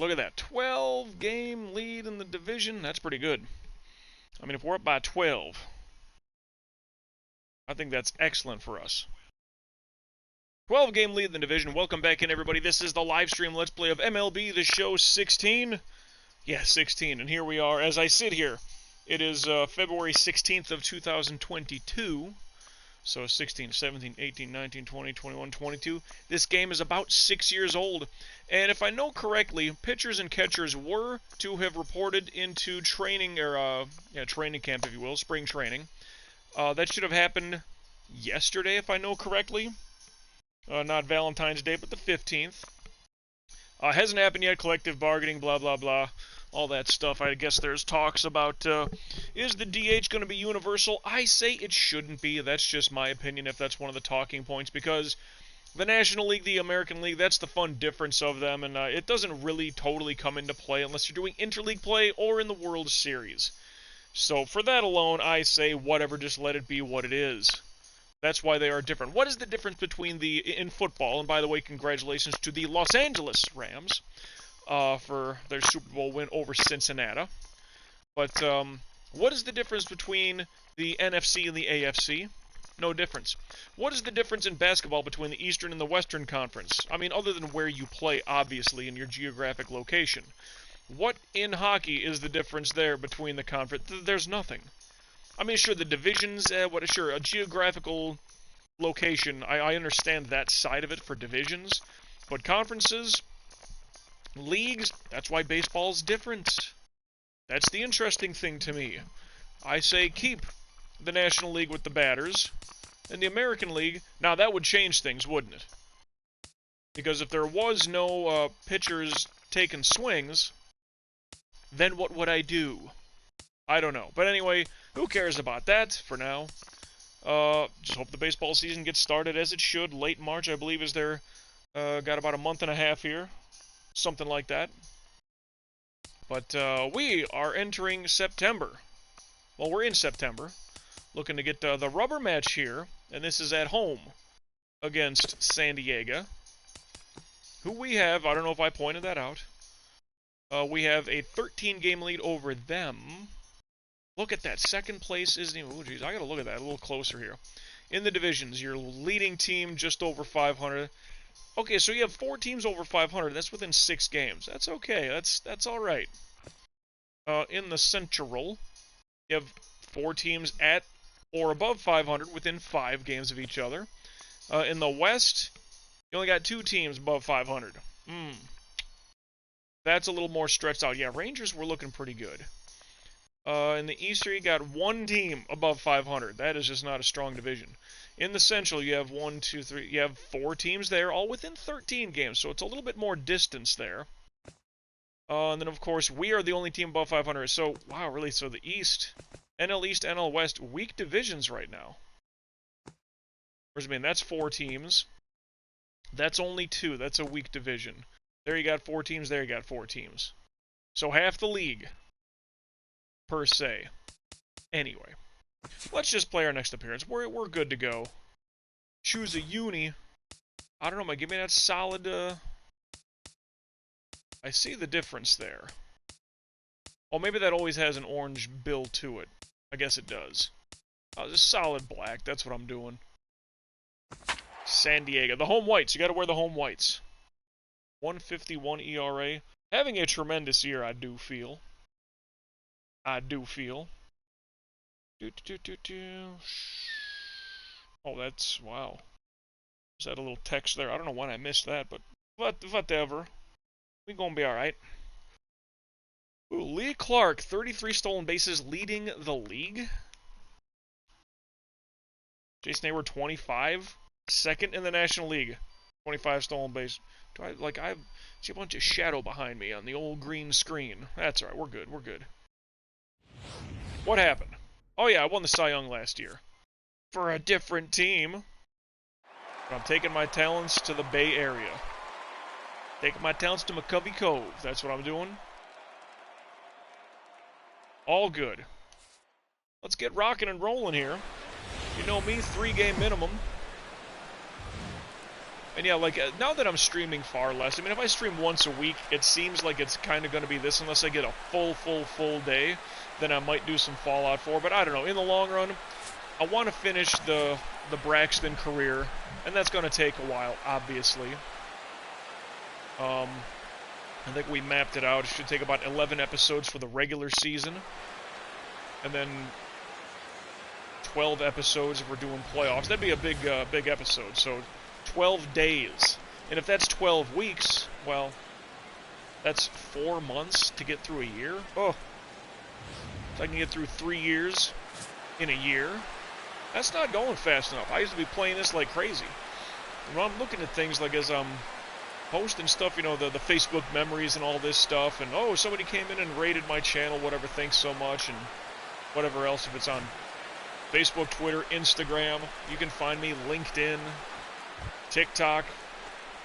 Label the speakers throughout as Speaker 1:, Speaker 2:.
Speaker 1: look at that. 12-game lead in the division. That's pretty good. I mean, if we're up by 12, I think that's excellent for us. 12-game lead in the division. Welcome back in, everybody. This is the live stream Let's Play of MLB, the show 16. Yeah, 16. And here we are. As I sit here, it is February 16th of 2022. So 16, 17, 18, 19, 20, 21, 22. This game is about 6 years old. And if I know correctly, pitchers and catchers were to have reported into training, or training camp, if you will, spring training. That should have happened yesterday, if I know correctly. Not Valentine's Day, but the 15th. Hasn't happened yet. Collective bargaining, blah, blah, blah. All that stuff. I guess there's talks about, is the DH going to be universal? I say it shouldn't be. That's just my opinion, if that's one of the talking points, because the National League, the American League, that's the fun difference of them, and it doesn't really totally come into play unless you're doing interleague play or in the World Series. So for that alone, I say whatever, just let it be what it is. That's why they are different. What is the difference between in football, and by the way, congratulations to the Los Angeles Rams for their Super Bowl win over Cincinnati. But what is the difference between the NFC and the AFC? No difference. What is the difference in basketball between the Eastern and the Western Conference? I mean, other than where you play, obviously, in your geographic location. What in hockey is the difference there between the conference? There's nothing. I mean, sure, the divisions, sure, a geographical location, I understand that side of it for divisions, but conferences, leagues, that's why baseball's different. That's the interesting thing to me. I say keep the National League with the batters, and the American League, now that would change things, wouldn't it? Because if there was no pitchers taking swings, then what would I do? I don't know. But anyway, who cares about that for now? Just hope the baseball season gets started as it should. Late March, I believe, is there. Got about a month and a half here. Something like that. But we are entering September. Well, we're in September. Looking to get the rubber match here. And this is at home against San Diego. Who we have, I don't know if I pointed that out. We have a 13-game lead over them. Look at that. Second place isn't even... Oh, geez, I gotta look at that a little closer here. In the divisions, your leading team just over 500. Okay, so you have 4 teams over 500. That's within 6 games. That's okay. That's all right. In the Central, you have 4 teams at or above 500 within 5 games of each other. In the West, you only got 2 teams above 500. That's a little more stretched out. Yeah, Rangers were looking pretty good. In the Eastern, you got 1 team above 500. That is just not a strong division. In the Central, you have 1, 2, 3. You have 4 teams there, all within 13 games, so it's a little bit more distance there. And then, of course, we are the only team above 500. So, wow, really, so the East, NL East, NL West, weak divisions right now. Whereas, I mean, that's 4 teams. That's only 2. That's a weak division. There you got 4 teams, there you got 4 teams. So half the league, per se. Anyway, let's just play our next appearance. We're good to go. Choose a uni. I don't know, man, give me that solid, I see the difference there. Oh, maybe that always has an orange bill to it. I guess it does. Just solid black, that's what I'm doing. San Diego. The home whites, you gotta wear the home whites. 151 ERA. Having a tremendous year, I do feel. I do feel. Oh, that's... wow. Is that a little text there? I don't know when I missed that, but whatever. We gonna be alright. Ooh, Lee Clark, 33 stolen bases, leading the league. Jason Hayward, 25. Second in the National League. 25 stolen bases. I see a bunch of shadow behind me on the old green screen. That's alright, we're good, we're good. What happened? Oh yeah, I won the Cy Young last year. For a different team. But I'm taking my talents to the Bay Area. Taking my talents to McCovey Cove. That's what I'm doing. All good. Let's get rocking and rolling here. You know me, 3-game minimum. And yeah, like, now that I'm streaming far less, I mean, if I stream once a week, it seems like it's kind of going to be this, unless I get a full day, then I might do some Fallout 4, but I don't know, in the long run, I want to finish the Braxton career, and that's going to take a while, obviously. I think we mapped it out. It should take about 11 episodes for the regular season, and then 12 episodes if we're doing playoffs. That'd be a big episode, so 12 days. And if that's 12 weeks, well, that's 4 months to get through a year. Oh, if I can get through 3 years in a year, that's not going fast enough. I used to be playing this like crazy. And when I'm looking at things like as I'm posting stuff, you know, the Facebook memories and all this stuff, and oh, somebody came in and rated my channel, whatever, thanks so much, and whatever else, if it's on Facebook, Twitter, Instagram, you can find me, LinkedIn, TikTok.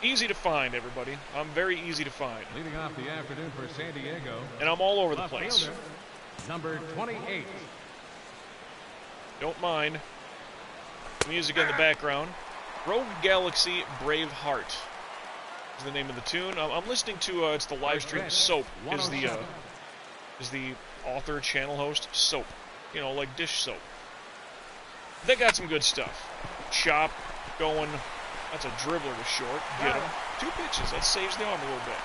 Speaker 1: Easy to find, everybody. I'm very easy to find.
Speaker 2: Leading off the afternoon for San Diego.
Speaker 1: And I'm all over the place.
Speaker 2: Fielder, number 28.
Speaker 1: Don't mind. Music in the background. Rogue Galaxy Brave Heart is the name of the tune. I'm listening to, it's the live stream. Soap is the author, channel host. Soap. You know, like dish soap. They got some good stuff. Chop going. That's a dribbler to short. Get him. 2 pitches. That saves the arm a little bit.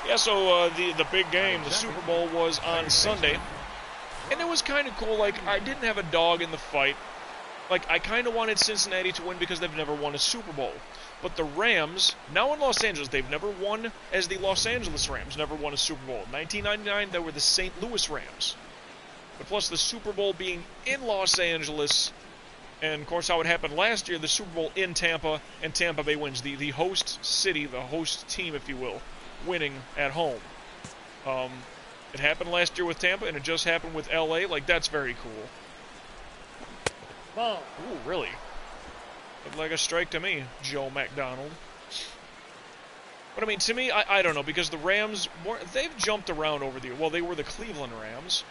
Speaker 1: Yeah, so the big game, the Super Bowl, was on Sunday. And it was kind of cool. Like, I didn't have a dog in the fight. Like, I kind of wanted Cincinnati to win because they've never won a Super Bowl. But the Rams, now in Los Angeles, they've never won as the Los Angeles Rams, never won a Super Bowl. In 1999, they were the St. Louis Rams. But plus the Super Bowl being in Los Angeles, and of course how it happened last year, the Super Bowl in Tampa, and Tampa Bay wins. The host city, the host team, if you will, winning at home. It happened last year with Tampa, and it just happened with LA. Like, that's very cool.
Speaker 3: Ball.
Speaker 1: Ooh, really? Looked like a strike to me, Joe McDonald. But I mean, to me, I don't know, because the Rams, they've jumped around over the year. Well, they were the Cleveland Rams.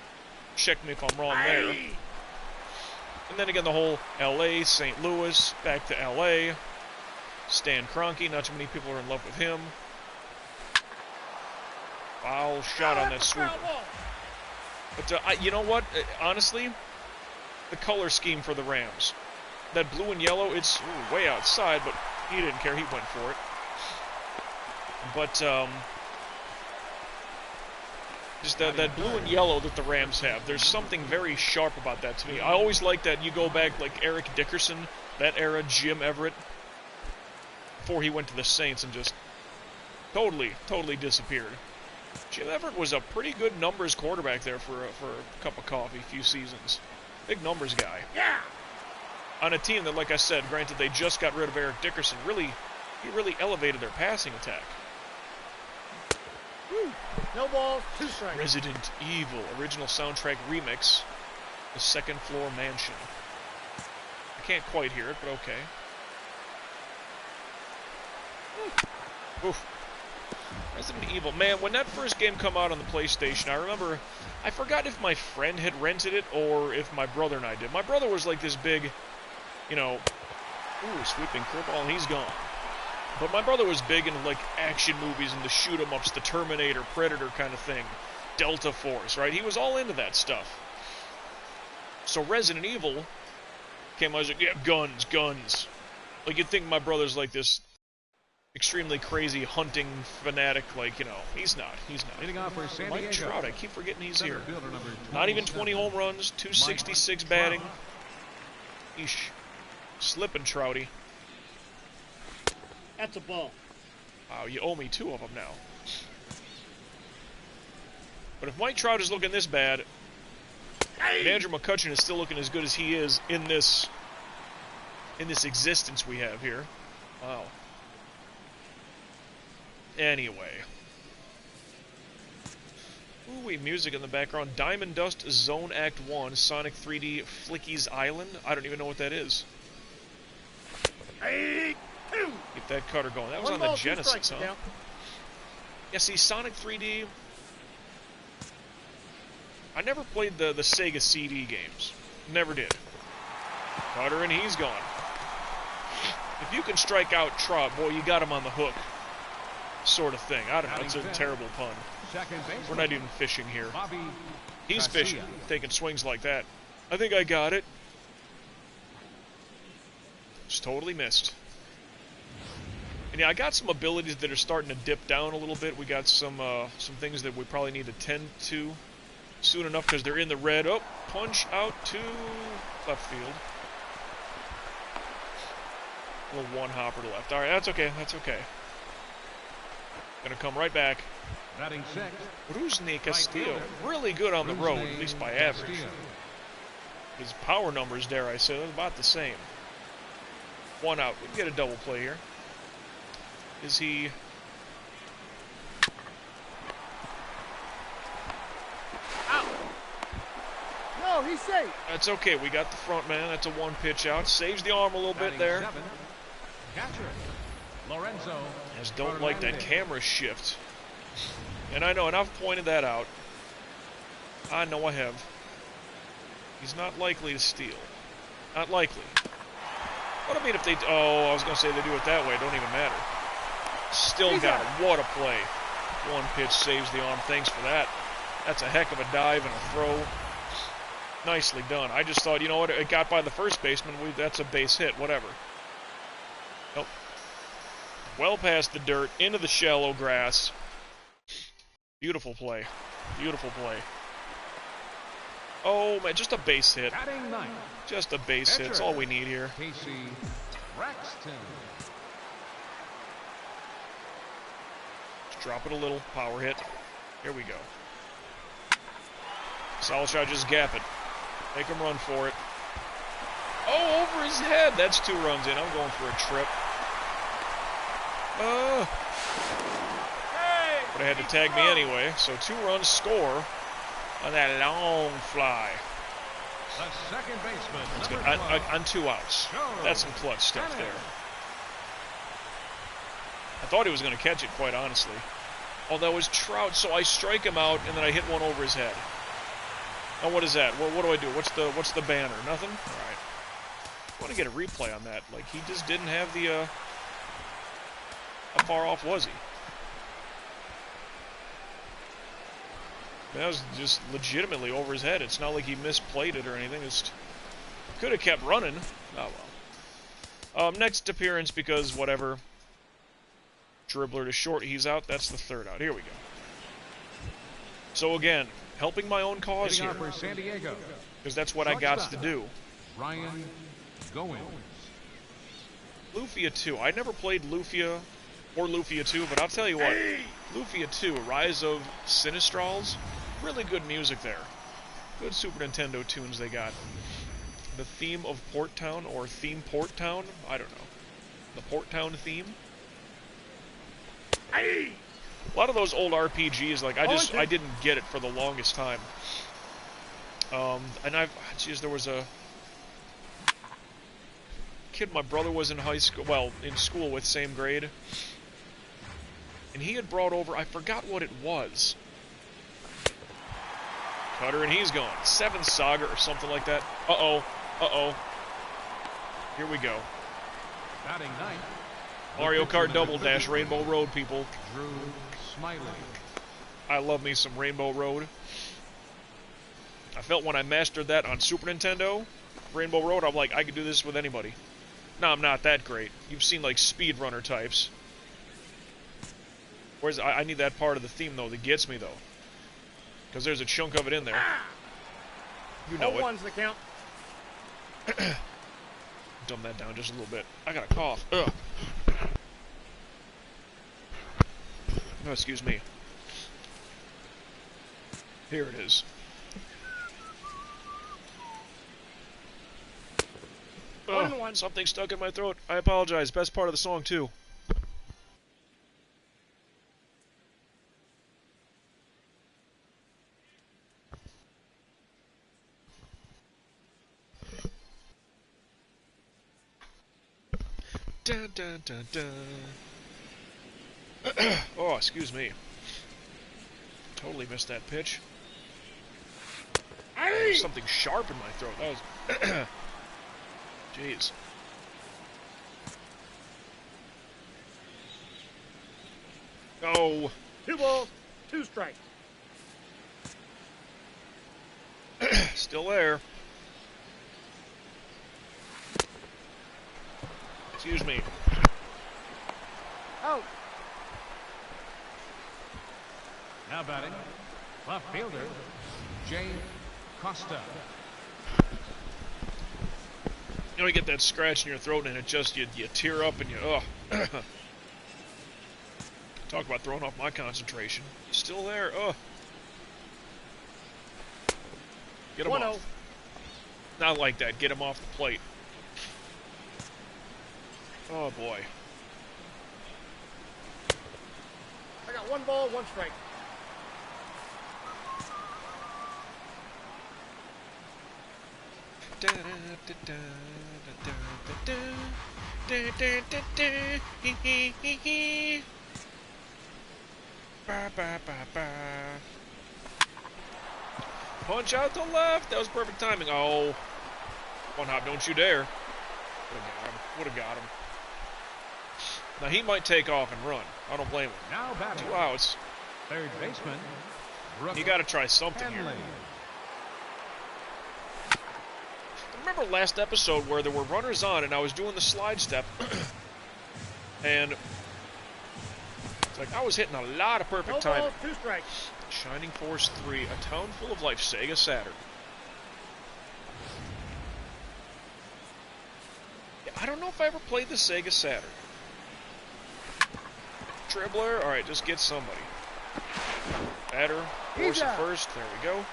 Speaker 1: Check me if I'm wrong there. And then again, the whole LA, St. Louis, back to LA. Stan Kroenke, not too many people are in love with him. Foul shot on that sweeper. But you know what? Honestly, the color scheme for the Rams. That blue and yellow, it's way outside, but he didn't care. He went for it. But, just that blue and yellow that the Rams have, there's something very sharp about that to me. I always like that. You go back like Eric Dickerson, that era, Jim Everett, before he went to the Saints and just totally disappeared. Jim Everett was a pretty good numbers quarterback there for a cup of coffee, a few seasons. Big numbers guy.
Speaker 3: Yeah.
Speaker 1: On a team that, like I said, granted they just got rid of Eric Dickerson, he really elevated their passing attack.
Speaker 3: Woo. No ball, 2 strikes.
Speaker 1: Resident Evil, original soundtrack remix, The Second Floor Mansion. I can't quite hear it, but okay. Oof. Resident Evil. Man, when that first game come out on the PlayStation, I remember, I forgot if my friend had rented it or if my brother and I did. My brother was like this big, you know, sweeping curveball, and he's gone. But my brother was big into, like, action movies and the shoot-em-ups, the Terminator, Predator kind of thing. Delta Force, right? He was all into that stuff. So Resident Evil came out, I was like, yeah, guns. Like, you'd think my brother's like this extremely crazy hunting fanatic, like, you know, he's not.
Speaker 2: Leading off for San Diego.
Speaker 1: Mike Trout, I keep forgetting he's here.
Speaker 2: Fielder, number
Speaker 1: Not even 20 home runs, 266 batting. Eesh. Slipping, Trouty.
Speaker 3: That's a ball.
Speaker 1: Wow, you owe me 2 of them now. But if Mike Trout is looking this bad, and Andrew McCutchen is still looking as good as he is in this existence we have here. Wow. Anyway. Ooh, music in the background. Diamond Dust Zone Act 1, Sonic 3D Flicky's Island. I don't even know what that is. Get that cutter going. That was on the Genesis, huh? Yeah, see, Sonic 3D... I never played the Sega CD games. Never did. Cutter, and he's gone. If you can strike out Trout, boy, you got him on the hook. Sort of thing. I don't know. It's a terrible pun. We're not even fishing here. He's fishing, taking swings like that. I think I got it. Just totally missed. And yeah, I got some abilities that are starting to dip down a little bit. We got some things that we probably need to tend to soon enough because they're in the red. Oh, punch out to left field. A little one hopper to left. All right, that's okay. That's okay. Gonna come right back.
Speaker 2: Batting six.
Speaker 1: Rusney Castillo, really good on the road, at least by average. His power numbers, dare I say, are about the same. One out. We can get a double play here. Is he...
Speaker 3: Out. No, he's safe.
Speaker 1: That's okay. We got the front man. That's a one pitch out. Saves the arm a little bit there.
Speaker 2: Seven. Catcher. Lorenzo.
Speaker 1: Just don't like that camera shift. And I know, and I've pointed that out. I know I have. He's not likely to steal. Not likely. What I mean if they... Oh, I was going to say they do it that way. It don't even matter. Still got him. What a play. One pitch saves the arm. Thanks for that. That's a heck of a dive and a throw. Nicely done. I just thought, you know what? It got by the first baseman. That's a base hit. Whatever. Nope. Well past the dirt. Into the shallow grass. Beautiful play. Beautiful play. Oh, man. Just a base hit. Just a base hit. That's all we need here.
Speaker 2: Casey Braxton.
Speaker 1: Just drop it a little. Power hit. Here we go. Solid shot. Just gap it. Make him run for it. Oh, over his head. That's 2 runs in. I'm going for a trip. But I had to tag me anyway. So 2 runs score on that long fly.
Speaker 2: The second baseman.
Speaker 1: That's good. On 2 outs. That's some clutch stuff there. I thought he was going to catch it, quite honestly. Oh, that was Trout. So I strike him out, and then I hit one over his head. Now what is that? Well, what do I do? What's the banner? Nothing? All right. I want to get a replay on that. Like, he just didn't have the... How far off was he? That was just legitimately over his head. It's not like he misplayed it or anything. Just could have kept running. Oh, well. Next appearance, because whatever. Dribbler to short. He's out. That's the 3rd out. Here we go. So again, helping my own cause here. Because that's what I got to do.
Speaker 2: Ryan Goins.
Speaker 1: Lufia 2. I never played Lufia or Lufia 2, but I'll tell you what. Lufia 2, Rise of Sinistrals. Really good music there. Good Super Nintendo tunes they got. The theme of Port Town, or Theme Port Town? I don't know. The Port Town theme? A lot of those old RPGs, like, I didn't get it for the longest time. And there was a kid my brother was in high school, well, in school with, same grade. And he had brought over, I forgot what it was. Cutter, and he's gone. 7 Saga or something like that. Uh-oh. Uh-oh. Here we go.
Speaker 2: Batting 9.
Speaker 1: Mario Kart Double Dash, Rainbow Road, people.
Speaker 2: Drew Smiley.
Speaker 1: I love me some Rainbow Road. I felt when I mastered that on Super Nintendo, Rainbow Road, I'm like, I could do this with anybody. No, I'm not that great. You've seen, like, speedrunner types. Whereas I need that part of the theme, though, that gets me, though. Because there's a chunk of it in there. You know it.
Speaker 3: One's the count.
Speaker 1: Dumb that down just a little bit. I got a cough. Ugh. Oh, excuse me. Here it is. Oh, something stuck in my throat. I apologize. Best part of the song, too. Dun, dun, dun, dun. Oh, excuse me. Totally missed that pitch. There's something sharp in my throat. That was... Jeez. Oh.
Speaker 3: 2 balls, 2 strikes.
Speaker 1: Still there. Excuse me.
Speaker 3: Out.
Speaker 2: Now batting, left fielder, Jay Costa.
Speaker 1: You know, you get that scratch in your throat and it just, you tear up and you, ugh. Talk about throwing off my concentration. Still there, ugh. Get him off. Not like that, get him off the plate. Oh boy.
Speaker 3: I got 1 ball, 1 strike.
Speaker 1: Punch out to left. That was perfect timing. Oh. One hop, don't you dare. Would have got him. Now he might take off and run. I don't blame him.
Speaker 2: Now batting.
Speaker 1: 2 outs.
Speaker 2: Third baseman.
Speaker 1: You got to try something here. Remember last episode where there were runners on and I was doing the slide step and it's like I was hitting a lot of perfect timing.
Speaker 3: 2 strikes.
Speaker 1: Shining Force 3, A Town Full of Life, Sega Saturn. Yeah, I don't know if I ever played the Sega Saturn. Dribbler, alright, just get somebody. Batter, force at first, there we go.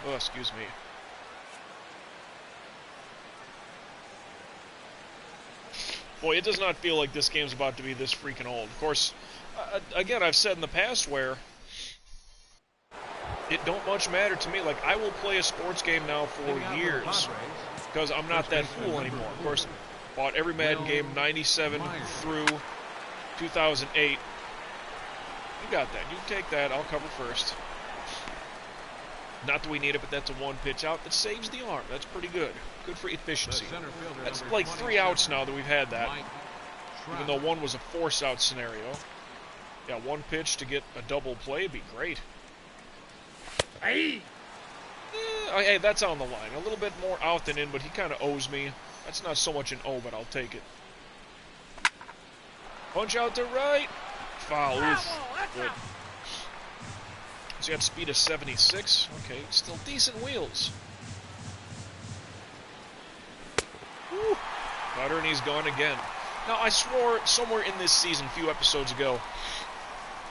Speaker 1: Oh, excuse me. Boy, it does not feel like this game's about to be this freaking old. Of course, again, I've said in the past where it don't much matter to me. Like, I will play a sports game now for years because I'm not that fool anymore. Of course, bought every Madden game 97 through 2008. You got that. You take that. I'll cover first. Not that we need it, but that's a 1 pitch out that saves the arm. That's pretty good. Good for efficiency. That's like 3 outs now that we've had that. Even though 1 was a force out scenario. Yeah, 1 pitch to get a double play would be great.
Speaker 3: Hey!
Speaker 1: Hey, that's on the line. A little bit more out than in, but he kind of owes me. That's not so much an O, but I'll take it. Punch out to right. Foul. Oof. Good. So you got speed of 76. Okay, still decent wheels. Woo. Cutter, and he's gone again. Now, I swore somewhere in this season, a few episodes ago,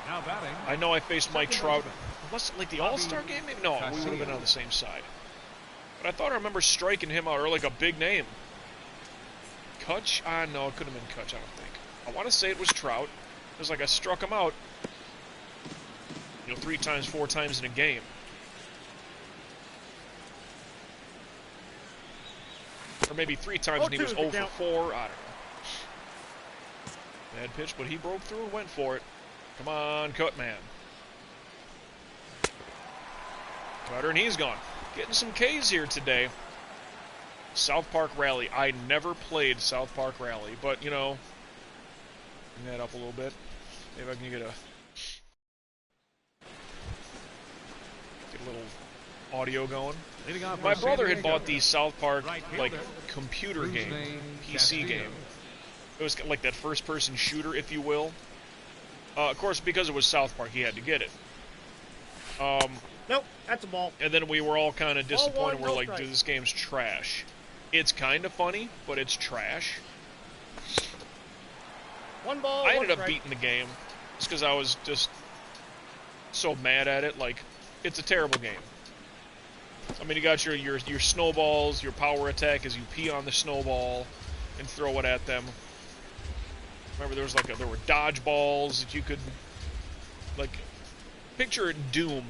Speaker 2: Now batting.
Speaker 1: I know I faced Mike Trout. Was it like the All-Star game? Maybe? No, we would have been on the same side. But I thought I remember striking him out, or like a big name. Kutch? No, it couldn't have been Kutch, I don't think. I want to say it was Trout. It was like I struck him out, 3 times, 4 times in a game. Or maybe 3 times and he was 0 for 4. I don't know. Bad pitch, but he broke through and went for it. Come on, cut man. Cutter, and he's gone. Getting some Ks here today. South Park Rally. I never played South Park Rally, but, bring that up a little bit. Maybe I can get a little audio going. My brother had bought the South Park, computer game, PC game. It was like that first-person shooter, if you will. Of course, because it was South Park, he had to get it.
Speaker 3: Nope, that's a ball.
Speaker 1: And then we were all kind of disappointed. We're like, dude, this game's trash. It's kind of funny, but it's trash.
Speaker 3: 1 ball,
Speaker 1: I ended up beating the game just because I was just so mad at it. Like, it's a terrible game. I mean, you got your snowballs, your power attack as you pee on the snowball and throw it at them. Remember, there was there were dodgeballs that you could, picture Doom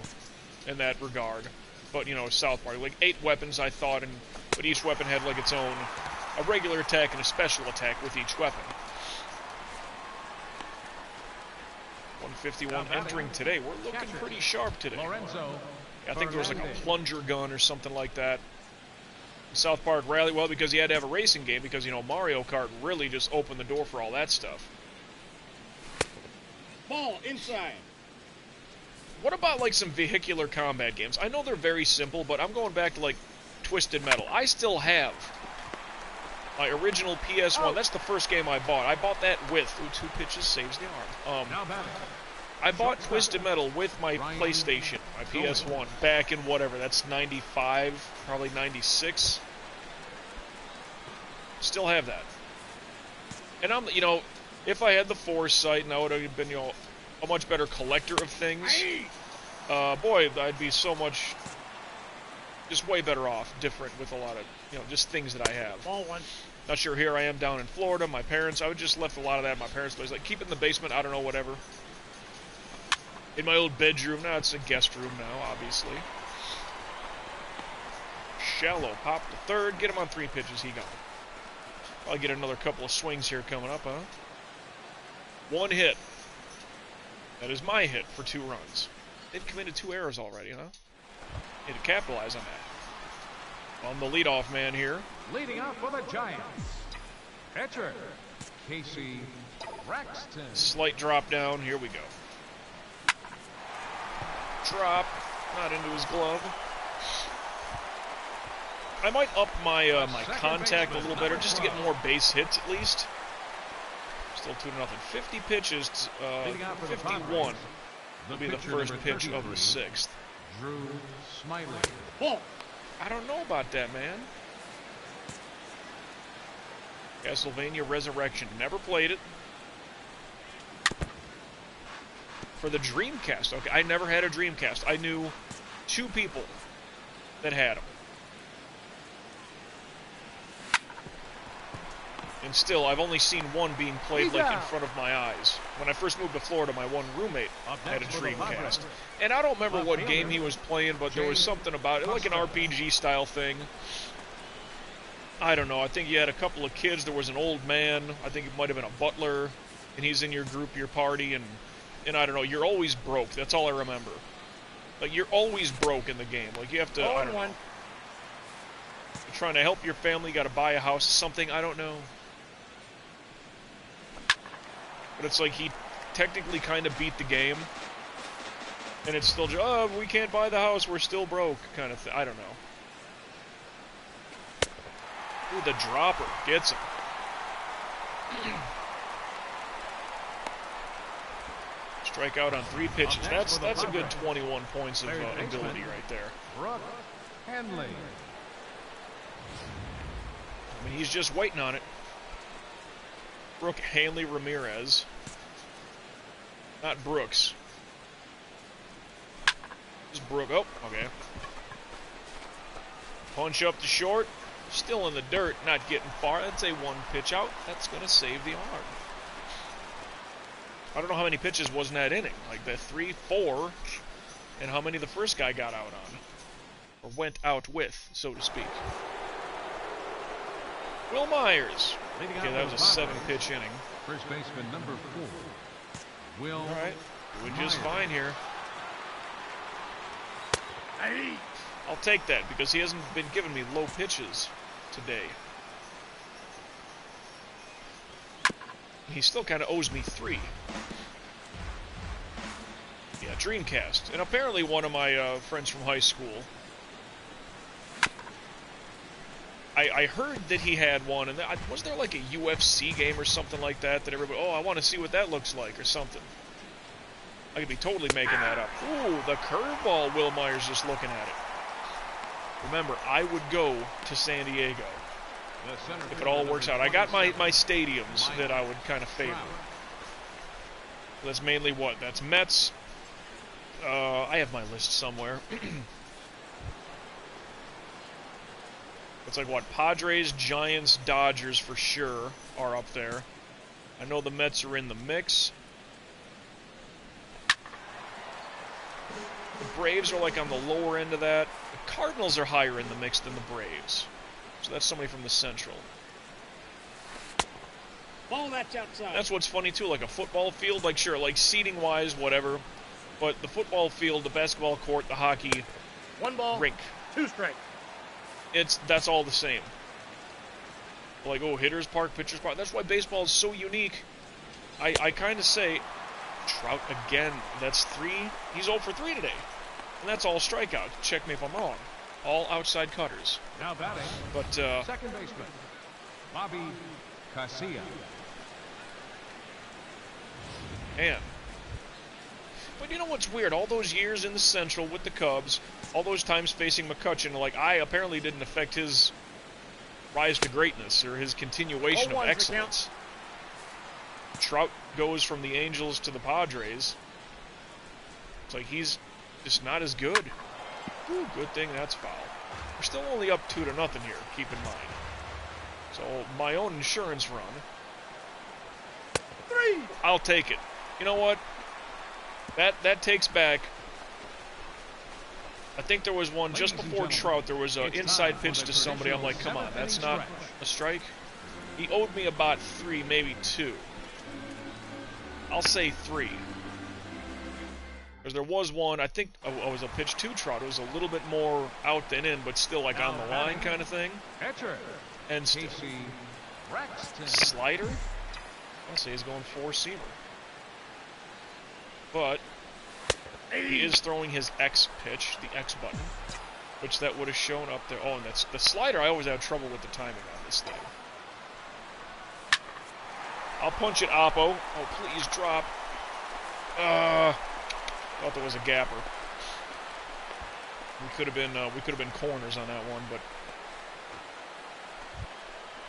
Speaker 1: in that regard. But, South Park, 8 weapons, I thought, but each weapon had, its own, a regular attack and a special attack with each weapon. 151 entering today. We're looking pretty sharp today. I think there was, a plunger gun or something like that. South Park Rally, well, because you had to have a racing game, because, Mario Kart really just opened the door for all that stuff.
Speaker 3: Ball inside.
Speaker 1: What about like some vehicular combat games? I know they're very simple, but I'm going back to like Twisted Metal. I still have my original PS1. That's the first game I bought. I bought that with 2 pitches saves the arm.
Speaker 2: Now batting.
Speaker 1: I bought Twisted Metal with my PlayStation, my PS1, back in whatever. That's 95, probably 96. Still have that. And I'm, you know, if I had the foresight and I would have been, you know, a much better collector of things, boy, I'd be so much, just way better off, different with a lot of, you know, just things that I have.
Speaker 3: Ball one.
Speaker 1: Not sure, here I am down in Florida, my parents, I would just left a lot of that at my parents' place, like keep it in the basement, I don't know, whatever. In my old bedroom, now it's a guest room now, obviously. Shallow, pop to third, get him on 3 pitches, he gone. Probably get another couple of swings here coming up, huh? 1 hit. That is my hit for 2 runs. They've committed 2 errors already, huh? Need to capitalize on that. On the leadoff man here.
Speaker 2: Leading off for the Giants. Pitcher, Casey Braxton.
Speaker 1: Slight drop down, here we go. Drop, not into his glove. I might up my my contact a little better just to get more base hits at least. Still 2-0. 50 pitches, 51 will be the first pitch of the 6th.
Speaker 2: Drew Smiley.
Speaker 3: Ball.
Speaker 1: I don't know about that, man. Castlevania Resurrection. Never played it. For the Dreamcast. Okay, I never had a Dreamcast. I knew 2 people that had them. And still, I've only seen one being played like in front of my eyes. When I first moved to Florida, my one roommate had a Dreamcast. And I don't remember what game he was playing, but there was something about it, like an RPG style thing. I don't know, I think you had a couple of kids, there was an old man, I think it might have been a butler, and he's in your group, your party, and I don't know, you're always broke, that's all I remember. Like, you're always broke in the game, like you have to, I don't know. You're trying to help your family, you gotta buy a house, something, I don't know. But it's like he technically kind of beat the game. And it's still just, oh, we can't buy the house, we're still broke, kind of thing. I don't know. Ooh, the dropper gets him. Strike out on 3 pitches. That's a good 21 points of ability right there.
Speaker 2: Brooke Hanley.
Speaker 1: I mean, he's just waiting on it. Brooke Hanley Ramirez. Not Brooks. Just Brooke. Oh, okay. Punch up to short. Still in the dirt, not getting far. That's a 1 pitch out. That's going to save the arm. I don't know how many pitches was in that inning. Like the 3, 4, and how many the first guy got out on. Or went out with, so to speak. Will Myers. Okay, that was a 7-pitch inning.
Speaker 2: First baseman number 4. Will.
Speaker 1: All right, doing just fine here. I'll take that because he hasn't been giving me low pitches today. He still kind of owes me 3. Yeah, Dreamcast. And apparently one of my friends from high school, I heard that he had one, and was there like a UFC game or something like that that everybody, oh, I want to see what that looks like or something. I could be totally making that up. Ooh, the curveball, Will Myers just looking at it. Remember, I would go to San Diego if it all works out. I got my stadiums that I would kind of favor. That's mainly what? That's Mets. I have my list somewhere. It's like what? Padres, Giants, Dodgers for sure are up there. I know the Mets are in the mix. The Braves are like on the lower end of that. The Cardinals are higher in the mix than the Braves. So that's somebody from the Central.
Speaker 3: Ball, that's outside.
Speaker 1: That's what's funny too, like a football field, like sure, like seating wise, whatever. But the football field, the basketball court, the hockey
Speaker 3: 1 ball,
Speaker 1: rink.
Speaker 3: 2 strike.
Speaker 1: That's all the same. Like, oh, hitter's park, pitcher's park. That's why baseball is so unique. I kind of say, Trout again. That's 3. He's 0 for 3 today. And that's all strikeouts. Check me if I'm wrong. All outside cutters.
Speaker 2: Now batting.
Speaker 1: But,
Speaker 2: second baseman, Bobby Casilla.
Speaker 1: man. But you know what's weird? All those years in the Central with the Cubs, all those times facing McCutchen, like, I apparently didn't affect his rise to greatness or his continuation of excellence. Trout goes from the Angels to the Padres. It's like he's just not as good. Ooh, good thing that's foul. We're still only up 2-0 here, keep in mind. So, my own insurance run.
Speaker 3: 3.
Speaker 1: I'll take it. You know what? That takes back. I think there was one just before Trout. There was an inside pitch to somebody. I'm like, come on, that's not a strike. He owed me about 3, maybe 2. I'll say 3. Because there was one, I think it was a pitch to Trout. It was a little bit more out than in, but still like on the line kind of thing. And still. Slider? I'll say he's going 4-seamer. But he is throwing his X pitch, the X button, which that would have shown up there. Oh, and that's the slider. I always have trouble with the timing on this thing. I'll punch it, Oppo. Oh, please drop. Thought there was a gapper. We could have been corners on that one, but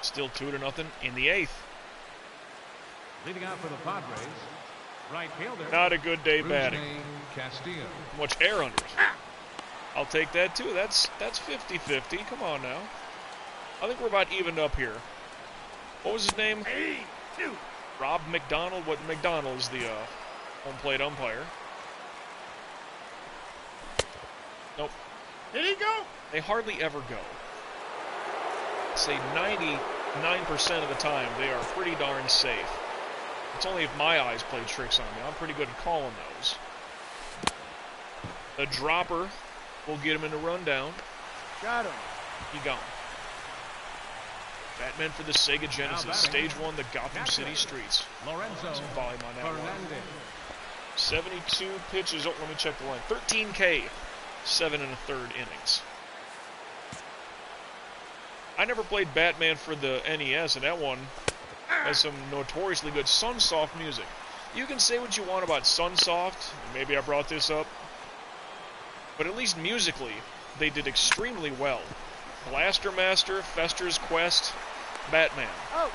Speaker 1: still 2-0 in the 8th.
Speaker 2: Leading out for the Padres, right fielder.
Speaker 1: Not a good day batting.
Speaker 2: Castillo.
Speaker 1: Much air under it. I'll take that too. That's 50-50. Come on now. I think we're about evened up here. What was his name? Rob McDonald. What McDonald is the home plate umpire. Nope.
Speaker 3: Did he go?
Speaker 1: They hardly ever go. I'd say 99% of the time they are pretty darn safe. It's only if my eyes play tricks on me. I'm pretty good at calling those. The dropper will get him in the rundown.
Speaker 3: Got him.
Speaker 1: He gone. Batman for the Sega Genesis. Stage 1, the Gotham City Streets.
Speaker 2: Lorenzo
Speaker 1: Some volume on that one.
Speaker 2: Fernandez.
Speaker 1: 72 pitches. Oh, let me check the line. 13K. 7 1/3 innings. I never played Batman for the NES, and that one has some notoriously good Sunsoft music. You can say what you want about Sunsoft, and maybe I brought this up, but at least musically, they did extremely well. Blaster Master, Fester's Quest, Batman.
Speaker 3: Oh.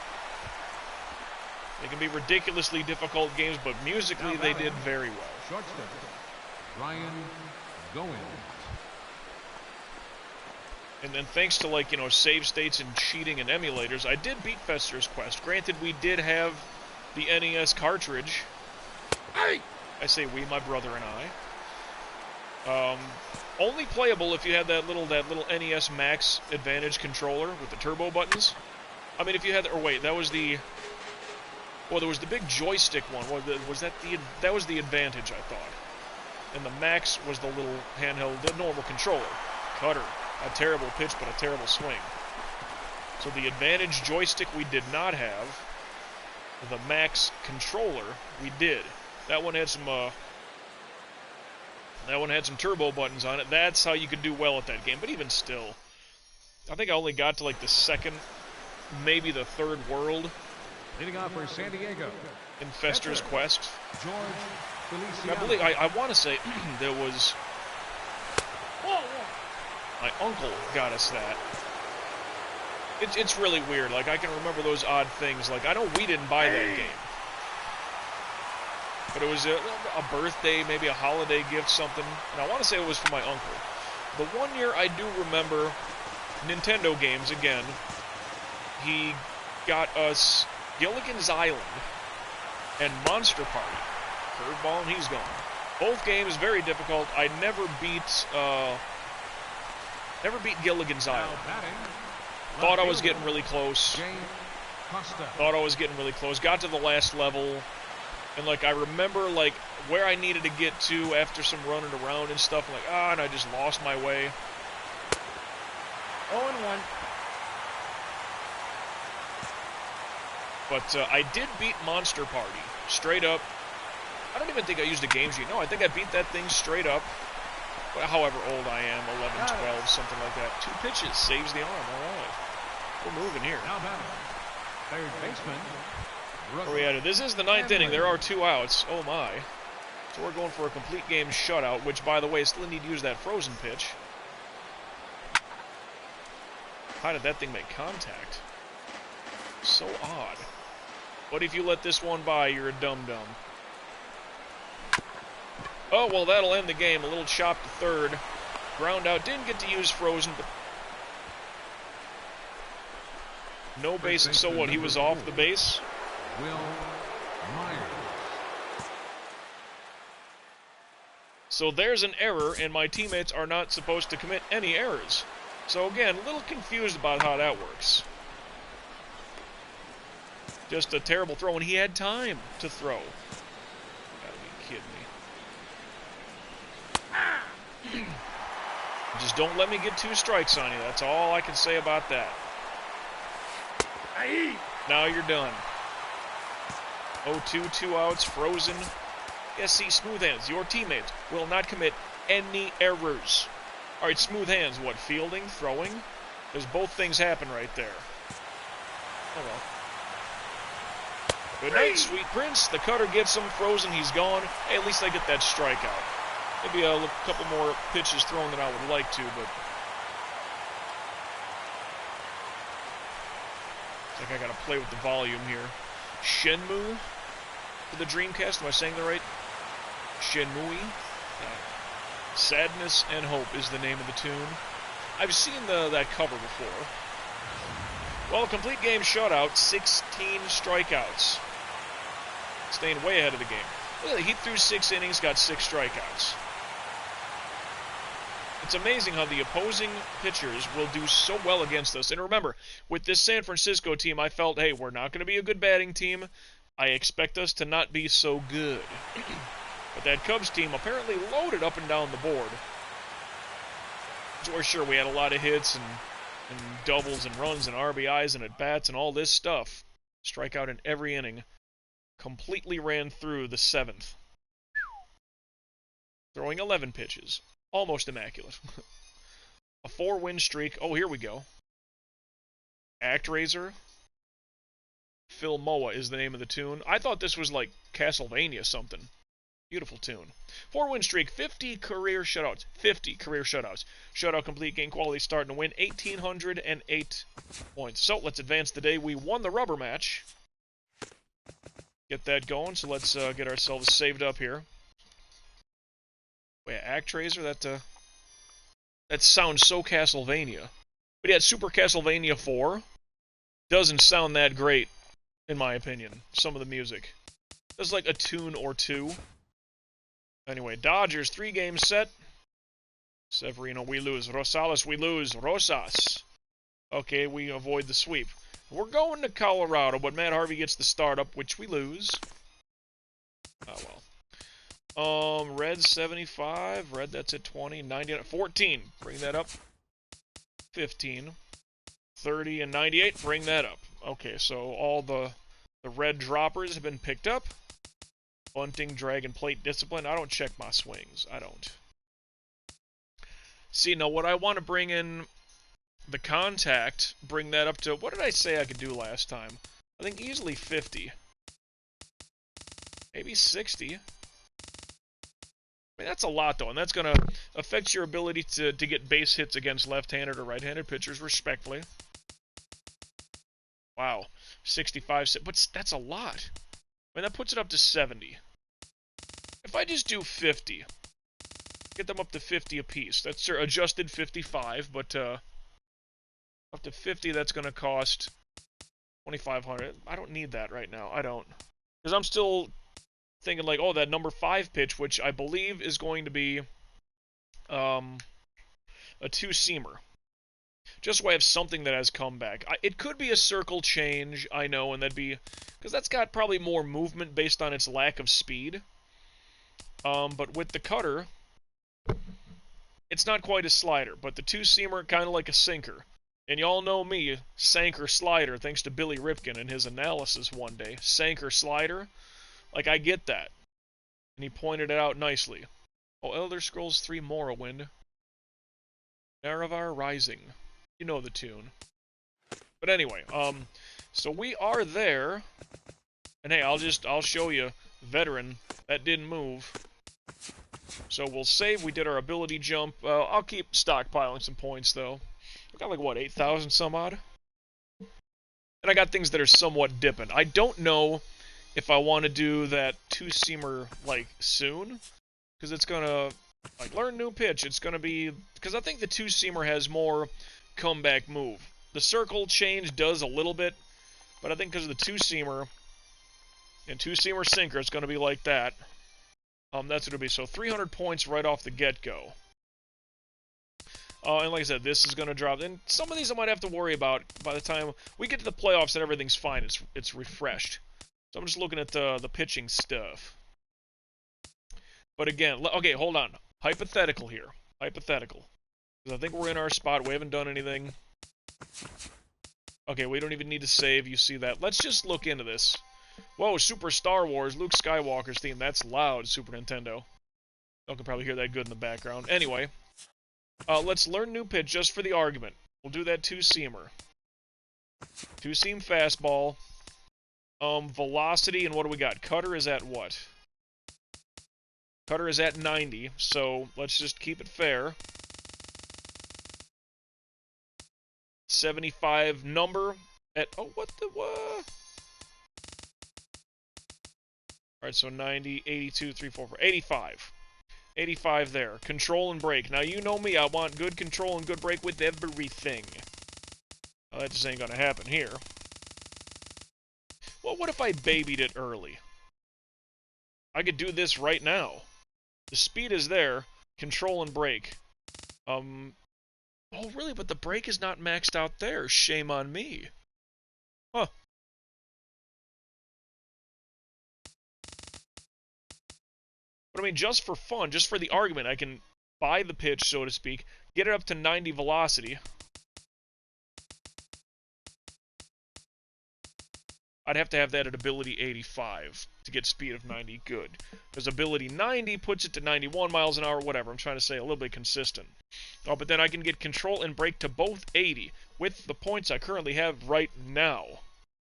Speaker 1: They can be ridiculously difficult games, but musically they did very well.
Speaker 2: Shortstop, Ryan Goins.
Speaker 1: And then thanks to, like, you know, save states and cheating and emulators, I did beat Fester's Quest. Granted, we did have the NES cartridge.
Speaker 3: Hey!
Speaker 1: I say we, my brother and I. Only playable if you had that little NES Max Advantage controller with the turbo buttons. I mean, if you had, or wait, that was the. Well, there was the big joystick one. Was that the? That was the Advantage, I thought. And the Max was the little handheld, the normal controller. Cutter. A terrible pitch, but a terrible swing. So the Advantage joystick we did not have. The Max controller we did. That one had some. That one had some turbo buttons on it. That's how you could do well at that game. But even still, I think I only got to like the second, maybe the third world.
Speaker 2: Leading off for San Diego.
Speaker 1: In Fester's Quest.
Speaker 2: George
Speaker 1: I believe I want to say there was. My uncle got us that. It's really weird. Like, I can remember those odd things. Like, I know we didn't buy that game. But it was a birthday, maybe a holiday gift, something. And I want to say it was for my uncle. The one year I do remember Nintendo games again. He got us Gilligan's Island and Monster Party. Curveball and he's gone. Both games very difficult. I never beat Gilligan's Island. Thought I was getting really close. Got to the last level. And, like, I remember, like, where I needed to get to after some running around and stuff. Like, and I just lost my way.
Speaker 3: 0-1.
Speaker 1: But I did beat Monster Party. Straight up. I don't even think I used a game sheet. No, I think I beat that thing straight up. However old I am, 11, 12, something like that. 2 pitches saves the arm. All right. We're moving here.
Speaker 2: Now batting. Third baseman.
Speaker 1: Where are we at? This is the 9th inning. There are 2 outs. Oh, my. So we're going for a complete game shutout, which, by the way, still need to use that frozen pitch. How did that thing make contact? So odd. But if you let this one by, you're a dum-dum. Oh, well, that'll end the game. A little chop to third. Ground out. Didn't get to use frozen, but no base. So what? He was off the base?
Speaker 2: Will Myers.
Speaker 1: So there's an error, and my teammates are not supposed to commit any errors. So again, a little confused about how that works. Just a terrible throw, and he had time to throw. Gotta be kidding me. Just don't let me get 2 strikes on you. That's all I can say about that. Now you're done. 0-2, 2 outs, frozen. Yes, see, smooth hands. Your teammates will not commit any errors. All right, smooth hands. What, fielding, throwing? Because both things happen right there. Oh, well. Good night, sweet prince. The cutter gets him. Frozen, he's gone. Hey, at least I get that strikeout. Maybe a couple more pitches thrown than I would like to, but it's like I gotta play with the volume here. Shenmue for the Dreamcast. Am I saying that right? Shenmue. Sadness and Hope is the name of the tune. I've seen that cover before. Well, complete game shutout, 16 strikeouts. Staying way ahead of the game. Look at that, he threw 6 innings, got 6 strikeouts. It's amazing how the opposing pitchers will do so well against us. And remember, with this San Francisco team, I felt, hey, we're not going to be a good batting team. I expect us to not be so good. But that Cubs team apparently loaded up and down the board. So we're sure we had a lot of hits and doubles and runs and RBIs and at-bats and all this stuff. Strikeout in every inning. Completely ran through the 7th. Throwing 11 pitches. Almost immaculate. A 4-win streak. Oh, here we go. ActRaiser. Phil Moa is the name of the tune. I thought this was like Castlevania something. Beautiful tune. 4-win streak, 50 career shutouts. 50 career shutouts. Shutout complete, game quality, starting to win. 1,808 points. So, let's advance the day. We won the rubber match. Get that going, so let's get ourselves saved up here. Wait, ActRaiser? That sounds so Castlevania. But yeah, Super Castlevania 4 doesn't sound that great, in my opinion. Some of the music. There's like a tune or two. Anyway, Dodgers, 3-game set. Severino, we lose. Rosales, we lose. Rosas. Okay, we avoid the sweep. We're going to Colorado, but Matt Harvey gets the startup, which we lose. Oh, well. Red 75. Red, that's at 20. 90, 14. Bring that up. 15. 30 and 98. Bring that up. Okay, so all the red droppers have been picked up. Bunting, Dragon Plate, Discipline. I don't check my swings. I don't. See, now what I want to bring in the contact, bring that up to, what did I say I could do last time? I think easily 50. Maybe 60. I mean, that's a lot, though, and that's going to affect your ability to get base hits against left-handed or right-handed pitchers, respectfully. Wow. 65, but that's a lot. I mean, that puts it up to 70. If I just do 50, get them up to 50 apiece. That's their adjusted 55, but up to 50, that's going to cost 2,500. I don't need that right now. I don't. Because I'm still thinking like, oh, that number 5 pitch, which I believe is going to be a 2-seamer. Just so I have something that has comeback. It could be a circle change, I know, and that'd be... Because that's got probably more movement based on its lack of speed. But with the cutter, it's not quite a slider. But the 2-seamer, kind of like a sinker. And y'all know me, sanker slider, thanks to Billy Ripken and his analysis one day. Sanker slider. Like, I get that. And he pointed it out nicely. Oh, Elder Scrolls 3 Morrowind. Naravar Rising. You know the tune. But anyway, so we are there. And hey, I'll show you, veteran, that didn't move. So we'll save, we did our ability jump. I'll keep stockpiling some points, though. I got like, what, 8,000 some odd? And I got things that are somewhat dipping. I don't know if I want to do that two-seamer, like, soon. Because it's gonna, like, learn new pitch. It's gonna be, because I think the two-seamer has more comeback move. The circle change does a little bit, but I think because of the two-seamer, and two-seamer sinker, it's gonna be like that. That's what it'll be. So 300 points right off the get-go. And like I said, this is going to drop. And some of these I might have to worry about by the time we get to the playoffs and everything's fine. It's refreshed. So I'm just looking at the pitching stuff. But again, okay, hold on. Hypothetical here. Hypothetical. Because I think we're in our spot. We haven't done anything. Okay, we don't even need to save. You see that. Let's just look into this. Whoa, Super Star Wars, Luke Skywalker's theme. That's loud, Super Nintendo. You can probably hear that good in the background. Anyway. Let's learn new pitch just for the argument. We'll do that two-seamer. Two-seam fastball. Velocity, and what do we got? Cutter is at what? Cutter is at 90, so let's just keep it fair. 75 number at... Oh, what the... what? Alright, so 90, 82, 3, 4, 4, 85. 85 there. Control and brake. Now, you know me. I want good control and good brake with everything. Well, that just ain't gonna happen here. Well, what if I babied it early? I could do this right now. The speed is there. Control and brake. Oh, really? But the brake is not maxed out there. Shame on me. Huh. But I mean, just for fun, just for the argument, I can buy the pitch, so to speak, get it up to 90 velocity. I'd have to have that at ability 85 to get speed of 90 good. Because ability 90 puts it to 91 miles an hour, whatever. I'm trying to say a little bit consistent. Oh, but then I can get control and brake to both 80 with the points I currently have right now.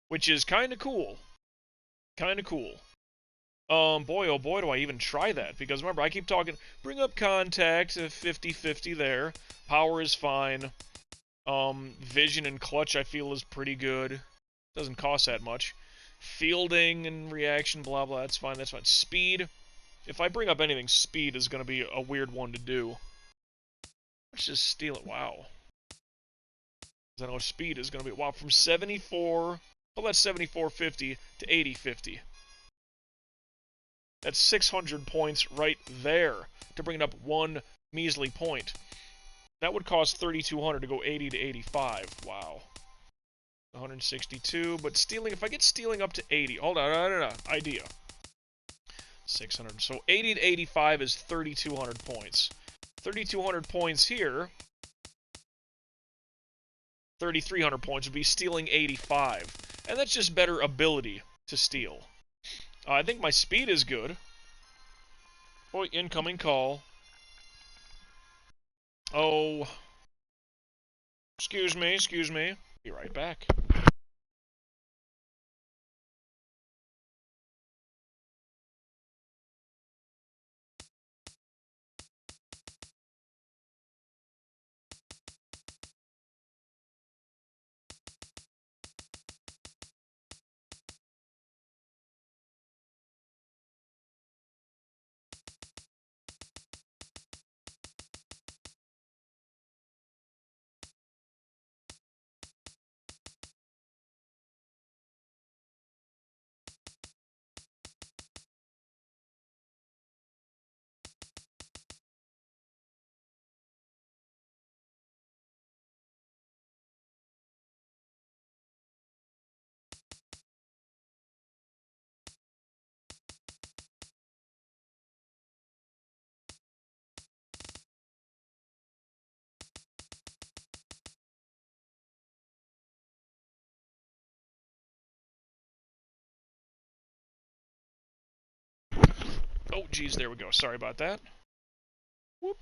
Speaker 1: Which is kind of cool. Kind of cool. Boy, oh boy, do I even try that. Because remember, I keep talking, bring up contact, 50-50 there. Power is fine. Vision and clutch, I feel, is pretty good. Doesn't cost that much. Fielding and reaction, blah, blah, that's fine, that's fine. Speed. If I bring up anything, speed is going to be a weird one to do. Let's just steal it. Wow. I know speed is going to be, wow, from 74, well, that's 74.50 to 80.50. That's 600 points right there to bring it up one measly point. That would cost 3,200 to go 80 to 85. Wow. 162, but stealing, if I get stealing up to 80, hold on, no, idea. 600, so 80 to 85 is 3,200 points. 3,200 points here, 3,300 points would be stealing 85. And that's just better ability to steal. I think my speed is good. Boy, incoming call. Oh. Excuse me, excuse me. Be right back. Oh, geez, there we go. Sorry about that. Whoop.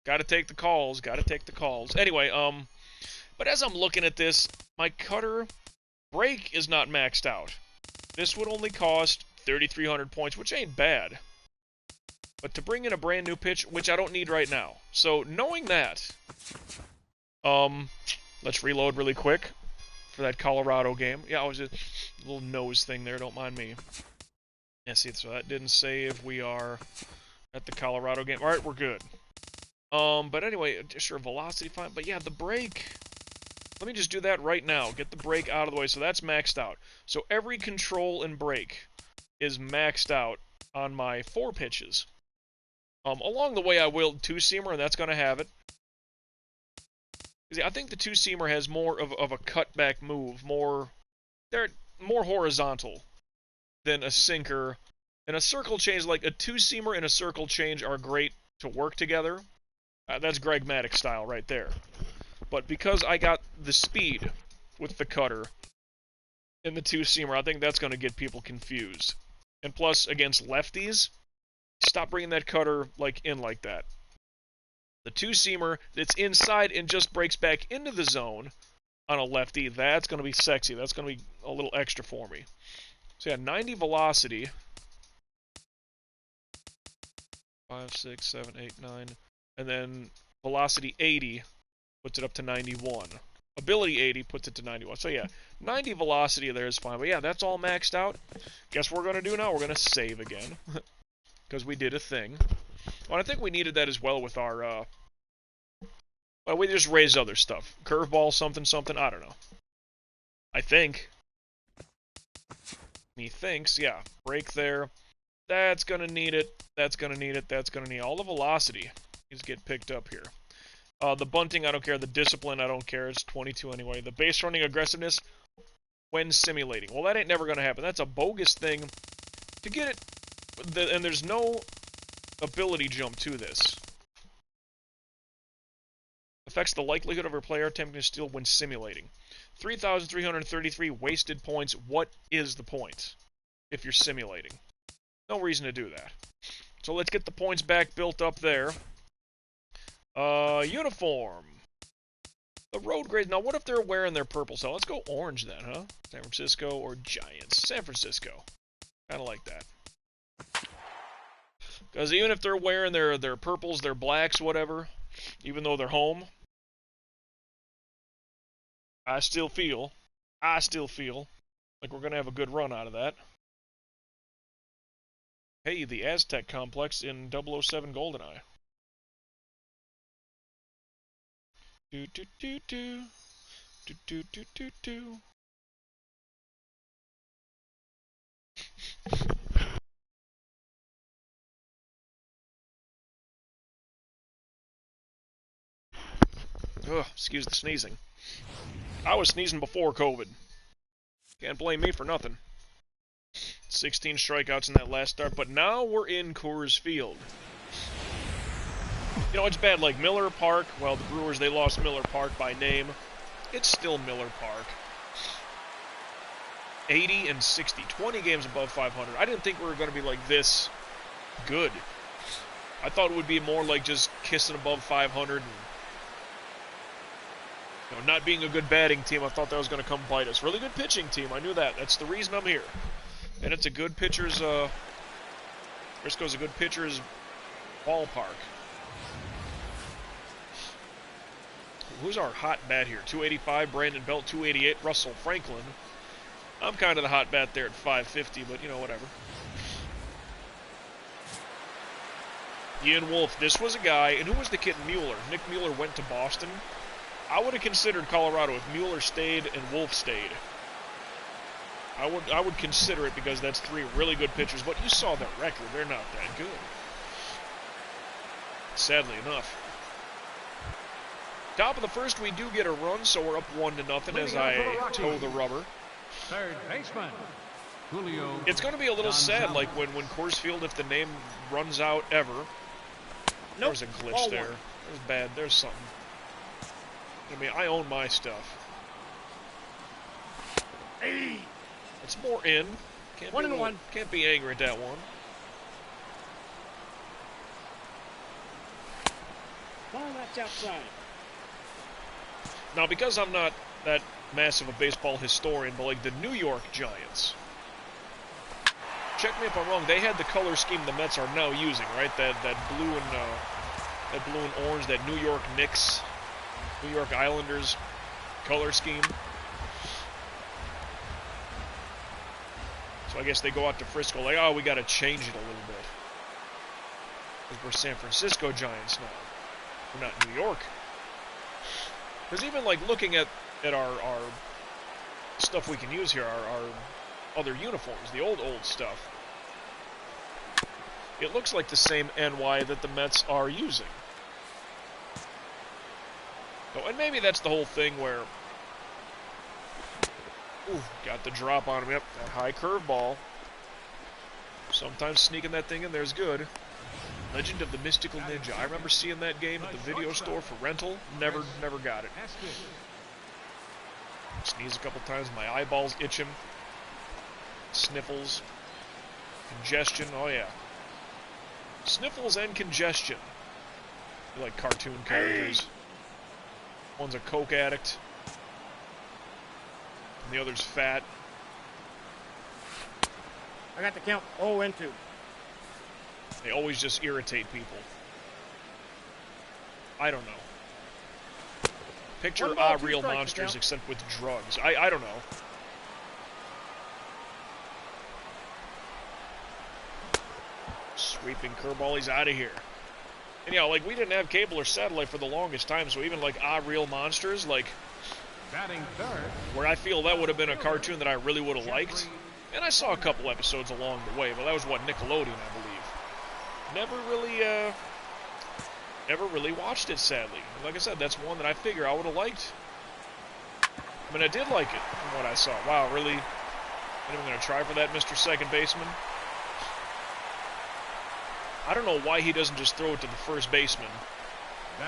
Speaker 1: Gotta take the calls. Gotta take the calls. Anyway, but as I'm looking at this, my cutter break is not maxed out. This would only cost 3,300 points, which ain't bad. But to bring in a brand new pitch, which I don't need right now. So, knowing that, let's reload really quick for that Colorado game. Yeah, I was just a little nose thing there, don't mind me. Yeah, see, so that didn't save. We are at the Colorado game. Alright, we're good. But anyway, sure, velocity fine. But yeah, the brake. Let me just do that right now. Get the brake out of the way. So that's maxed out. So every control and brake is maxed out on my 4 pitches. Along the way, I willed 2-seamer, and that's going to have it. I think the 2-seamer has more of a cutback move. They're more horizontal than a sinker. And a circle change, like a 2-seamer and a circle change are great to work together. That's Greg Maddux style right there. But because I got the speed with the cutter and the 2-seamer, I think that's going to get people confused. And plus, against lefties, stop bringing that cutter in like that. The 2-seamer that's inside and just breaks back into the zone on a lefty, that's going to be sexy. That's going to be a little extra for me. So yeah, 90 velocity. 5, 6, 7, 8, 9. And then velocity 80 puts it up to 91. Ability 80 puts it to 91. So yeah, 90 velocity there is fine. But yeah, that's all maxed out. Guess what we're going to do now? We're going to save again. Because we did a thing. Well, I think we needed that as well with our, well, we just raised other stuff. Curveball, something, something, I don't know. I think. Methinks, yeah. Break there. That's gonna need it. That's gonna need it. That's gonna need it. All the velocity is get picked up here. The bunting, I don't care. The discipline, I don't care. It's 22 anyway. The base running aggressiveness when simulating. Well, that ain't never gonna happen. That's a bogus thing. To get it, and there's no ability jump to this. Affects the likelihood of a player attempting to steal when simulating. 3,333 wasted points. What is the point if you're simulating? No reason to do that. So let's get the points back built up there. Uniform. The road grades. Now, what if they're wearing their purple? So let's go orange then, huh? San Francisco or Giants? San Francisco. Kind of like that. Because even if they're wearing their purples, their blacks, whatever, even though they're home, I still feel like we're going to have a good run out of that. Hey, the Aztec complex in 007 GoldenEye. Do do do do. Do do do do do. Ugh, excuse the sneezing. I was sneezing before COVID. Can't blame me for nothing. 16 strikeouts in that last start, but now we're in Coors Field. You know, it's bad, like Miller Park. Well, the Brewers, they lost Miller Park by name. It's still Miller Park. 80 and 60, 20 games above 500. I didn't think we were going to be like this good. I thought it would be more like just kissing above 500 and not being a good batting team. I thought that was going to come bite us. Really good pitching team. I knew that. That's the reason I'm here. And it's a good pitcher's, Frisco's a good pitcher's ballpark. Who's our hot bat here? 285, Brandon Belt, 288, Russell Franklin. I'm kind of the hot bat there at 550, but, you know, whatever. Ian Wolf, this was a guy, and who was the kid? Mueller. Nick Mueller went to Boston. I would have considered Colorado if Mueller stayed and Wolf stayed. I would consider it because that's 3 really good pitchers, but you saw their record. They're not that good. Sadly enough. Top of the first, we do get a run, so we're up 1-0 as I toe the rubber.
Speaker 2: Third baseman, Julio.
Speaker 1: It's going to be a little sad, like when Coors Field, if the name runs out ever. Nope. There's a glitch there. There's bad. There's something. I mean, I own my stuff.
Speaker 3: Hey.
Speaker 1: It's more in.
Speaker 3: One and one.
Speaker 1: Can't be angry at that one.
Speaker 3: Ball that's outside.
Speaker 1: Now, because I'm not that massive a baseball historian, but like the New York Giants, check me if I'm wrong, they had the color scheme the Mets are now using, right? That blue and orange, that New York Knicks, New York Islanders color scheme. So I guess they go out to Frisco like, oh, we got to change it a little bit. Because we're San Francisco Giants now. We're not New York. Because even like looking at our stuff we can use here, our other uniforms, the old stuff, it looks like the same NY that the Mets are using. So, and maybe that's the whole thing where, ooh, got the drop on him. Yep, that high curveball. Sometimes sneaking that thing in there is good. Legend of the Mystical Ninja. I remember seeing that game at the video store for rental. Never got it. Sneeze a couple times, my eyeballs itching. Sniffles. Congestion, oh yeah. Sniffles and congestion. They're like cartoon characters. One's a coke addict. And the other's fat.
Speaker 3: I got the count 0-2.
Speaker 1: They always just irritate people. I don't know. Picture real monsters except with drugs. I don't know. Sweeping curveball, he's out of here. And like we didn't have cable or satellite for the longest time, so even like real monsters, like where I feel that would have been a cartoon that I really would have liked. And I saw a couple episodes along the way, but that was what, Nickelodeon, I believe. Never really watched it, sadly. Like I said, that's one that I figure I would have liked. I mean, I did like it from what I saw. Wow, really? Anyone going to try for that, Mr. Second Baseman? I don't know why he doesn't just throw it to the first baseman.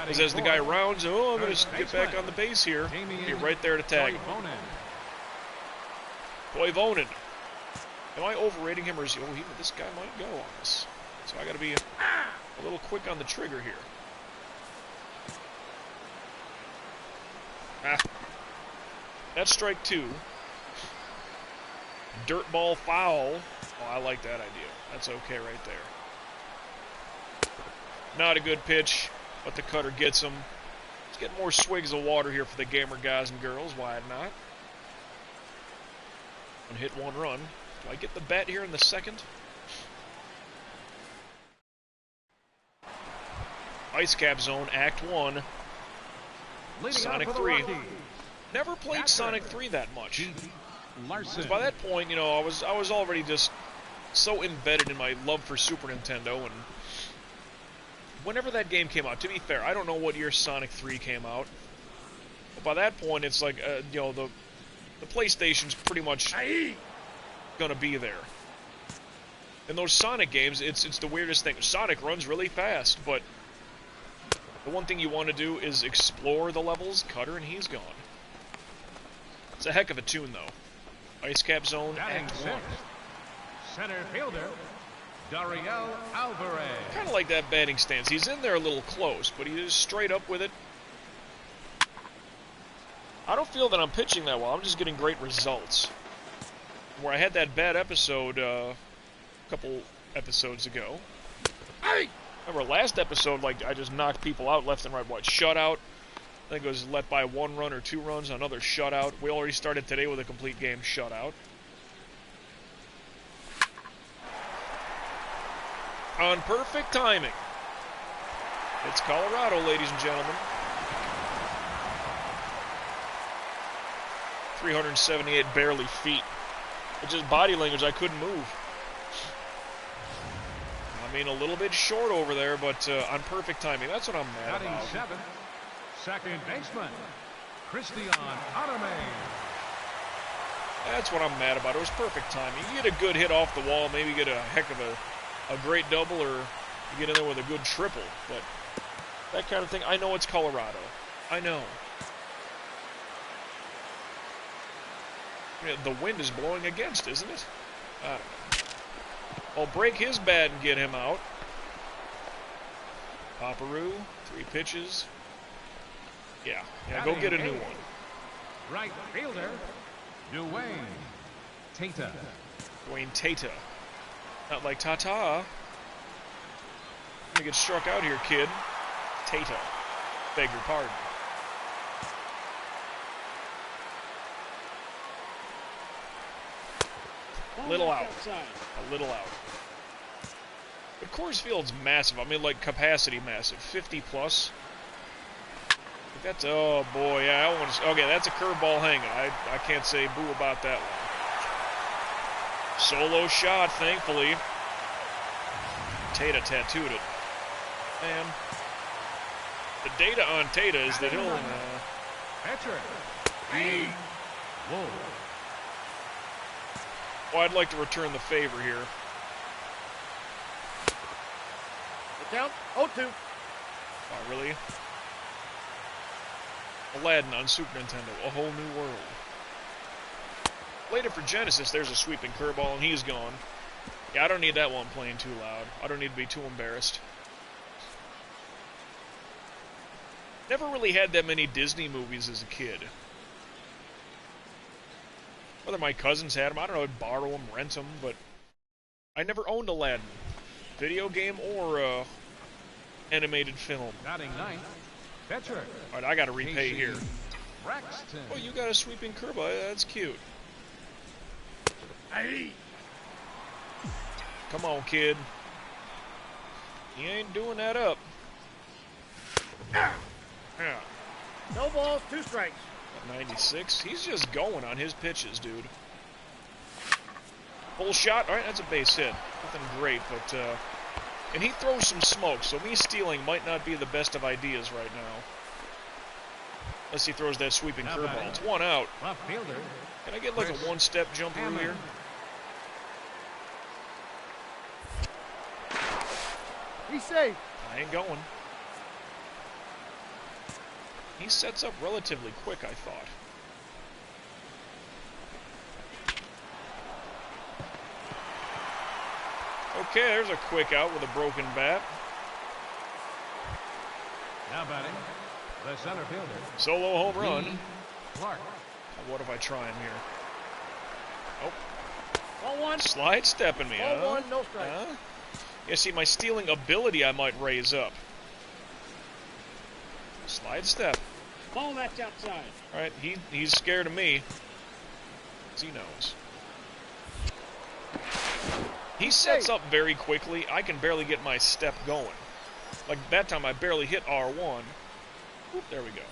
Speaker 1: Because as the guy rounds, I'm going to get back on the base here. Be right there to tag him. Toivonen. Am I overrating him, or is he, this guy might go on this. So I got to be a little quick on the trigger here. That's strike 2. Dirt ball foul. Oh, I like that idea. That's okay right there. Not a good pitch, but the cutter gets him. Let's get more swigs of water here for the gamer guys and girls. Why not? And hit 1 run. Do I get the bat here in the second? Ice Cap Zone, Act 1. Sonic 3. Never played Sonic 3 that much. Because by that point, I was already just so embedded in my love for Super Nintendo, and whenever that game came out, to be fair, I don't know what year Sonic 3 came out, but by that point, it's like, the PlayStation's pretty much gonna be there. In those Sonic games, it's the weirdest thing. Sonic runs really fast, but the one thing you want to do is explore the levels. Cutter, and he's gone. It's a heck of a tune, though. Ice Cap Zone, Act 1.
Speaker 2: Center fielder, Dariel Alvarez.
Speaker 1: Kind of like that batting stance. He's in there a little close, but he is straight up with it. I don't feel that I'm pitching that well. I'm just getting great results. Where I had that bad episode a couple episodes ago. Remember last episode, like, I just knocked people out left and right. What, shutout? I think it was let by 1 run or 2 runs, another shutout. We already started today with a complete game shutout. On perfect timing. It's Colorado, ladies and gentlemen. 378 barely feet. It's just body language, I couldn't move. I mean, a little bit short over there, but on perfect timing. That's what I'm mad about.
Speaker 2: 7, second baseman, Christian Arame.
Speaker 1: That's what I'm mad about. It was perfect timing. You get a good hit off the wall, maybe get a heck of a great double, or you get in there with a good triple. But that kind of thing, I know it's Colorado. I know. The wind is blowing against, isn't it? I don't know. I'll break his bat and get him out. Paparoo, 3 pitches. Yeah, go get a new one.
Speaker 2: Right fielder, Dwayne Tata.
Speaker 1: Dwayne Tata. Not like Tata. You're gonna get struck out here, kid. Tata. Beg your pardon. Little out. A little out. But Coors Field's massive. I mean, like, capacity massive. 50 plus. That's, oh boy, yeah, that one's, okay, that's a curveball hanging. I can't say boo about that one. Solo shot, thankfully. Tata tattooed it. Man, the data on Tata is that he'll,
Speaker 2: Whoa.
Speaker 1: Well, I'd like to return the favor here.
Speaker 3: The count, 0-2.
Speaker 1: Oh, really? Aladdin on Super Nintendo, a whole new world. Later for Genesis, there's a sweeping curveball, and he's gone. Yeah, I don't need that one playing too loud. I don't need to be too embarrassed. Never really had that many Disney movies as a kid. Whether my cousins had them, I don't know, I'd borrow them, rent them, but I never owned Aladdin. Video game or animated film.
Speaker 2: Batting ninth, pitcher.
Speaker 1: Alright, I gotta repay here.
Speaker 2: Braxton.
Speaker 1: Oh, you got a sweeping curveball. That's cute.
Speaker 3: Hey.
Speaker 1: Come on, kid. You ain't doing that up. Yeah.
Speaker 3: No balls, 2 strikes.
Speaker 1: 96. He's just going on his pitches, dude. Full shot. All right, that's a base hit. Nothing great, but and he throws some smoke, so me stealing might not be the best of ideas right now. Unless he throws that sweeping curveball. It's 1 out.
Speaker 2: Left fielder.
Speaker 1: Can I get like a 1-step jump through here?
Speaker 3: He's safe.
Speaker 1: I ain't going. He sets up relatively quick, I thought. Okay, there's a quick out with a broken bat.
Speaker 2: Now batting, the center fielder.
Speaker 1: Solo home run.
Speaker 2: Clark.
Speaker 1: What if I try him here? Oh.
Speaker 3: Ball 1.
Speaker 1: Slide stepping me,
Speaker 3: Ball
Speaker 1: huh?
Speaker 3: 1, no strike.
Speaker 1: Huh? Yeah, see, my stealing ability I might raise up. Slide step.
Speaker 3: Ball that's outside.
Speaker 1: Alright, he's scared of me. He knows. He sets up very quickly. I can barely get my step going. Like that time I barely hit R1. Oop, there we go.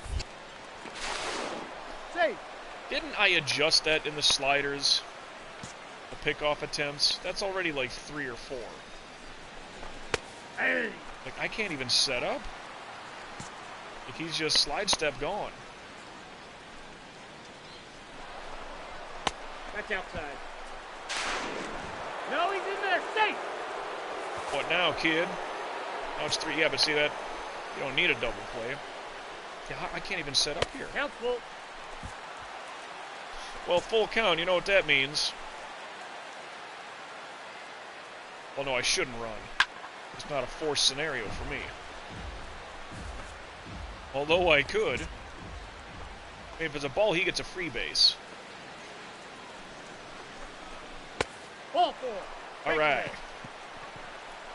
Speaker 3: Safe.
Speaker 1: Didn't I adjust that in the sliders? The pickoff attempts? That's already like 3 or 4.
Speaker 3: Hey.
Speaker 1: Like, I can't even set up. Like, he's just slide step gone.
Speaker 3: That's outside. No, he's in there. Safe.
Speaker 1: What now, kid? Now it's 3. Yeah, but see that? You don't need a double play. Yeah, I can't even set up here.
Speaker 3: Count full.
Speaker 1: Well, full count, you know what that means. Well, no, I shouldn't run. It's not a forced scenario for me. Although I could. I mean, if it's a ball, he gets a free base.
Speaker 3: Ball 4.
Speaker 1: All right.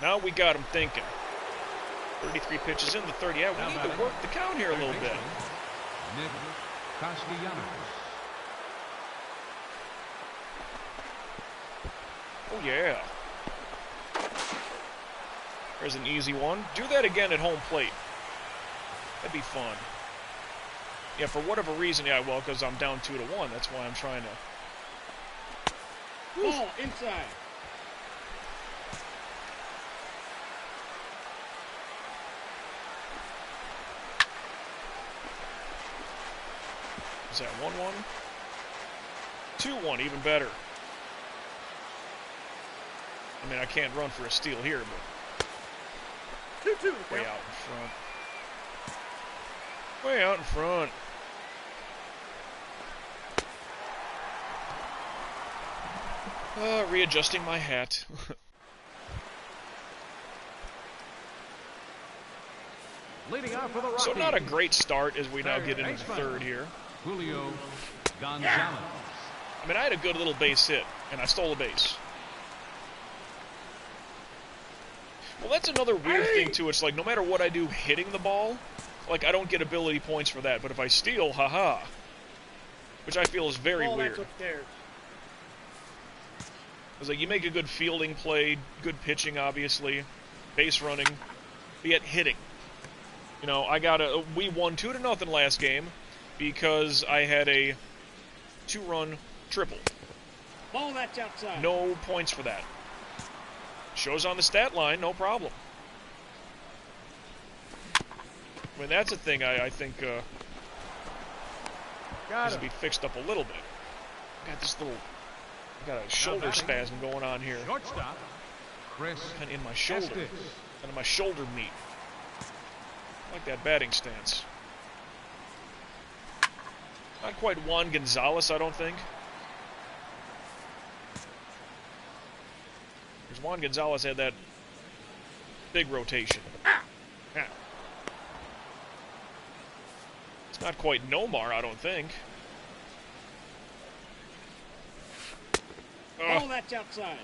Speaker 1: Now we got him thinking. 33 pitches in the 30. Yeah, we need to work the count here a little bit.
Speaker 2: Nick Castellanos.
Speaker 1: Oh, yeah. There's an easy one. Do that again at home plate. That'd be fun. Yeah, for whatever reason, yeah, well, because I'm down 2-1. That's why I'm trying to...
Speaker 3: Ball inside.
Speaker 1: Is that 1-1? 2-1, even better. I mean, I can't run for a steal here, but...
Speaker 3: 2-2.
Speaker 1: Way out in front. Way out in front. Readjusting my hat.
Speaker 2: Leading off for the Rockies.
Speaker 1: So not a great start as we now get into the
Speaker 2: Baseman.
Speaker 1: third here.
Speaker 2: Julio Gonzalez.
Speaker 1: I mean, I had a good little base hit, and I stole a base. Well, that's another weird thing, too. It's like, no matter what I do hitting the ball, like, I don't get ability points for that. But if I steal, haha. Which I feel is very weird.
Speaker 3: That's upstairs.
Speaker 1: It's like, you make a good fielding play, good pitching, obviously, base running, but yet hitting. You know, we won 2-0 last game because I had a 2-run triple.
Speaker 3: Ball that's outside.
Speaker 1: No points for that. Shows on the stat line, no problem. I mean, that's a thing I think needs to be fixed up a little bit. Got a shoulder spasm going on here.
Speaker 2: Shortstop, Chris
Speaker 1: Kind of in my shoulder.
Speaker 2: Estes.
Speaker 1: Kind of my shoulder meat. I like that batting stance. Not quite Juan Gonzalez, I don't think. Because Juan Gonzalez had that big rotation. Yeah. It's not quite Nomar, I don't think.
Speaker 3: Ball that's outside.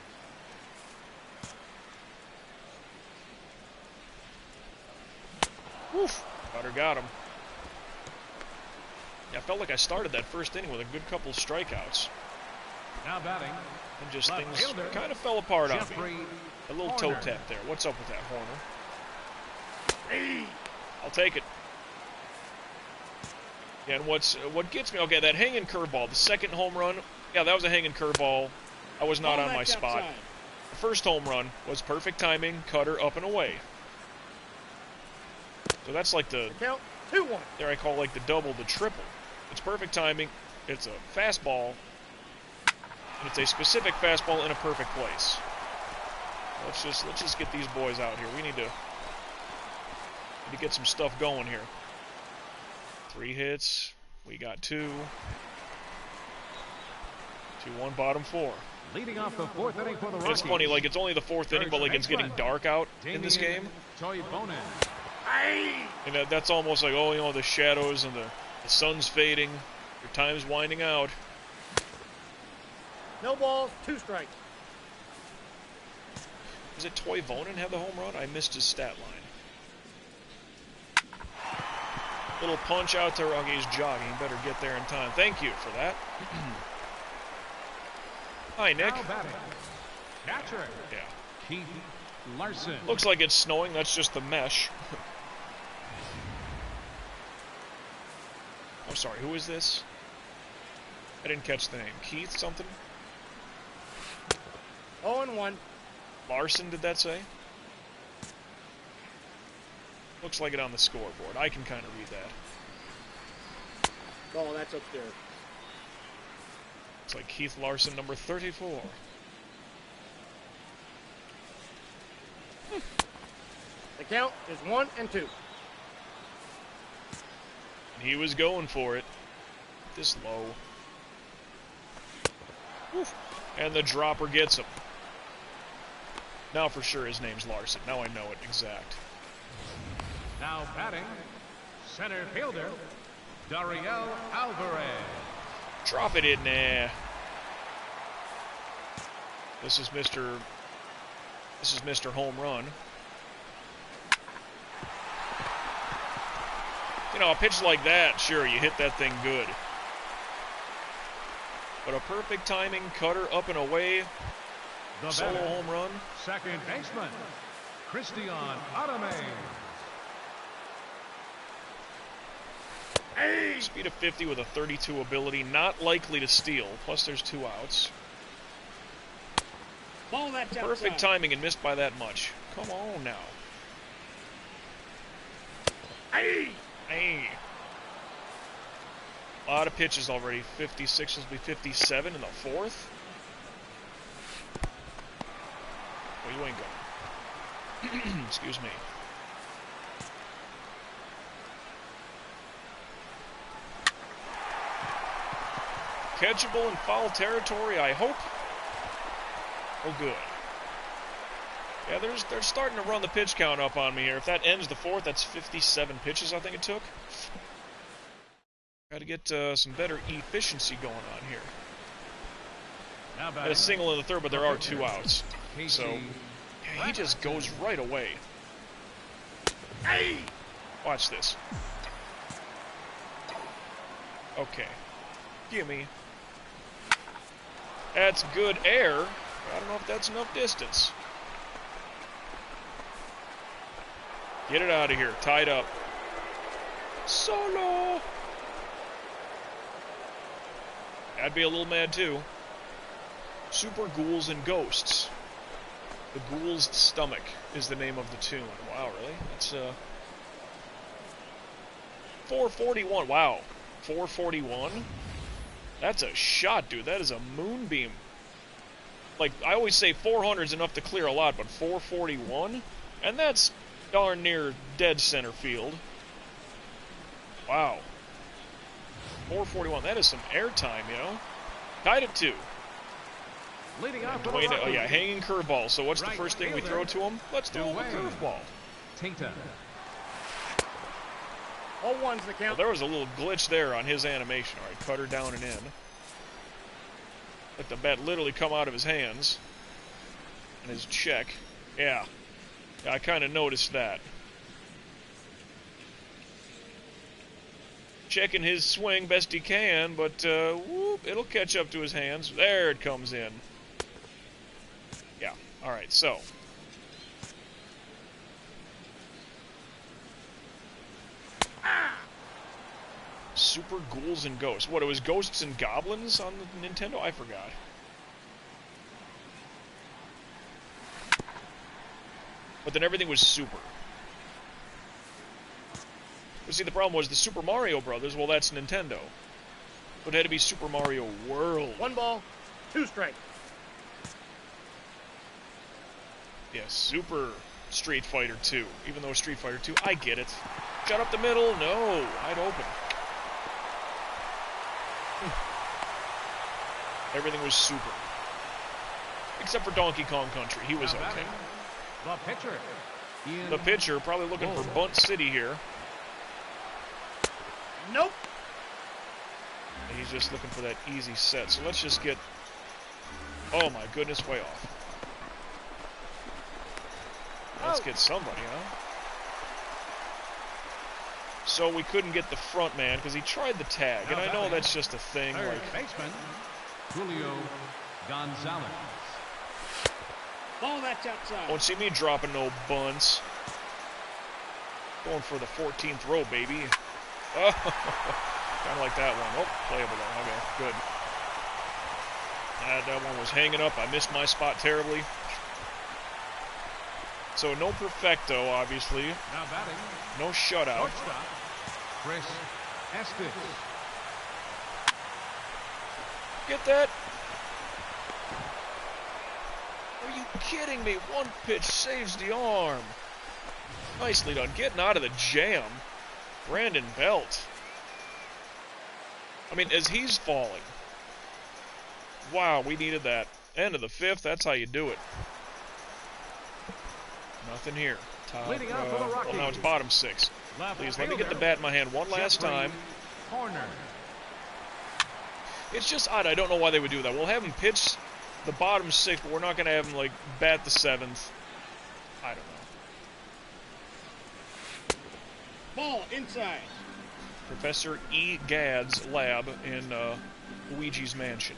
Speaker 1: Woof. Butter got him. Yeah, I felt like I started that first inning with a good couple strikeouts.
Speaker 2: Now batting.
Speaker 1: And just
Speaker 2: Left
Speaker 1: things
Speaker 2: fielder,
Speaker 1: kind of fell apart on me.
Speaker 2: Jeffrey
Speaker 1: A little toe
Speaker 2: Horner.
Speaker 1: tap there. What's up with that, Horner? I'll take it. Yeah, and what gets me, okay, that hanging curveball, the second home run, yeah, that was a hanging curveball. I was not
Speaker 3: Ball
Speaker 1: on my
Speaker 3: that's
Speaker 1: spot.
Speaker 3: outside.
Speaker 1: The first home run was perfect timing, cutter up and away. So that's like the,
Speaker 3: Count 2-1.
Speaker 1: there I call like the double, the triple. It's perfect timing, it's a fastball, and it's a specific fastball in a perfect place. Let's just get these boys out here. We need to get some stuff going here. 3 hits. We got 2. 2-1 bottom 4.
Speaker 2: Leading off the fourth inning for the Rockies.
Speaker 1: It's funny, like it's only the 4th inning, but like it's getting dark out in this game.
Speaker 2: Toy Bonin.
Speaker 1: And that's almost like, oh, you know, the shadows and the sun's fading. Your time's winding out.
Speaker 3: No balls, 2 strikes.
Speaker 1: Was it Toy Vonin have the home run? I missed his stat line. Little punch out there. Okay, he's jogging. Better get there in time. Thank you for that. Hi, Nick.
Speaker 2: Now batting. Catcher.
Speaker 1: Yeah.
Speaker 2: Keith Larson.
Speaker 1: Looks like it's snowing. That's just the mesh. I'm sorry. Who is this? I didn't catch the name. Keith something?
Speaker 3: 0-1.
Speaker 1: Larson, did that say? Looks like it on the scoreboard. I can kind of read that.
Speaker 3: Ball that's upstairs.
Speaker 1: It's like Keith Larson, number 34.
Speaker 3: The count is 1-2.
Speaker 1: And he was going for it. This low. Woof. And the dropper gets him. Now for sure his name's Larson. Now I know it exact.
Speaker 2: Now batting. Center fielder. Dariel Alvarez.
Speaker 1: Drop it in there. This is Mr. Home Run. You know, a pitch like that, sure, you hit that thing good. But a perfect timing cutter up and away.
Speaker 2: The
Speaker 1: Solo
Speaker 2: batter,
Speaker 1: home run.
Speaker 2: second baseman, Christian Adame.
Speaker 1: Speed of 50 with a 32 ability. Not likely to steal. Plus there's 2 outs.
Speaker 3: Ball that's
Speaker 1: Perfect
Speaker 3: outside.
Speaker 1: timing and missed by that much. Come on now. Hey! A lot of pitches already. 56 will be 57 in the 4th. Well, you ain't going. Excuse me. Catchable in foul territory, I hope. Oh, good. Yeah, they're starting to run the pitch count up on me here. If that ends the fourth, that's 57 pitches I think it took. Got to get some better efficiency going on here. Got a single in the third, but there are 2 outs. So, yeah, he just goes right away. Hey! Watch this. Okay. Gimme. That's good air. I don't know if that's enough distance. Get it out of here. Tied up. Solo! I'd be a little mad too. Super Ghouls and Ghosts. The Ghoul's Stomach is the name of the tune. Wow, really? That's 441. Wow. 441? That's a shot, dude. That is a moonbeam. Like, I always say 400 is enough to clear a lot, but 441? And that's darn near dead center field. Wow. 441. That is some airtime, you know? Tied at 2.
Speaker 2: Leading off
Speaker 1: Wait, oh yeah, hanging curveball. So what's the first thing we throw to him? Let's do a curveball.
Speaker 2: Tinta.
Speaker 3: 0-1's the count.
Speaker 1: Well, there was a little glitch there on his animation. All right, cutter down and in. Let the bat literally come out of his hands. And his check. Yeah, I kind of noticed that. Checking his swing best he can, but whoop, it'll catch up to his hands. There it comes in. Yeah, alright, so. Super Ghouls and Ghosts. What, it was Ghosts and Goblins on the Nintendo? I forgot. But then everything was super. But see, the problem was the Super Mario Brothers, well, that's Nintendo. But it had to be Super Mario World.
Speaker 3: 1 ball, 2 strikes.
Speaker 1: Yeah, Super Street Fighter 2. Even though Street Fighter 2, I get it. Shut up the middle, no, wide open. Everything was super. Except for Donkey Kong Country, he was okay.
Speaker 2: The pitcher.
Speaker 1: The pitcher, probably looking for Bunt City here.
Speaker 3: Nope.
Speaker 1: And he's just looking for that easy set. So let's just get... Oh my goodness, way off. Let's get somebody, huh? So we couldn't get the front man because he tried the tag. And I know that's just a thing. Like,
Speaker 2: Baseman, Julio Gonzalez.
Speaker 3: Ball, that's outside.
Speaker 1: won't see me dropping no bunts. Going for the 14th row, baby. Oh, kind of like that one. Oh, playable though. Okay, good. That one was hanging up. I missed my spot terribly. So no perfecto, obviously.
Speaker 2: Now batting.
Speaker 1: No shutout.
Speaker 2: Shortstop, Chris Estes.
Speaker 1: Get that? Are you kidding me? One pitch saves the arm. Nicely done. Getting out of the jam. Brandon Belt. I mean, as he's falling. Wow, we needed that. End of the 5th, that's how you do it. Nothing here. Top,
Speaker 2: Leading off for the
Speaker 1: well,
Speaker 2: Rockies.
Speaker 1: now it's bottom 6. Please, let me get the bat in my hand one last time.
Speaker 2: Corner.
Speaker 1: It's just odd. I don't know why they would do that. We'll have him pitch the bottom 6, but we're not going to have him, like, bat the 7th. I don't know.
Speaker 3: Ball inside.
Speaker 1: Professor E. Gadd's lab in Luigi's Mansion.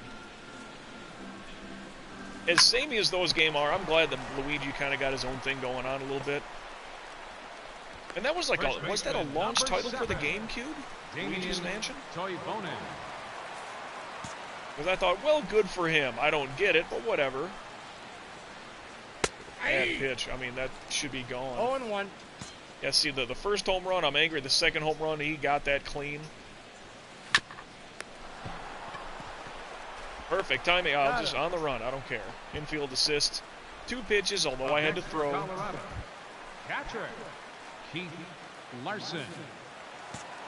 Speaker 1: As samey as those games are, I'm glad that Luigi kind of got his own thing going on a little bit. And that was like was that a launch title for the GameCube? Luigi's Mansion? Because I thought, well, good for him. I don't get it, but whatever. Bad pitch. I mean, that should be gone.
Speaker 3: 0-1.
Speaker 1: Yeah, see, the first home run, I'm angry. The second home run, he got that clean. Perfect timing. I'll just on the run. I don't care. Infield assist. 2 pitches, although I had to throw.
Speaker 2: Colorado. Catcher, Keith Larson.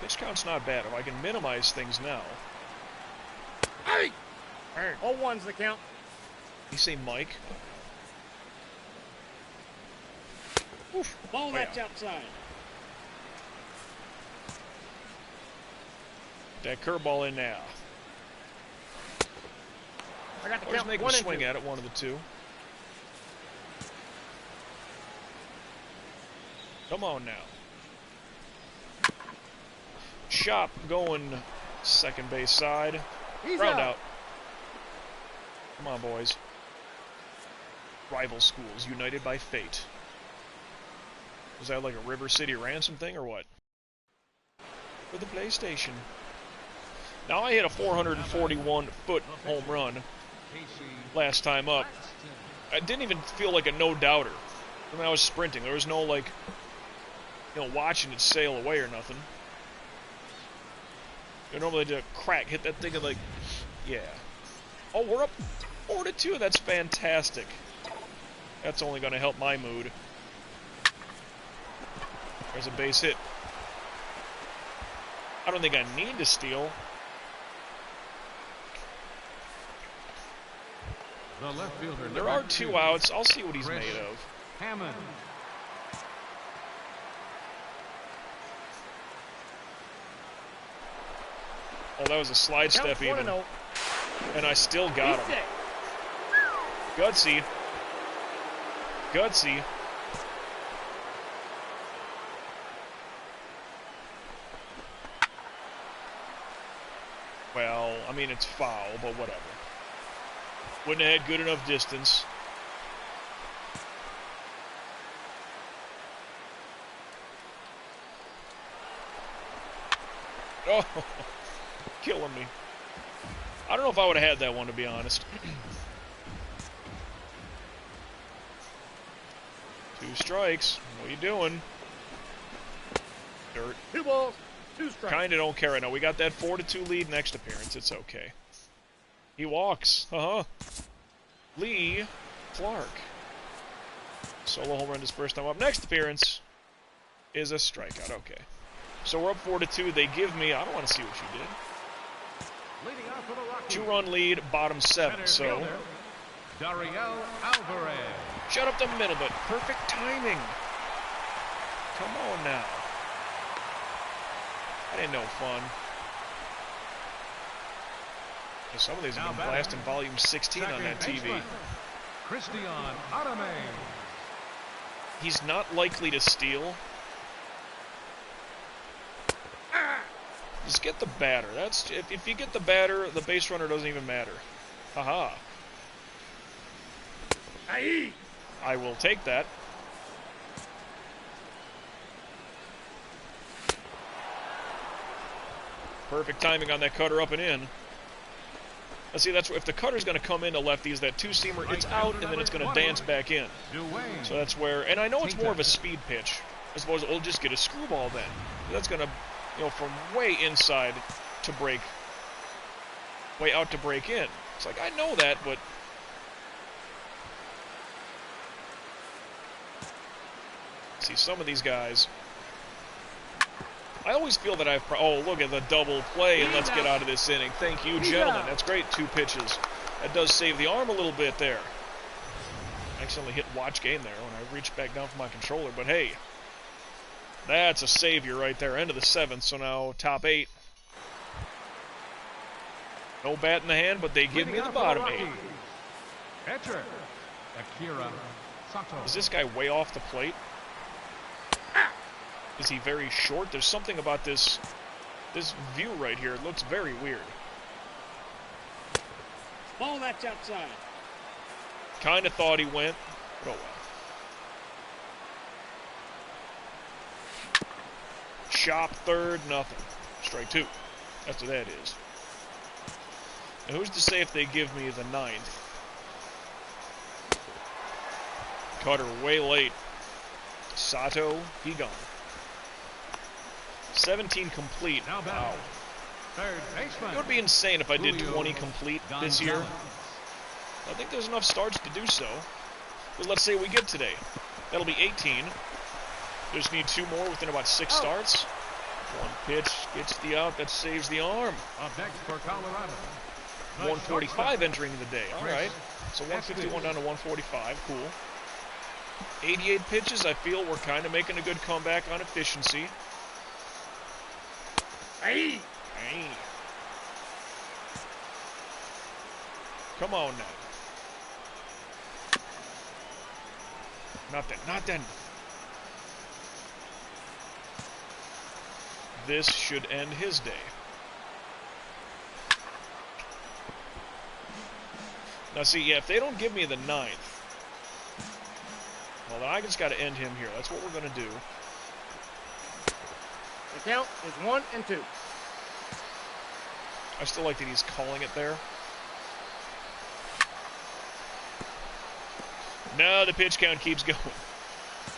Speaker 1: Pitch count's not bad. If I can minimize things now.
Speaker 3: Hey! 0-1's the count.
Speaker 1: You say Mike? Oof.
Speaker 3: Ball,
Speaker 1: Oh,
Speaker 3: that's
Speaker 1: yeah.
Speaker 3: outside.
Speaker 1: That curveball in now.
Speaker 3: I got the
Speaker 1: Or just
Speaker 3: count.
Speaker 1: make him
Speaker 3: 1 and
Speaker 1: swing
Speaker 3: 2.
Speaker 1: at it, one of the two. Come on now. Chop going second base side.
Speaker 3: He's
Speaker 1: Ground
Speaker 3: out.
Speaker 1: out. Come on, boys. Rival schools united by fate. Was that like a River City Ransom thing or what? For the PlayStation. Now I hit a 441-foot home run last time up. I didn't even feel like a no-doubter. I mean, I was sprinting. There was no, like, you know, watching it sail away or nothing. You normally do a crack, hit that thing and, like, yeah. Oh, we're up 4-2. That's fantastic. That's only going to help my mood. There's a base hit. I don't think I need to steal.
Speaker 2: The left fielder.
Speaker 1: There are 2 outs. I'll see what he's
Speaker 2: Chris
Speaker 1: made of.
Speaker 2: Hammond.
Speaker 1: Oh, that was a slide
Speaker 3: Count
Speaker 1: step
Speaker 3: 1
Speaker 1: even.
Speaker 3: and 0.
Speaker 1: And I still got
Speaker 3: He's
Speaker 1: him.
Speaker 3: set.
Speaker 1: Gutsy. Gutsy. Well, I mean, it's foul, but whatever. Wouldn't have had good enough distance. Oh, killing me. I don't know if I would have had that one, to be honest. 2 strikes. What are you doing? Dirt.
Speaker 3: 2 balls, 2 strikes.
Speaker 1: Kinda don't care right now. We got that 4-2 lead next appearance. It's okay. He walks. Lee Clark. Solo home run his first time up. Next appearance is a strikeout. Okay. So we're up 4-2. They give me. I don't want to see what you did.
Speaker 2: Leading off for the Rockies.
Speaker 1: 2-run lead, bottom 7.
Speaker 2: Center
Speaker 1: So
Speaker 2: fielder, Dariel Alvarez.
Speaker 1: shut up the middle, but perfect timing. Come on now. That ain't no fun. Some of these have been blasting volume 16 on that TV.
Speaker 2: Christian Otame.
Speaker 1: He's not likely to steal. Just get the batter. That's if you get the batter, the base runner doesn't even matter. Haha.
Speaker 3: Aye.
Speaker 1: I will take that. Perfect timing on that cutter up and in. Let's see, that's if the cutter's going to come into lefties, that 2-seamer, it's out, and then it's going to dance back in. So that's where, and I know it's more of a speed pitch. I suppose it'll just get a screwball then. That's going to, you know, from way inside to break, way out to break in. It's like, I know that, but see, some of these guys, I always feel that I've... Oh, look at the double play, and let's get out of this inning. Thank you, gentlemen. That's great. 2 pitches. That does save the arm a little bit there. I accidentally hit watch game there when I reached back down for my controller, but hey, that's a savior right there. End of the 7th, so now top 8. No bat in the hand, but they give me the bottom 8.
Speaker 2: Catcher, Akira Sato.
Speaker 1: Is this guy way off the plate? Is he very short? There's something about this view right here. It looks very weird.
Speaker 3: Ball, that's outside.
Speaker 1: Kind of thought he went, but oh well. Chop third, nothing. Strike 2. That's what that is. Now who's to say if they give me the 9th? Cutter way late. Sato, he gone. 17 complete. Wow.
Speaker 2: Third baseman.
Speaker 1: It would be insane if I did 20 complete this year. I think there's enough starts to do so. But let's say we get today. That'll be 18. Just need 2 more within about 6 starts. 1 pitch gets the out. That saves the arm.
Speaker 2: Up next for Colorado.
Speaker 1: 145 entering the day. All right. So 151 down to 145. Cool. 88 pitches, I feel we're kind of making a good comeback on efficiency.
Speaker 3: Hey!
Speaker 1: Hey. Come on now. Nothing. This should end his day. Now see, yeah, if they don't give me the 9th, well, then I just got to end him here. That's what we're going to do.
Speaker 3: The count is 1 and 2.
Speaker 1: I still like that he's calling it there. No, the pitch count keeps going.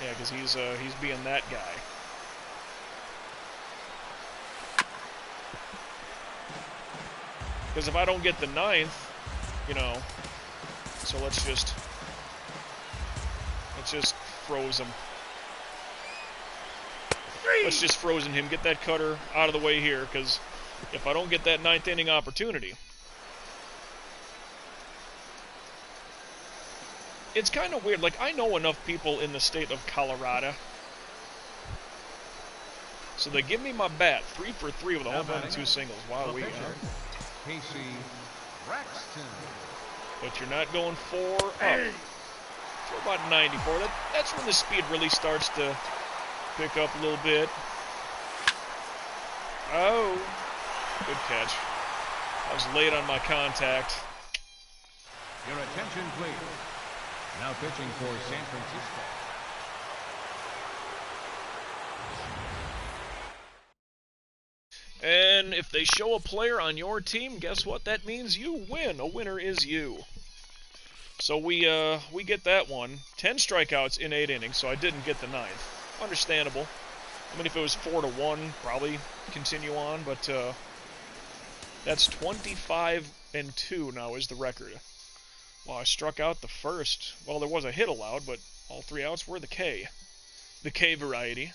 Speaker 1: Yeah, because he's being that guy. Because if I don't get the 9th, you know, so let's just froze him. Let's just frozen him. Get that cutter out of the way here, because if I don't get that 9th inning opportunity, it's kind of weird. Like, I know enough people in the state of Colorado, so they give me my bat 3 for 3 with a home run and 2 singles. Wow, we
Speaker 2: Casey Braxton.
Speaker 1: But you're not going 4 up. For about 94. That's when the speed really starts to pick up a little bit. Oh, good catch. I was late on my contact.
Speaker 2: Your attention, please. Now pitching for San Francisco.
Speaker 1: And if they show a player on your team, guess what? That means you win. A winner is you. So we get that one. 10 strikeouts in 8 innings, so I didn't get the 9th. Understandable. I mean, if it was 4-1, probably continue on, but that's 25-2 now is the record. Well, I struck out the first. Well, there was a hit allowed, but all 3 outs were the K. The K variety.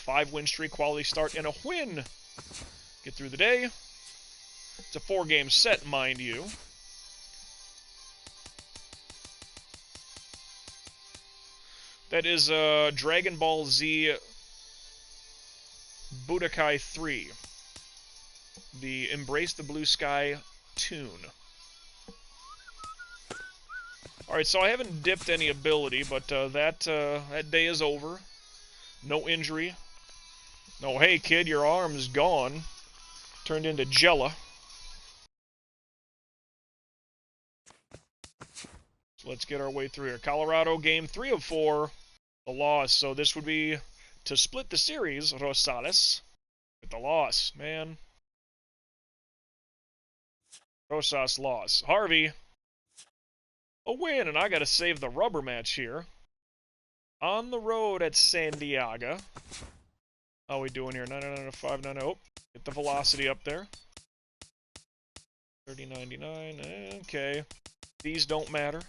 Speaker 1: 5-win streak, quality start, and a win. Get through the day. It's a 4-game set, mind you. That is Dragon Ball Z Budokai 3. The Embrace the Blue Sky tune. Alright, so I haven't dipped any ability, but that day is over. No injury. No, hey kid, your arm's gone. Turned into Jella. So let's get our way through here. Colorado, game 3 of 4. A loss, so this would be to split the series, Rosales, with the loss, man. Rosas loss. Harvey, a win, and I got to save the rubber match here. On the road at San Diego. How are we doing here? 99590. Oh, get the velocity up there. 3099. Okay. These don't matter.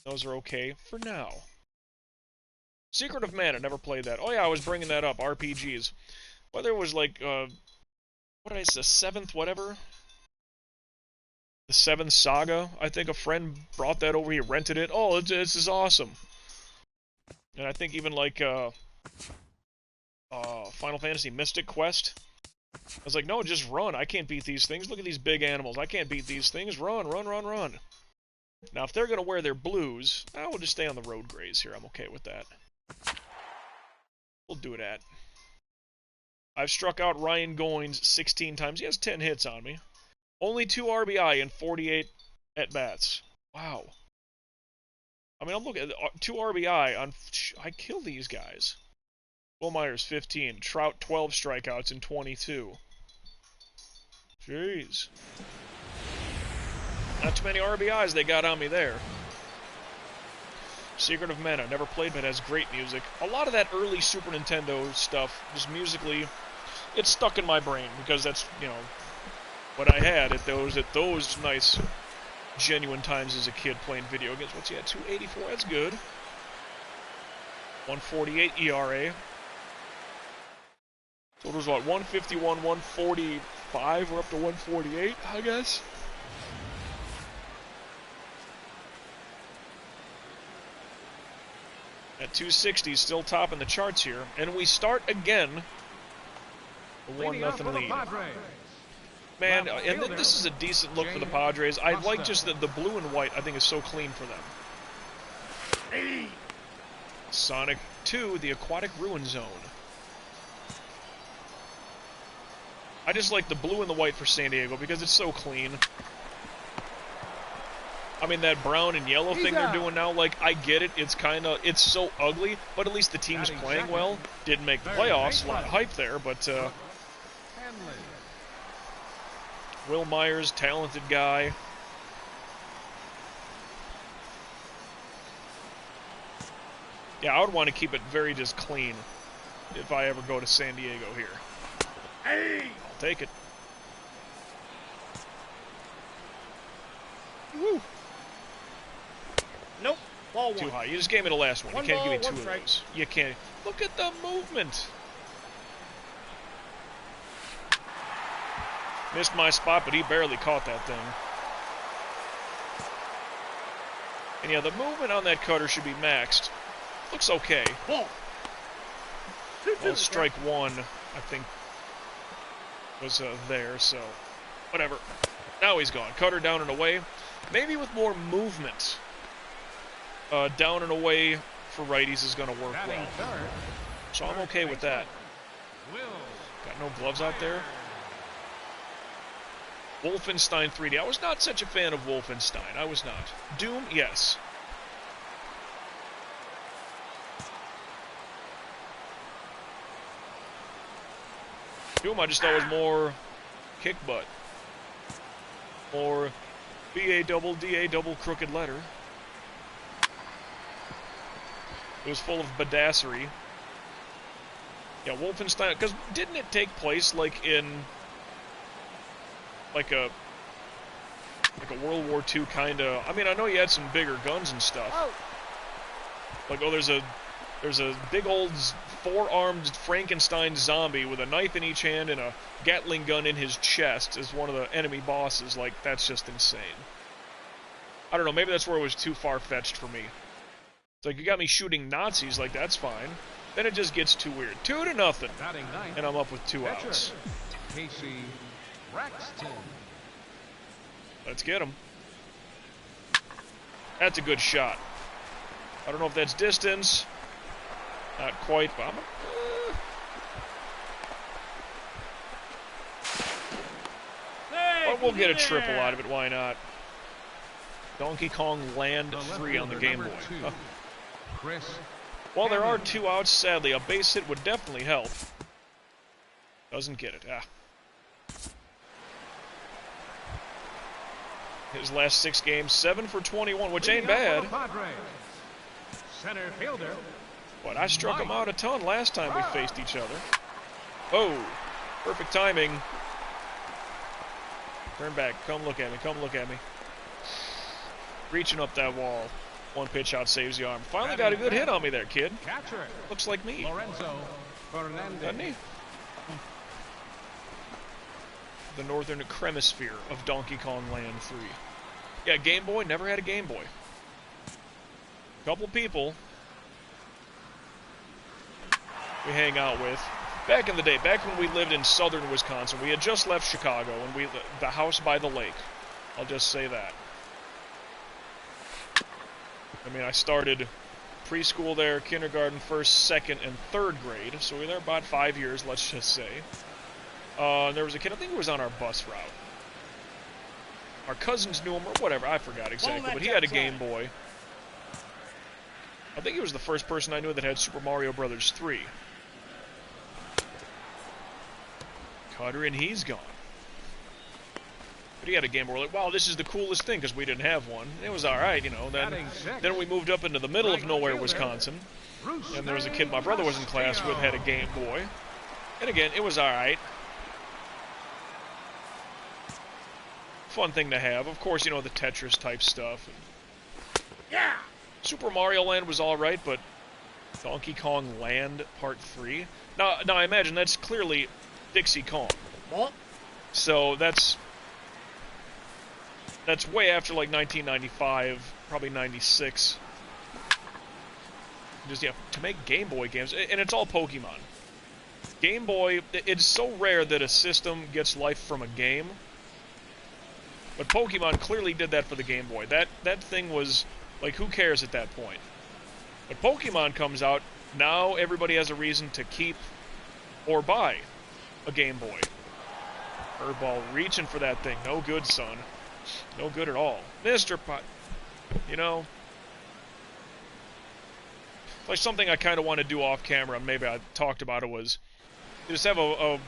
Speaker 1: Those are okay for now. Secret of Mana. Never played that. Oh yeah, I was bringing that up. RPGs. Whether it was like, what did I say? 7th whatever? The 7th Saga. I think a friend brought that over. He rented it. Oh, this is awesome. And I think even like, Final Fantasy Mystic Quest. I was like, no, just run. I can't beat these things. Look at these big animals. I can't beat these things. Run, run, run, run. Now, if they're going to wear their blues, I will just stay on the road grays here. I'm okay with that. We'll do it at. I've struck out Ryan Goins 16 times. He has 10 hits on me. Only 2 RBI in 48 at-bats. Wow. I mean, I'm looking at 2 RBI on... I kill these guys. Will Myers, 15. Trout, 12 strikeouts in 22. Jeez. Not too many RBIs they got on me there. Secret of Mana. Never played, but has great music. A lot of that early Super Nintendo stuff, just musically, it's stuck in my brain, because that's, you know, what I had at those nice, genuine times as a kid playing video games. What's he at? 284. That's good. 148 ERA. So it was what, 151, 145, we're up to 148, I guess. At 260, still topping the charts here. And we start again. A 1-0 lead. Man, and this is a decent look for the Padres. I like just the blue and white, I think, is so clean for them. Sonic 2, the Aquatic Ruin Zone. I just like the blue and the white for San Diego because it's so clean. I mean, that brown and yellow thing they're doing now, like, I get it. It's so ugly, but at least the team's playing well. Didn't make the playoffs, a lot of hype there, but, Will Myers, talented guy. Yeah, I would want to keep it very just clean if I ever go to San Diego here. Hey! I'll take it. Woo!
Speaker 3: Nope. Ball
Speaker 1: Too
Speaker 3: one.
Speaker 1: high. You just gave me the last one. You can't give me two of
Speaker 3: strike.
Speaker 1: those. You can't. Look at the movement. Missed my spot, but he barely caught that thing. And yeah, the movement on that cutter should be maxed. Looks okay.
Speaker 3: Ball.
Speaker 1: Well, strike one, I think, was there, so whatever. Now he's gone. Cutter down and away. Maybe with more movement. Down and away for righties is going to work well. So I'm okay with that. Got no gloves out there. Wolfenstein 3D. I was not such a fan of Wolfenstein. I was not. Doom, yes. Doom, I just thought was more kick butt. More B-A-double-D-A double crooked letter. It was full of badassery. Yeah, Wolfenstein, because didn't it take place like in like a World War II kind of? I mean, I know you had some bigger guns and stuff. Like, oh, there's a big old four-armed Frankenstein zombie with a knife in each hand and a Gatling gun in his chest as one of the enemy bosses. Like, that's just insane. I don't know, maybe that's where it was too far-fetched for me. It's like, you got me shooting Nazis, like, that's fine. Then it just gets too weird. 2-0, and I'm up with 2 outs. Let's get him. That's a good shot. I don't know if that's distance. Not quite, but we'll get a triple out of it. Why not? Donkey Kong Land 3 on the Game Boy. Huh. Well, there are 2 outs. Sadly, a base hit would definitely help. Doesn't get it. Ah. His last 6 games, 7 for 21, which ain't bad.
Speaker 2: Center fielder.
Speaker 1: But I struck him out a ton last time we faced each other. Oh, perfect timing. Turn back. Come look at me. Come look at me. Reaching up that wall. 1 pitch out saves the arm. Finally got a good hit on me there, kid. Looks like me. Doesn't he? The northern hemisphere of Donkey Kong Land 3. Yeah, Game Boy. Never had a Game Boy. Couple people we hang out with. Back in the day, back when we lived in southern Wisconsin, we had just left Chicago, and the house by the lake. I'll just say that. I mean, I started preschool there, kindergarten, 1st, 2nd, and 3rd grade, so we were there about 5 years, let's just say. And there was a kid, I think it was on our bus route. Our cousins knew him, or whatever, I forgot exactly, but he had a Game Boy. I think he was the first person I knew that had Super Mario Brothers 3. Cutter, and he's gone. But he had a Game Boy. We're like, wow, this is the coolest thing, because we didn't have one. It was alright, you know. Then we moved up into the middle of nowhere, Wisconsin. And there was a kid my brother was in class with, had a Game Boy. And again, it was alright. Fun thing to have. Of course, you know, the Tetris type stuff.
Speaker 3: Yeah!
Speaker 1: Super Mario Land was alright, but Donkey Kong Land Part 3? Now I imagine that's clearly Dixie Kong.
Speaker 3: What?
Speaker 1: So that's way after like 1995, probably 96. just, yeah, to make Game Boy games, and it's all Pokemon. Game Boy, it's so rare that a system gets life from a game, but Pokemon clearly did that for the Game Boy. That thing was, like, who cares at that point? But Pokemon comes out, now everybody has a reason to keep or buy a Game Boy. Curveball reaching for that thing. No good, son. No good at all. Mr. Pot. You know, like something I kind of want to do off camera, maybe I talked about it, was just have a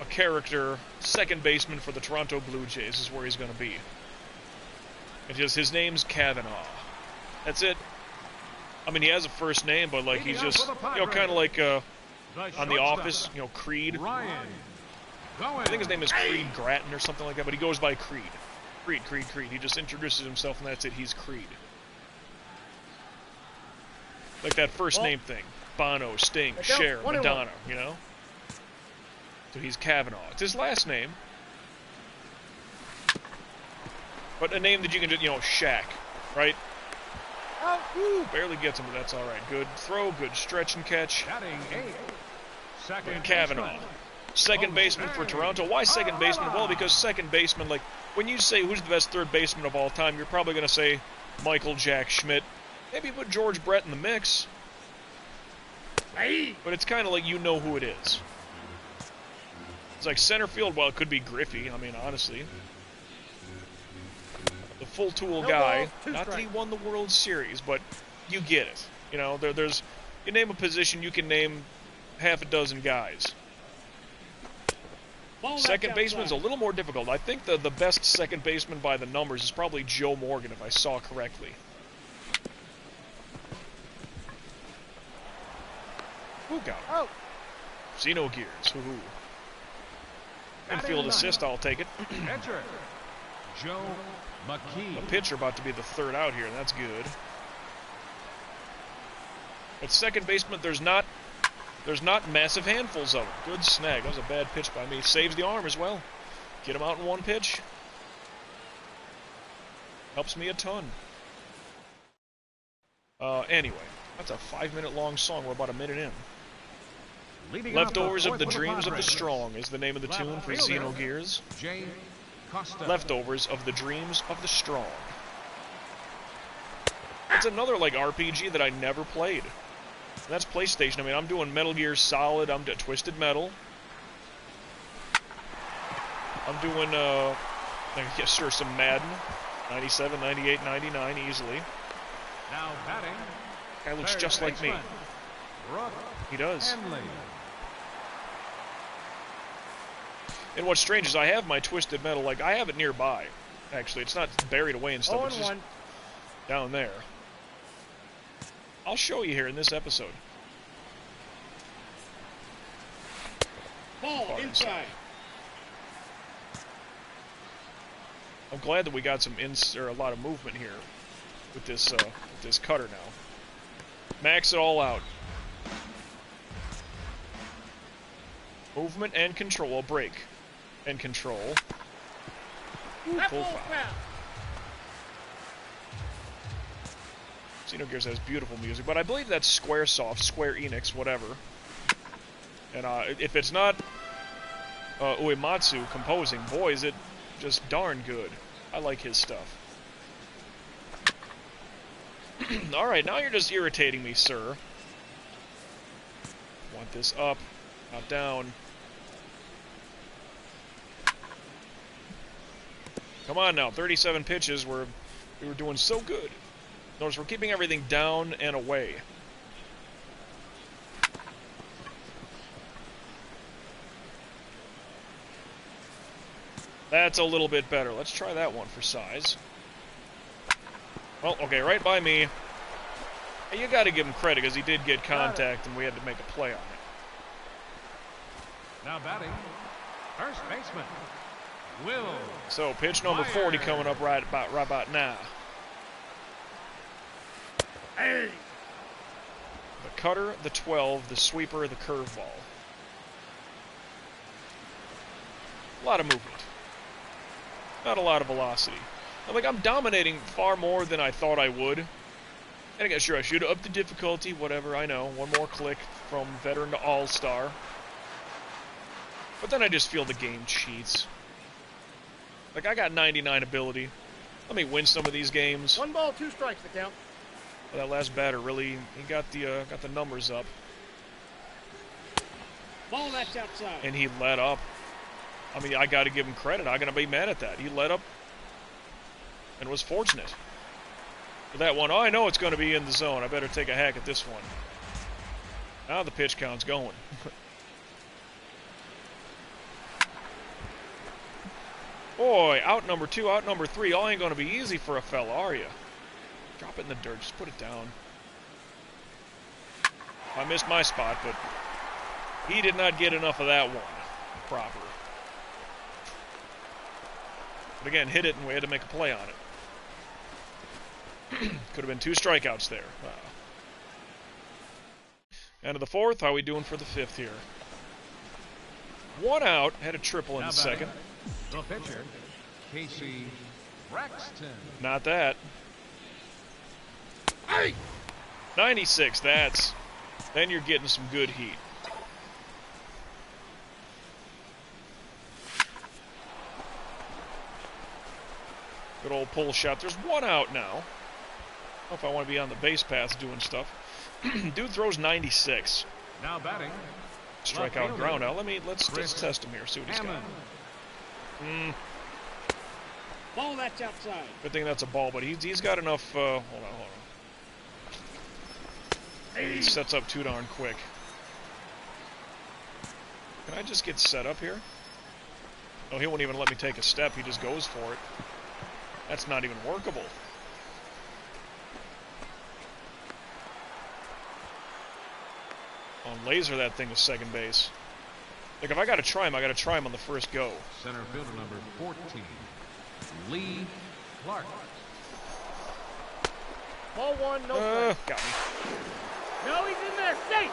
Speaker 1: character, second baseman for the Toronto Blue Jays is where he's going to be. And just, his name's Kavanaugh. That's it. I mean, he has a first name, but like he's just, you know, kind of like on The Office, you know, Creed. I think his name is Creed Grattan or something like that, but he goes by Creed. Creed. He just introduces himself, and that's it. He's Creed. Like that first name thing. Bono, Sting, Cher, Madonna, you know? So he's Kavanaugh. It's his last name. But a name that you can just, you know, Shaq, right? Barely gets him, but that's all right. Good throw, good stretch and catch. Kavanaugh. Second baseman for Toronto. Why second baseman? Well, because second baseman, like, when you say who's the best third baseman of all time, you're probably going to say Michael Jack Schmidt. Maybe put George Brett in the mix. But it's kind of like you know who it is. It's like center field, well, it could be Griffey, I mean, honestly. The full tool guy. Not that he won the World Series, but you get it. You know, there's... You name a position, you can name half a dozen guys. Second baseman's a little more difficult. I think the best second baseman by the numbers is probably Joe Morgan, if I saw correctly. Who got it? Xenogears. Woohoo. Infield assist, I'll take it.
Speaker 2: Pitcher, Joe McKee.
Speaker 1: The pitcher about to be the third out here, that's good. At second baseman, there's not massive handfuls of them. Good snag. That was a bad pitch by me. Saves the arm as well. Get him out in one pitch. Helps me a ton. Anyway, that's a 5-minute long song. We're about a minute in. Leftovers of the Dreams of the Strong is the name of the tune for Xenogears. Leftovers of the Dreams of the Strong. It's another, like, RPG that I never played. And that's PlayStation. I mean, I'm doing Metal Gear Solid. I'm doing Twisted Metal. I'm doing, yeah, sure, some Madden. 97, 98, 99, easily.
Speaker 2: Now batting.
Speaker 1: Guy looks just like me. He does. And what's strange is I have my Twisted Metal, like, I have it nearby. Actually, it's not buried away and stuff. It's just down there. I'll show you here in this episode.
Speaker 3: Ball inside.
Speaker 1: I'm glad that we got a lot of movement here with this cutter now. Max it all out. Movement and control. Break and control. Full foul. Xenogears has beautiful music, but I believe that's Squaresoft, Square Enix, whatever. And if it's not Uematsu composing, boy, is it just darn good. I like his stuff. Alright, now you're just irritating me, sir. Want this up, not down. Come on now, 37 pitches where we were doing so good. Notice we're keeping everything down and away. That's a little bit better. Let's try that one for size. Well, okay, right by me. Hey, you got to give him credit because he did get contact and we had to make a play on it.
Speaker 2: Now batting, first baseman, Will.
Speaker 1: So pitch number 40 coming up right about now.
Speaker 3: Hey.
Speaker 1: The cutter, the 12, the sweeper, the curveball. A lot of movement. Not a lot of velocity. I'm dominating far more than I thought I would. And again, sure, I should have upped the difficulty, whatever, I know. One more click from veteran to all-star. But then I just feel the game cheats. Like, I got 99 ability. Let me win some of these games.
Speaker 3: 1 ball, 2 strikes the count.
Speaker 1: But that last batter really, he got the numbers up.
Speaker 3: Ball, that's outside.
Speaker 1: And he let up. I mean, I got to give him credit. I'm going to be mad at that. He let up and was fortunate. For that one, oh, I know it's going to be in the zone. I better take a hack at this one. Now the pitch count's going. Boy, out number 2, out number 3. All ain't going to be easy for a fella, are you? Drop it in the dirt. Just put it down. I missed my spot, but he did not get enough of that one proper. But again, hit it, and we had to make a play on it. Could have been 2 strikeouts there. Wow. End of the 4th. How are we doing for the 5th here? 1 out. Had a triple in the 2nd.
Speaker 2: The pitcher, Casey Braxton.
Speaker 1: Not that.
Speaker 3: Hey!
Speaker 1: 96. Then you're getting some good heat. Good old pull shot. There's 1 out now. I don't know if I want to be on the base paths doing stuff. Dude throws 96.
Speaker 2: Now batting.
Speaker 1: Strikeout, ground out. Let's test him here. See what he's got.
Speaker 3: Ball, that's outside.
Speaker 1: Good thing that's a ball, but he's got enough. Hold on. He sets up too darn quick. Can I just get set up here? Oh, he won't even let me take a step. He just goes for it. That's not even workable. On laser that thing to second base. Like, if I gotta try him, I gotta try him on the first go.
Speaker 2: Center fielder number 14, Lee Clark.
Speaker 3: Ball 1, no strike.
Speaker 1: Got me.
Speaker 3: No, he's in there, safe.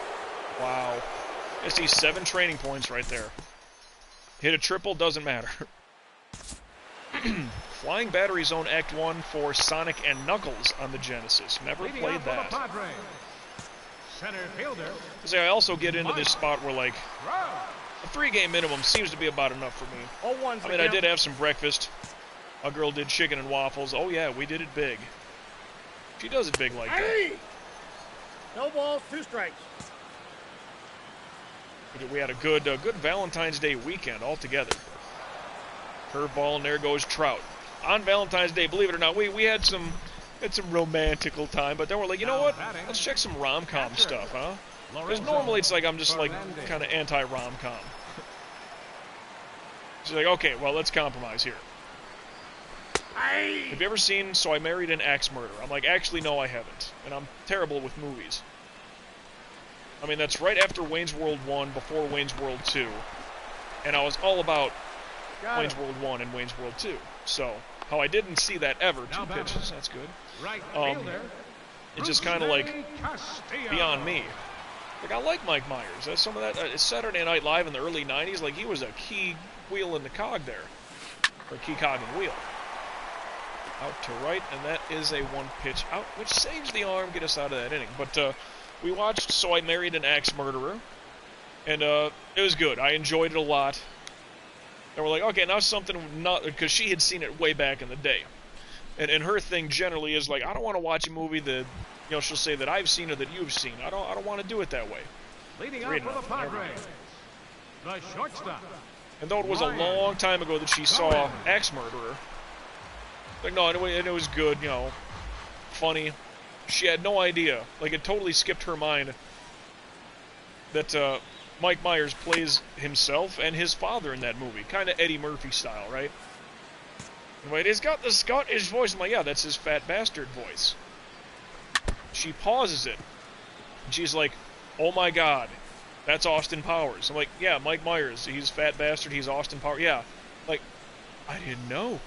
Speaker 1: Wow. I see 7 training points right there. Hit a triple, doesn't matter. Flying Battery Zone Act 1 for Sonic and Knuckles on the Genesis. Never
Speaker 2: Leading
Speaker 1: played
Speaker 2: off
Speaker 1: that.
Speaker 2: for the Padres, center fielder.
Speaker 1: See, I also get into this spot where, like,
Speaker 2: Row.
Speaker 1: a 3-game minimum seems to be about enough for me.
Speaker 3: All 1's
Speaker 1: I mean, I did have some breakfast. A girl did chicken and waffles. Oh, yeah, we did it big. She does it big like that.
Speaker 3: Hey! No balls, 2 strikes.
Speaker 1: We had a good Valentine's Day weekend altogether. Curveball, and there goes Trout. On Valentine's Day, believe it or not, we had some romantical time, but then we're like, you know what? Let's check some rom-com stuff, huh? Because normally it's like I'm just like kind of anti-rom-com. She's like, okay, well, let's compromise here.
Speaker 3: Hey!
Speaker 1: Have you ever seen So I Married an Axe Murderer? I'm like, actually, no, I haven't. And I'm terrible with movies. I mean, that's right after Wayne's World 1, before Wayne's World 2. And I was all about Wayne's World 1 and Wayne's World 2. So, how I didn't see that ever, 2 pitches, that's good.
Speaker 2: Right fielder,
Speaker 1: It's just kind of like
Speaker 2: Castillo.
Speaker 1: beyond me. Like, I like Mike Myers. That's some of that. Saturday Night Live in the early 90s, like, he was a key wheel in the cog there. Or key cog in the wheel. Out to right, and that is a 1-pitch out, which saves the arm, get us out of that inning. But we watched So I Married an Axe Murderer, and it was good. I enjoyed it a lot. And we're like, okay, now something not, because she had seen it way back in the day. And her thing generally is like, I don't want to watch a movie that, you know, she'll say that I've seen or that you've seen. I don't want to do it that way.
Speaker 2: Leading out for the Padres, the shortstop.
Speaker 1: And though it was a long time ago that she saw Axe Murderer, like, no, and it was good, you know, funny. She had no idea, like, it totally skipped her mind that Mike Myers plays himself and his father in that movie. Kind of Eddie Murphy style, right? Wait, he's got the Scottish voice. I'm like, yeah, that's his fat bastard voice. She pauses it. And she's like, oh my god, that's Austin Powers. I'm like, yeah, Mike Myers, he's fat bastard, he's Austin Powers. Yeah, like, I didn't know.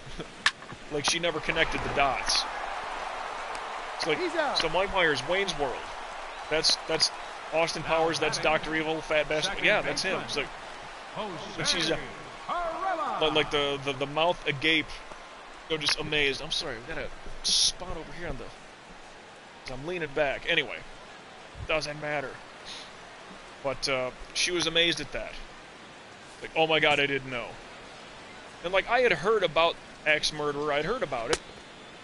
Speaker 1: Like, she never connected the dots. It's like, so Mike Myers, Wayne's World. That's Austin Powers, that's Dr. Evil, fat bastard. Yeah, that's him. It's like, but she's like the mouth agape. They're just amazed. I'm sorry, we got a spot over here on the I'm leaning back. Anyway, doesn't matter. But she was amazed at that. Like, oh my god, I didn't know. And like, I had heard about ex-murderer, I'd heard about it.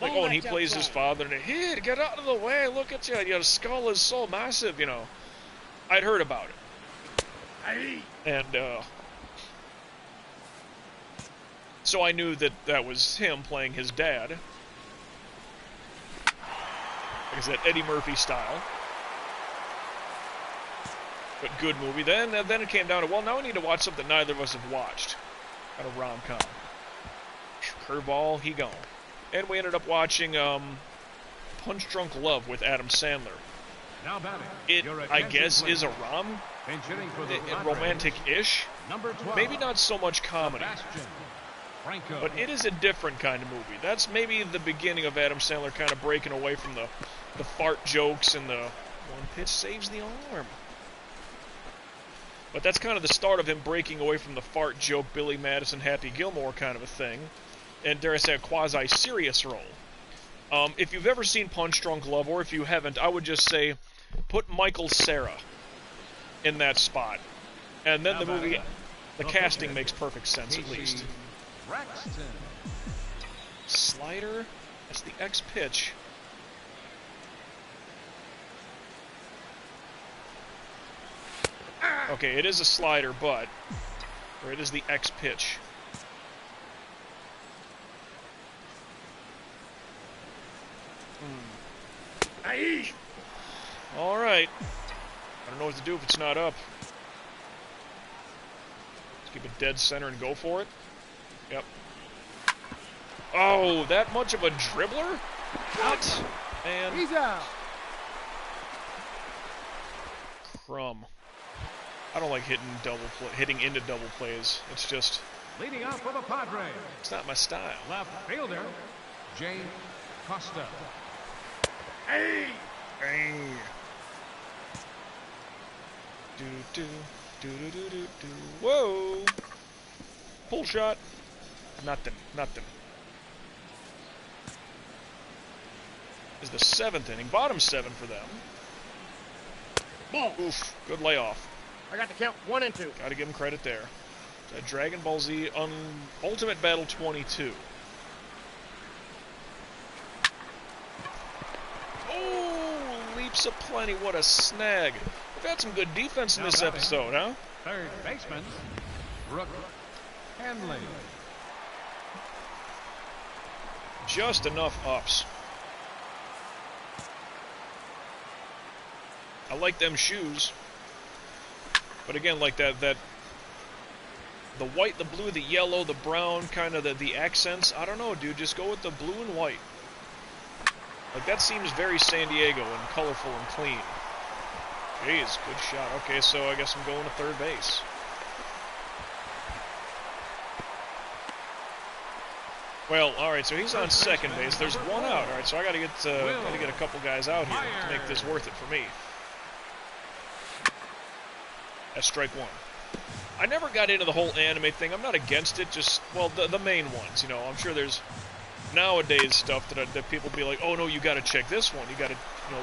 Speaker 1: Like, oh, and he plays his father, and here, get out of the way, look at you, your skull is so massive, you know. I'd heard about it. And, so I knew that that was him playing his dad. Like I said, Eddie Murphy style. But good movie. Then it came down to, well, now we need to watch something neither of us have watched. Kind of rom-com. Curveball, he gone. And we ended up watching Punch Drunk Love with Adam Sandler.
Speaker 2: Now batting.
Speaker 1: It, I guess, is a romantic-ish. Maybe not so much comedy. But it is a different kind of movie. That's maybe the beginning of Adam Sandler kind of breaking away from the fart jokes and the one pitch saves the arm. But that's kind of the start of him breaking away from the fart joke, Billy Madison, Happy Gilmore kind of a thing. And dare I say, a quasi-serious role. If you've ever seen Punch Drunk Love, or if you haven't, I would just say, put Michael Cera in that spot. And then the movie, the casting makes perfect sense, at least. Slider, that's the X pitch. Okay, it is a slider, but, or it is the X pitch. All right. I don't know what to do if it's not up. Let's keep it dead center and go for it. Yep. Oh, that much of a dribbler? What? And
Speaker 3: He's out.
Speaker 1: Crumb. I don't like hitting into double plays. It's just,
Speaker 2: Leading off for the Padres.
Speaker 1: it's not my style.
Speaker 2: Left fielder, Jay Costa.
Speaker 3: Hey.
Speaker 1: Hey. Do do do do do do do. Whoa! Pull shot. Nothing. Nothing. Is the 7th inning. Bottom 7 for them.
Speaker 3: Ball.
Speaker 1: Oof. Good layoff.
Speaker 3: I got to count 1 and 2.
Speaker 1: Gotta give him credit there. Dragon Ball Z Ultimate Battle 22. Oh, leaps aplenty. What a snag. We've had some good defense in this episode, huh?
Speaker 2: Third baseman, Brooke Hanley.
Speaker 1: Just enough ups. I like them shoes. But again, like that the white, the blue, the yellow, the brown, kind of the accents. I don't know, dude. Just go with the blue and white. Like, that seems very San Diego and colorful and clean. Jeez, good shot. Okay, so I guess I'm going to third base. Well, all right, so he's on second base. There's one out. All right, so I got to get a couple guys out here to make this worth it for me. That's strike one. I never got into the whole anime thing. I'm not against it. Just, well, the main ones. You know, I'm sure there's nowadays stuff that people be like, oh no, you got to check this one. You got to,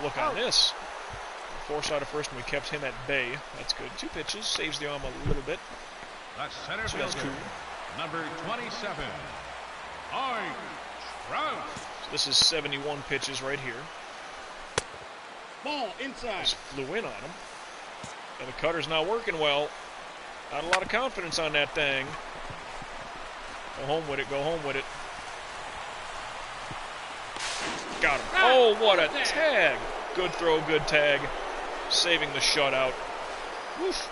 Speaker 1: look on this. Force out of first, and we kept him at bay. That's good. 2 pitches, saves the arm a little bit.
Speaker 2: The center
Speaker 1: So that's
Speaker 2: fielder,
Speaker 1: cool.
Speaker 2: number 27, Trout.
Speaker 1: So this is 71 pitches right here.
Speaker 3: Ball inside.
Speaker 1: Just flew in on him. And the cutter's not working well. Not a lot of confidence on that thing. Go home with it. Go home with it. Got him. Oh, what a tag. Good throw, good tag. Saving the shutout. Woof.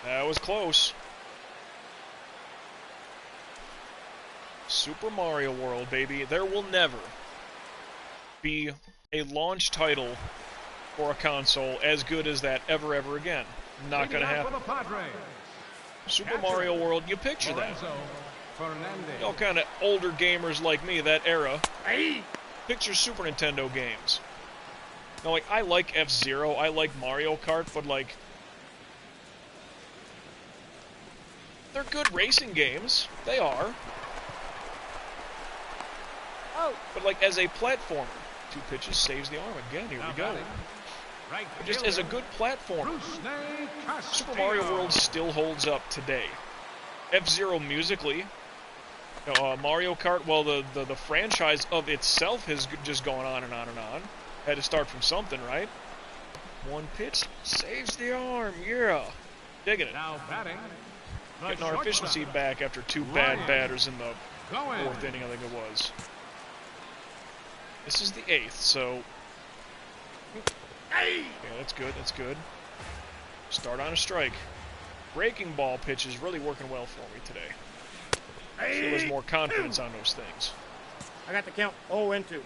Speaker 1: That was close. Super Mario World, baby. There will never be a launch title for a console as good as that ever again. Not going to happen. Super Mario World, you picture that. Kind of older gamers like me, that era. Picture Super Nintendo games. Now, like, I like F-Zero, I like Mario Kart, but, like, they're good racing games. They are.
Speaker 3: Oh.
Speaker 1: But like as a platformer, 2 pitches, saves the arm again. Here we go. Just as a good platformer, Super Mario World still holds up today. F-Zero musically, Mario Kart, well, the franchise of itself has just gone on and on and on. Had to start from something, right? 1 pitch, saves the arm, yeah. Digging it.
Speaker 2: Now batting.
Speaker 1: Getting our efficiency back after 2 bad batters in the 4th inning, I think it was. This is the 8th, so...
Speaker 3: Hey.
Speaker 1: Yeah, that's good, that's good. Start on a strike. Breaking ball pitch is really working well for me today.
Speaker 3: Hey.
Speaker 1: So there's more confidence on those things.
Speaker 3: I got the count 0-2.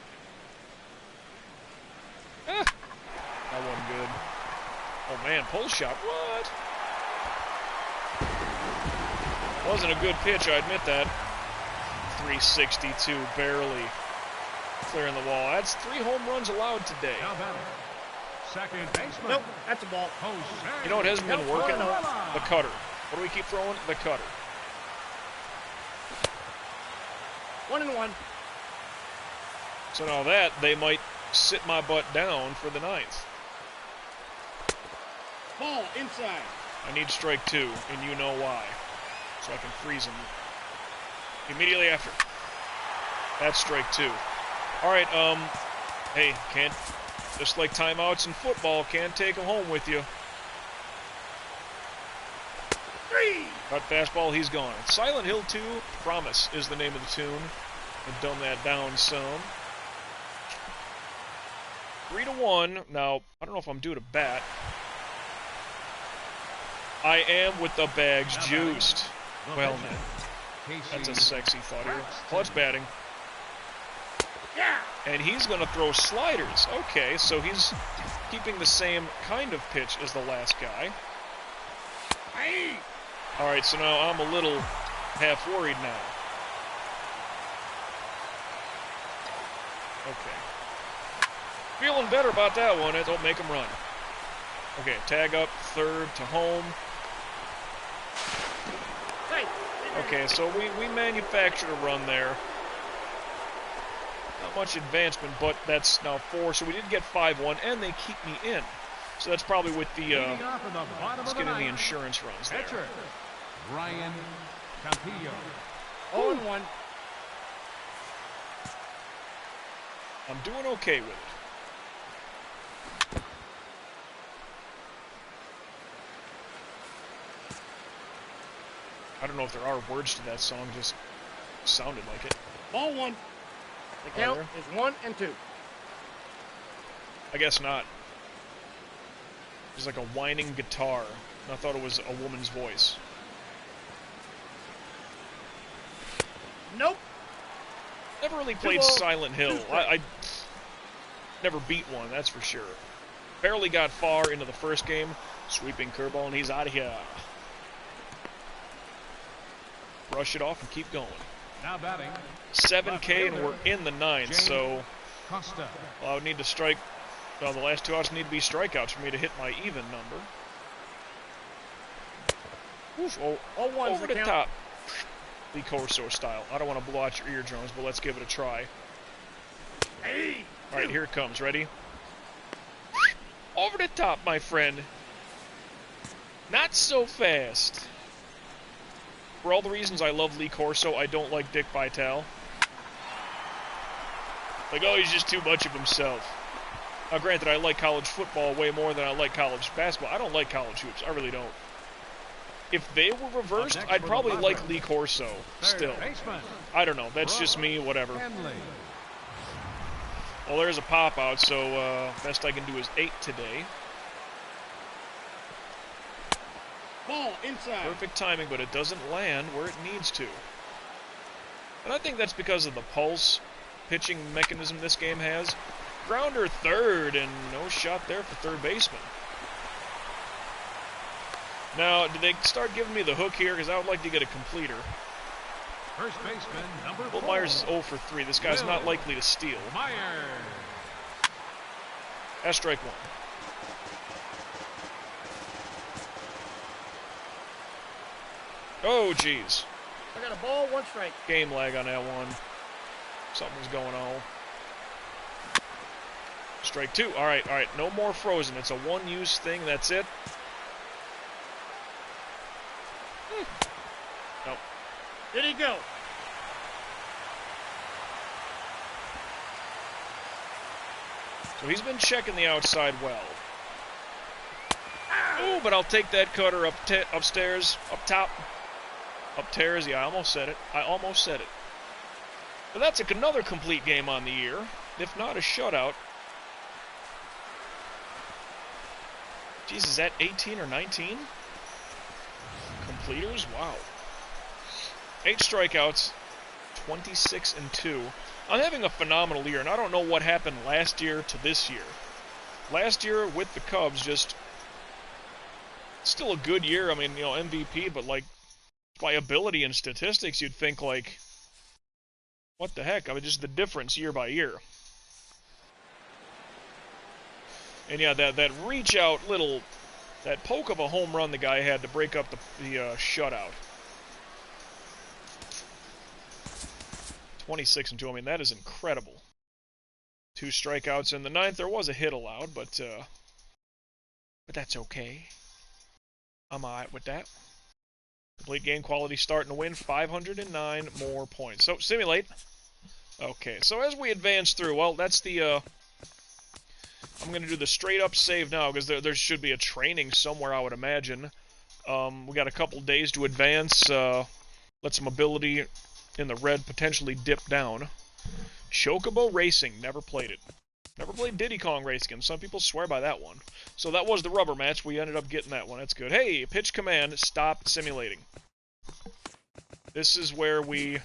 Speaker 1: Ah, that wasn't good. Oh man, pull shot, what? Wasn't a good pitch, I admit that. 362, barely clearing the wall. That's 3 home runs allowed today.
Speaker 2: Now batting. Second baseman.
Speaker 3: Nope, that's a ball.
Speaker 1: You know what hasn't been working? The cutter. What do we keep throwing? The cutter.
Speaker 3: 1-1.
Speaker 1: So now that, they might sit my butt down for the 9th.
Speaker 3: Ball inside.
Speaker 1: I need strike 2, and you know why. So I can freeze him immediately after. That's strike 2. All right, hey, can't, just like timeouts in football, can't take them home with you.
Speaker 3: 3.
Speaker 1: Cut fastball, he's gone. Silent Hill 2, Promise is the name of the tune. I've dumbed that down some. 3-1. Now, I don't know if I'm due to bat. I am with the bags juiced. Well, man, that's a sexy thought here. Well, it's batting.
Speaker 3: Yeah.
Speaker 1: And he's going to throw sliders. Okay, so he's keeping the same kind of pitch as the last guy.
Speaker 3: Hey.
Speaker 1: All right, so now I'm a little half worried now. Okay. Feeling better about that one. Don't make him run. Okay, tag up, third to home.
Speaker 3: Hey.
Speaker 1: Okay, so we manufactured a run there. Not much advancement, but that's now 4. So we did get 5-1, and they keep me in. So that's probably with the, let's get in the insurance runs there.
Speaker 2: Pitcher, Ryan Campillo.
Speaker 3: 0-1.
Speaker 1: I'm doing okay with it. I don't know if there are words to that song, just sounded like it.
Speaker 3: Ball 1. The count is 1-2.
Speaker 1: I guess not. It's like a whining guitar. And I thought it was a woman's voice.
Speaker 3: Nope.
Speaker 1: Never really played Silent Hill. I never beat one, that's for sure. Barely got far into the first game. Sweeping curveball, and he's out of here. Brush it off and keep going.
Speaker 2: Now batting.
Speaker 1: 7K, and we're in the 9th, so
Speaker 2: Costa.
Speaker 1: well, I would need to strike. Well, the last 2 outs need to be strikeouts for me to hit my even number. Oof, over the top. Lee Corso style. I don't want to blow out your eardrums, but let's give it a try.
Speaker 3: Hey.
Speaker 1: All right, here it comes. Ready? Over the top, my friend. Not so fast. For all the reasons I love Lee Corso, I don't like Dick Vitale. Like, oh, he's just too much of himself. Now, granted, I like college football way more than I like college basketball. I don't like college hoops. I really don't. If they were reversed, I'd probably like Lee Corso still. I don't know. That's just me, whatever. Well, there's a pop-out, so best I can do is 8 today.
Speaker 3: Ball inside.
Speaker 1: Perfect timing, but it doesn't land where it needs to. And I think that's because of the pulse pitching mechanism this game has. Grounder third, and no shot there for third baseman. Now, did they start giving me the hook here? Because I would like to get a completer.
Speaker 2: First baseman, number 4.
Speaker 1: Will Myers is 0 for 3. This guy's not likely to steal.
Speaker 2: Myers.
Speaker 1: That's strike 1. Oh, jeez.
Speaker 3: I got a ball, 1 strike.
Speaker 1: Game lag on that one. Something's going on. Strike 2. All right. No more frozen. It's a one-use thing. That's it. Nope.
Speaker 3: Did he go?
Speaker 1: So he's been checking the outside well. Ooh, but I'll take that cutter upstairs, up top. Upstairs, yeah, I almost said it. But that's another complete game on the year, if not a shutout. Jeez, is that 18 or 19? Completers? Wow. 8 strikeouts, 26-2. I'm having a phenomenal year, and I don't know what happened last year to this year. Last year with the Cubs, just still a good year. I mean, you know, MVP, but like by ability and statistics, you'd think like, what the heck? I mean, just the difference year by year. And yeah, that reach out that poke of a home run the guy had to break up the shutout. 26-2. I mean, that is incredible. 2 strikeouts in the 9th. There was a hit allowed, but that's okay. I'm alright with that. Complete game quality starting to win. 509 more points. So simulate. Okay. So as we advance through, well, that's the. I'm going to do the straight up save now because there should be a training somewhere, I would imagine. We got a couple days to advance. Let some ability in the red potentially dip down. Chocobo Racing. Never played it. Never played Diddy Kong Racing. Some people swear by that one. So that was the rubber match. We ended up getting that one. That's good. Hey, pitch command. Stop simulating. This is where we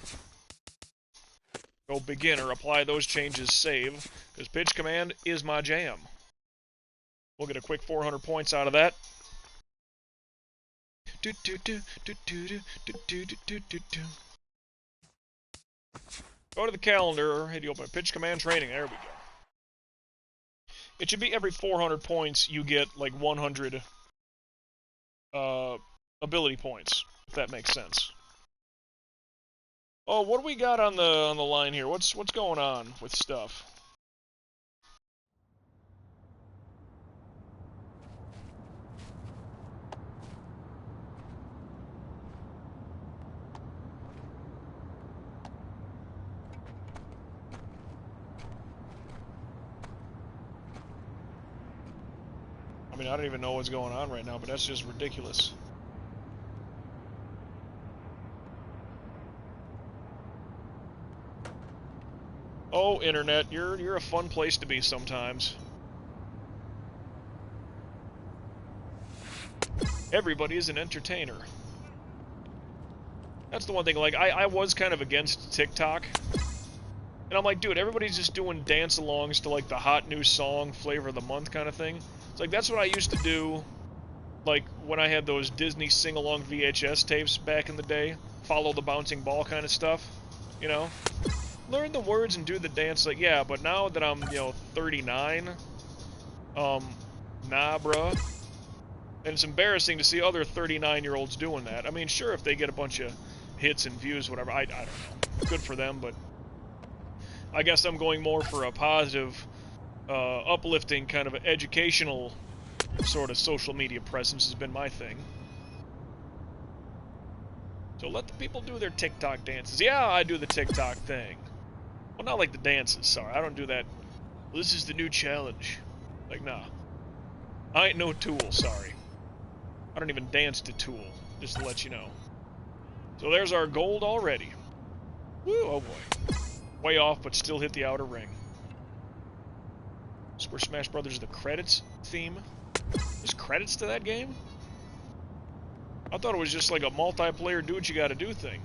Speaker 1: go beginner. Apply those changes. Save. Because pitch command is my jam. We'll get a quick 400 points out of that. Go to the calendar. Hit you open pitch command training. There we go. It should be every 400 points you get like 100 ability points, if that makes sense. Oh, what do we got on the line here? What's going on with stuff? I mean, I don't even know what's going on right now, but that's just ridiculous. Oh, internet, you're a fun place to be sometimes. Everybody is an entertainer. That's the one thing, like, I was kind of against TikTok. And I'm like, dude, everybody's just doing dance-alongs to, like, the hot new song, flavor of the month kind of thing. It's like, that's what I used to do, like, when I had those Disney sing-along VHS tapes back in the day. Follow the bouncing ball kind of stuff, you know? Learn the words and do the dance, like, yeah, but now that I'm, 39, nah, bruh. And it's embarrassing to see other 39-year-olds doing that. I mean, sure, if they get a bunch of hits and views, whatever, I don't know. Good for them, but I guess I'm going more for a positive, uplifting, kind of educational sort of social media presence has been my thing. So let the people do their TikTok dances. Yeah, I do the TikTok thing. Well, not like the dances, sorry. I don't do that. Well, this is the new challenge. Like, nah. I ain't no Tool, sorry. I don't even dance to Tool, just to let you know. So there's our gold already. Woo, oh boy. Way off, but still hit the outer ring. Super Smash Brothers, the credits theme. There's credits to that game? I thought it was just like a multiplayer do what you gotta do thing.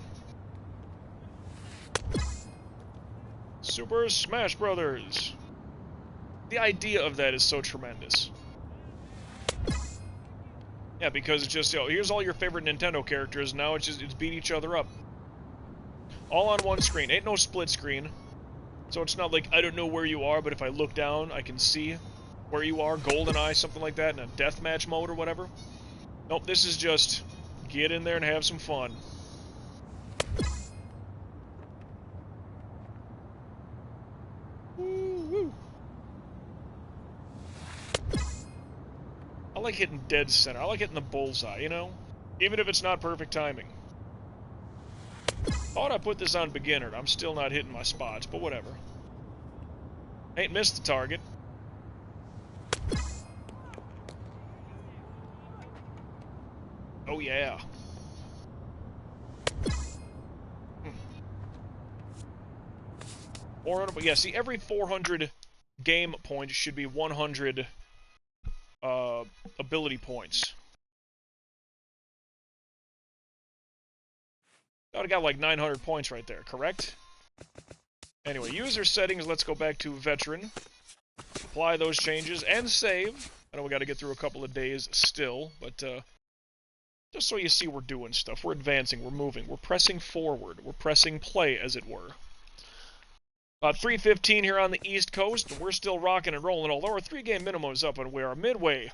Speaker 1: Super Smash Brothers. The idea of that is so tremendous. Yeah, because it's just, here's all your favorite Nintendo characters, now it's beat each other up. All on one screen. Ain't no split screen. So it's not like, I don't know where you are, but if I look down, I can see where you are. GoldenEye, something like that, in a deathmatch mode or whatever. Nope, this is just get in there and have some fun. like hitting dead center. I like hitting the bullseye, you know? Even if it's not perfect timing. Thought I put this on beginner. I'm still not hitting my spots, but whatever. Ain't missed the target. Oh, yeah. But yeah, see, every 400 game points should be 100 ability points. I would have got like 900 points right there, correct? Anyway, user settings, let's go back to veteran. Apply those changes and save. I know we got to get through a couple of days still, but just so you see we're doing stuff. We're advancing, we're moving, we're pressing forward, we're pressing play, as it were. 3:15 here on the East Coast, and we're still rocking and rolling, although our 3-game minimum is up, and we are midway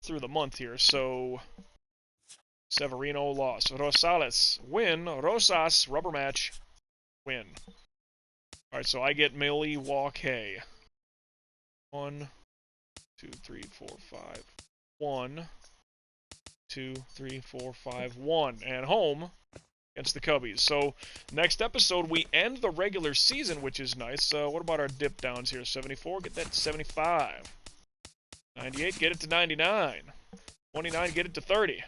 Speaker 1: through the month here, so... Severino loss. Rosales win. Rosas rubber match win. Alright, so I get Milwaukee. 1, 2, 3, 4, 5. 1, 2, 3, 4, 5, 1. And home against the Cubbies. So, next episode, we end the regular season, which is nice. What about our dip downs here? 74, get that to 75. 98, get it to 99. 29, get it to 30.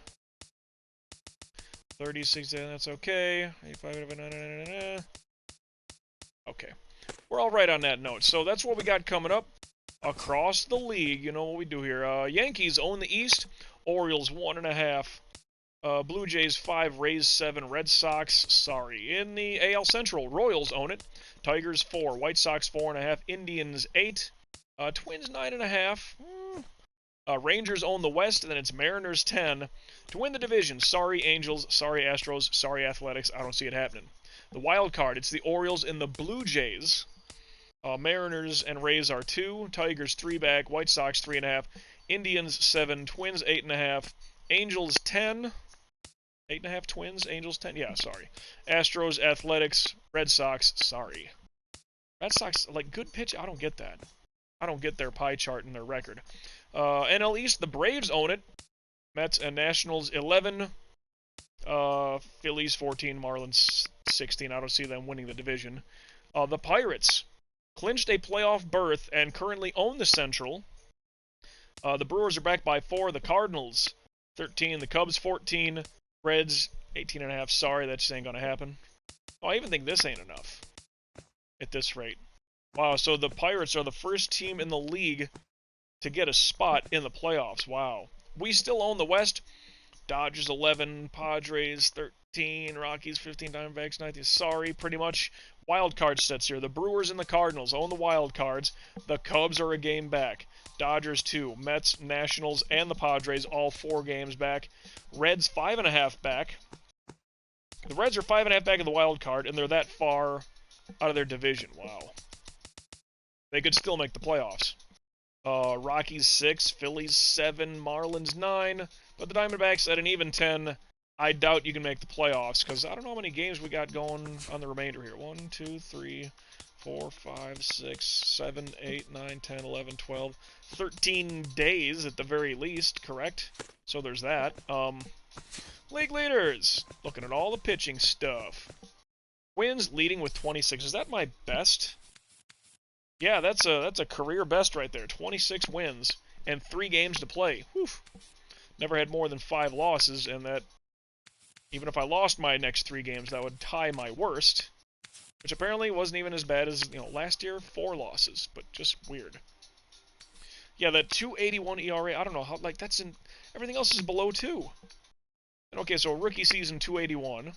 Speaker 1: 36, that's okay. 85, okay. We're all right on that note. So that's what we got coming up across the league. You know what we do here. Yankees own the East. Orioles 1.5. Blue Jays 5. Rays 7. Red Sox, sorry. In the AL Central, Royals own it. Tigers 4. White Sox 4.5. Indians 8. Twins 9.5. Rangers own the West, and then it's Mariners 10. To win the division, sorry Angels, sorry Astros, sorry Athletics, I don't see it happening. The wild card, it's the Orioles and the Blue Jays. Mariners and Rays are 2, Tigers 3 back, White Sox 3.5, Indians 7, Twins 8.5, Angels 10. 8.5 Twins, Angels 10, yeah, sorry. Astros, Athletics, Red Sox, sorry. Red Sox, like, good pitch, I don't get that. I don't get their pie chart and their record. NL East, the Braves own it. Mets and Nationals 11. Phillies 14. Marlins 16. I don't see them winning the division. The Pirates clinched a playoff berth and currently own the Central. The Brewers are back by 4. The Cardinals 13. The Cubs 14. Reds 18.5. Sorry, that just ain't gonna happen. Oh, I even think this ain't enough at this rate. Wow, so the Pirates are the first team in the league to get a spot in the playoffs. Wow. We still own the West. Dodgers 11, Padres 13, Rockies 15, Diamondbacks 19. Sorry, pretty much wild card sets here. The Brewers and the Cardinals own the wild cards. The Cubs are a game back. Dodgers 2, Mets, Nationals, and the Padres all 4 games back. Reds 5.5 back. The Reds are 5.5 back in the wild card, and they're that far out of their division. Wow. They could still make the playoffs. Rockies 6, Phillies 7, Marlins 9, but the Diamondbacks at an even 10. I doubt you can make the playoffs, because I don't know how many games we got going on the remainder here. 1, 2, 3, 4, 5, 6, 7, 8, 9, 10, 11, 12, 13 days at the very least, correct? So there's that. League leaders, looking at all the pitching stuff. Wins leading with 26. Is that my best? Yeah, that's a career best right there. 26 wins and 3 games to play. Whew. Never had more than 5 losses, and that, even if I lost my next 3 games, that would tie my worst, which apparently wasn't even as bad as, last year, 4 losses, but just weird. Yeah, that 2.81 ERA, I don't know how, like, that's in, everything else is below 2. And okay, so rookie season 2.81.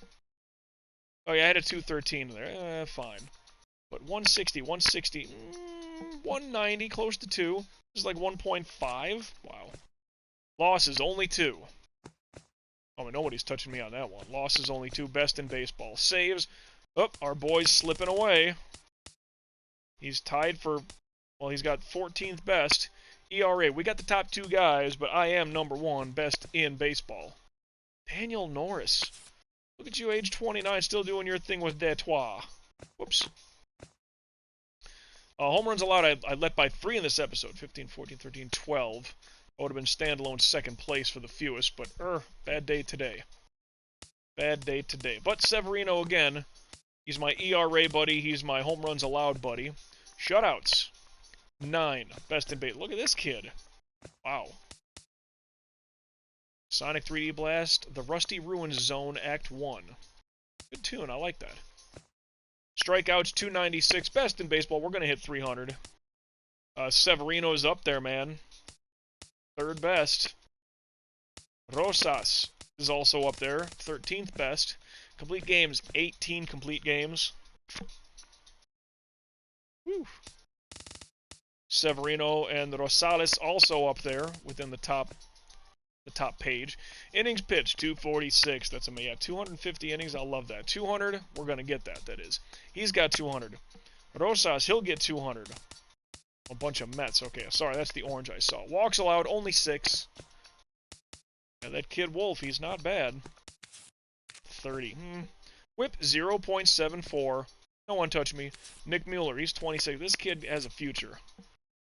Speaker 1: Oh yeah, I had a 2.13 there, fine. But 160, 190, close to 2. This is like 1.5. Wow. Losses, only 2. Oh, nobody's touching me on that one. Losses, only 2. Best in baseball. Saves. Oh, our boy's slipping away. He's tied for, well, he's got 14th best. ERA, we got the top 2 guys, but I am number 1 best in baseball. Daniel Norris. Look at you, age 29, still doing your thing with Detroit. Whoops. Home runs allowed, I led by 3 in this episode. 15, 14, 13, 12. I would have been standalone second place for the fewest, but bad day today. Bad day today. But Severino again, he's my ERA buddy, he's my home runs allowed buddy. Shutouts, 9. Best in base. Look at this kid. Wow. Sonic 3D Blast, The Rusty Ruins Zone, Act 1. Good tune, I like that. Strikeouts, 296. Best in baseball, we're going to hit 300. Severino's up there, man. Third best. Rosas is also up there. 13th best. Complete games, 18 complete games. Whew. Severino and Rosales also up there within the top page. Innings pitched, 246. That's amazing. Yeah, 250 innings. I love that. 200, we're going to get that, that is. He's got 200. Rosas, he'll get 200. A bunch of Mets. Okay, sorry, that's the orange I saw. Walks allowed, only 6. Yeah, that kid Wolf, he's not bad. 30. Whip, 0.74. No one touched me. Nick Mueller, he's 26. This kid has a future.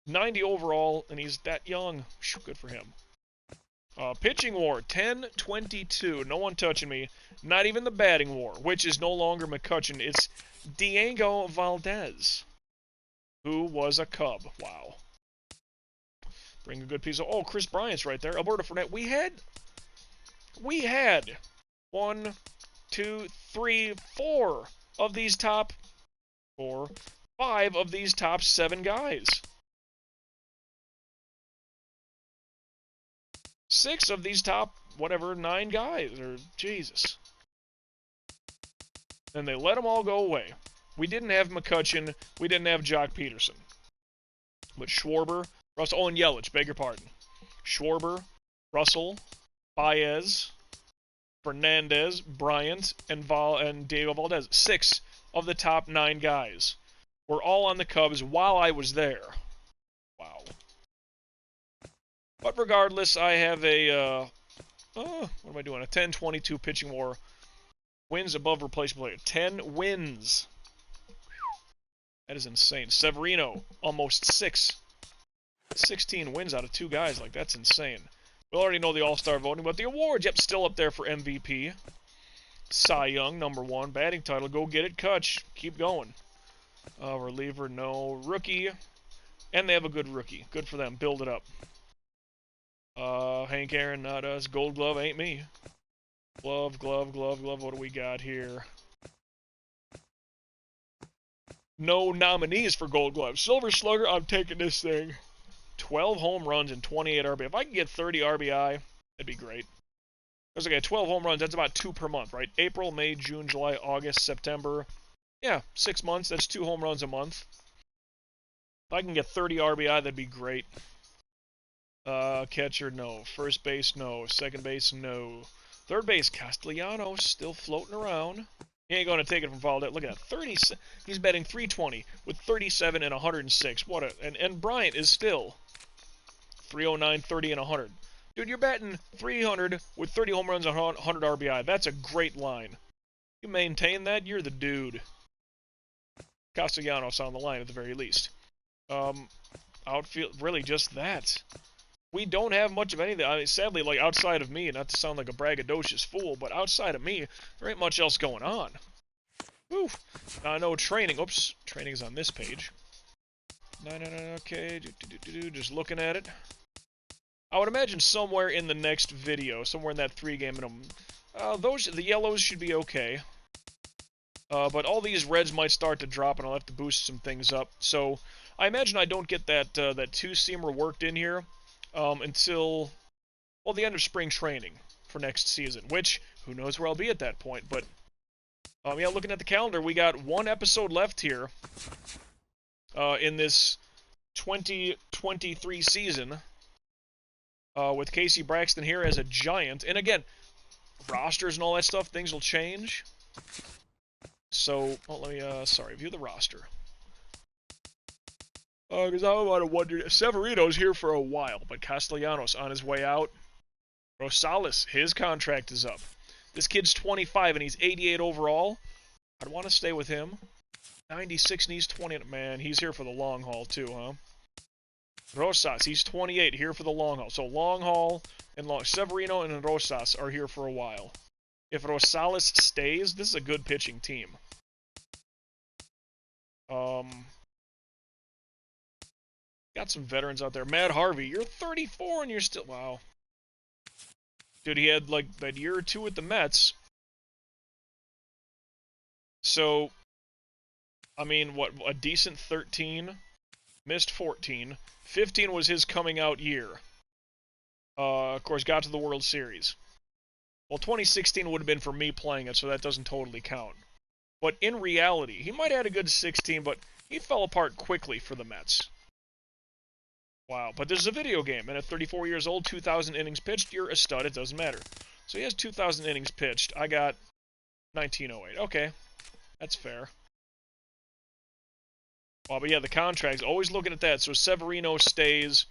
Speaker 1: 90 overall, and he's that young. Good for him. Pitching war, 10-22. No one touching me. Not even the batting war, which is no longer McCutcheon. It's Diego Valdez, who was a Cub. Wow. Bring a good piece of... Oh, Chris Bryant's right there. Alberto Fernet. We had 1, 2, 3, 4 of these top... 4, 5 of these top 7 guys. 6 of these top, 9 guys, or Jesus. And they let them all go away. We didn't have McCutcheon, we didn't have Jock Peterson. But Schwarber, Russell, and Yelich, beg your pardon. Schwarber, Russell, Baez, Fernandez, Bryant, and Diego Valdez. 6 of the top 9 guys were all on the Cubs while I was there. Wow. But regardless, I have a, what am I doing? A 10-22 pitching war. Wins above replacement player. 10 wins. That is insane. Severino, almost 6. 16 wins out of 2 guys. Like, that's insane. We already know the All-Star voting, but the awards, yep, still up there for MVP. Cy Young, #1. Batting title, go get it, Kutch. Keep going. Reliever, no. Rookie. And they have a good rookie. Good for them. Build it up. Hank Aaron, not us. Gold Glove ain't me. Glove. What do we got here? No nominees for Gold Glove. Silver Slugger, I'm taking this thing. 12 home runs and 28 RBI. If I can get 30 RBI, that'd be great. Because, okay, 12 home runs, that's about 2 per month, right? April, May, June, July, August, September. Yeah, 6 months, that's 2 home runs a month. If I can get 30 RBI, that'd be great. Catcher, no. First base, no. Second base, no. Third base, Castellanos, still floating around. He ain't going to take it from Valdez. Look at that. 30. He's batting .320 with 37 and 106. What a... And Bryant is still 309, 30, and 100. Dude, you're batting 300 with 30 home runs and 100 RBI. That's a great line. You maintain that, you're the dude. Castellanos on the line at the very least. Outfield, really just that. We don't have much of anything. I mean, sadly, like, outside of me, not to sound like a braggadocious fool, but outside of me, there ain't much else going on. Woo! I know training. Oops, training is on this page. No, okay. Just looking at it. I would imagine somewhere in the next video, somewhere in that 3-game minimum, the yellows should be okay. But all these reds might start to drop, and I'll have to boost some things up. So, I imagine I don't get that 2-seamer worked in here. Until, well, the end of spring training for next season, which, who knows where I'll be at that point, but, yeah, looking at the calendar, we got 1 episode left here, in this 2023 season, with Casey Braxton here as a Giant, and again, rosters and all that stuff, things will change, so, well, let me, view the roster. Because I might have wondered, Severino's here for a while, but Castellanos on his way out. Rosales, his contract is up. This kid's 25 and he's 88 overall. I'd want to stay with him. 96 and he's 20. Man, he's here for the long haul too, huh? Rosas, he's 28, here for the long haul. So long haul and Severino and Rosas are here for a while. If Rosales stays, this is a good pitching team. Got some veterans out there. Matt Harvey, you're 34 and you're still... Wow. Dude, he had like that year or two with the Mets. So, I mean, what, a decent 13, missed 14. 15 was his coming out year. Of course, got to the World Series. Well, 2016 would have been for me playing it, so that doesn't totally count. But in reality, he might have had a good 16, but he fell apart quickly for the Mets. Wow, but this is a video game, and at 34 years old, 2,000 innings pitched, you're a stud, it doesn't matter. So he has 2,000 innings pitched. I got 1908. Okay, that's fair. Well, but yeah, the contracts, always looking at that. So Severino stays.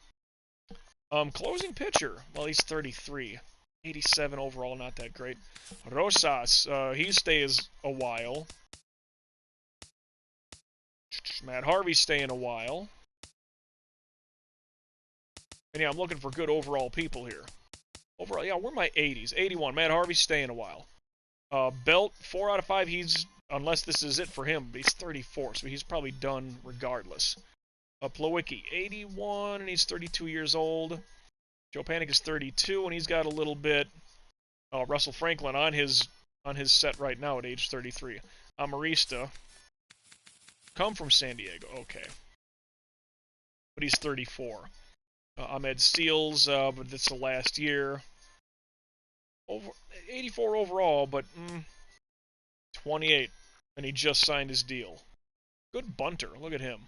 Speaker 1: Closing pitcher, well, he's 33. 87 overall, not that great. Rosas, he stays a while. Matt Harvey staying a while. And yeah, I'm looking for good overall people here. Overall, yeah, we're my 80s. 81, Matt Harvey staying a while. Belt, 4 out of 5, he's, unless this is it for him, but he's 34, so he's probably done regardless. Plawicki, 81, and he's 32 years old. Joe Panik is 32, and he's got a little bit. Russell Franklin on his set right now at age 33. Amarista, come from San Diego, okay. But he's 34. Ahmed Seals, but that's the last year. 84 overall, but 28, and he just signed his deal. Good bunter, look at him.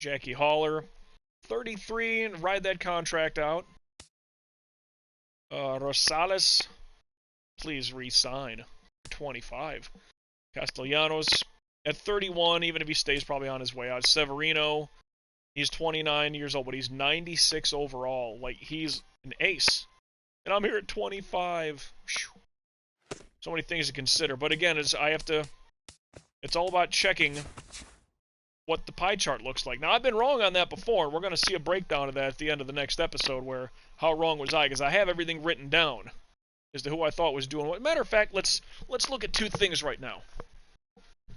Speaker 1: Jackie Haller, 33, and ride that contract out. Rosales, please re-sign. 25. Castellanos, at 31, even if he stays probably on his way out. Severino, he's 29 years old, but he's 96 overall. Like, he's an ace. And I'm here at 25. Whew. So many things to consider. But again, it's all about checking what the pie chart looks like. Now, I've been wrong on that before. We're going to see a breakdown of that at the end of the next episode where how wrong was I, because I have everything written down as to who I thought was doing what. Matter of fact, let's look at two things right now.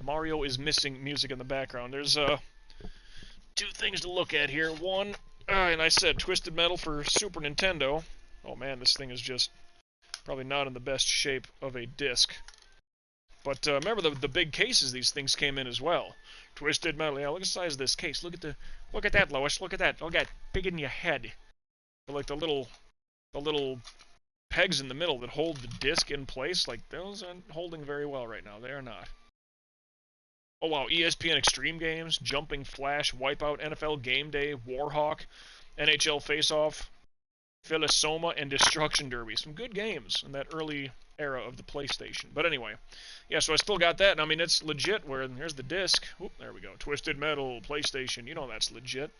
Speaker 1: Mario is missing music in the background. There's two things to look at here. One, and I said Twisted Metal for Super Nintendo. Oh man, this thing is just probably not in the best shape of a disc. But remember the big cases these things came in as well. Twisted Metal. Yeah, look at the size of this case. Look at that, Lois. Look at that. Look at that. Big in your head. They're like the little pegs in the middle that hold the disc in place. Like those aren't holding very well right now. They are not. Oh wow, ESPN Extreme Games, Jumping Flash, Wipeout, NFL Game Day, Warhawk, NHL Face-Off, Philosoma, and Destruction Derby. Some good games in that early era of the PlayStation. But anyway, yeah, so I still got that, and I mean, it's legit, where here's the disc. Oop, there we go. Twisted Metal, PlayStation, you know that's legit.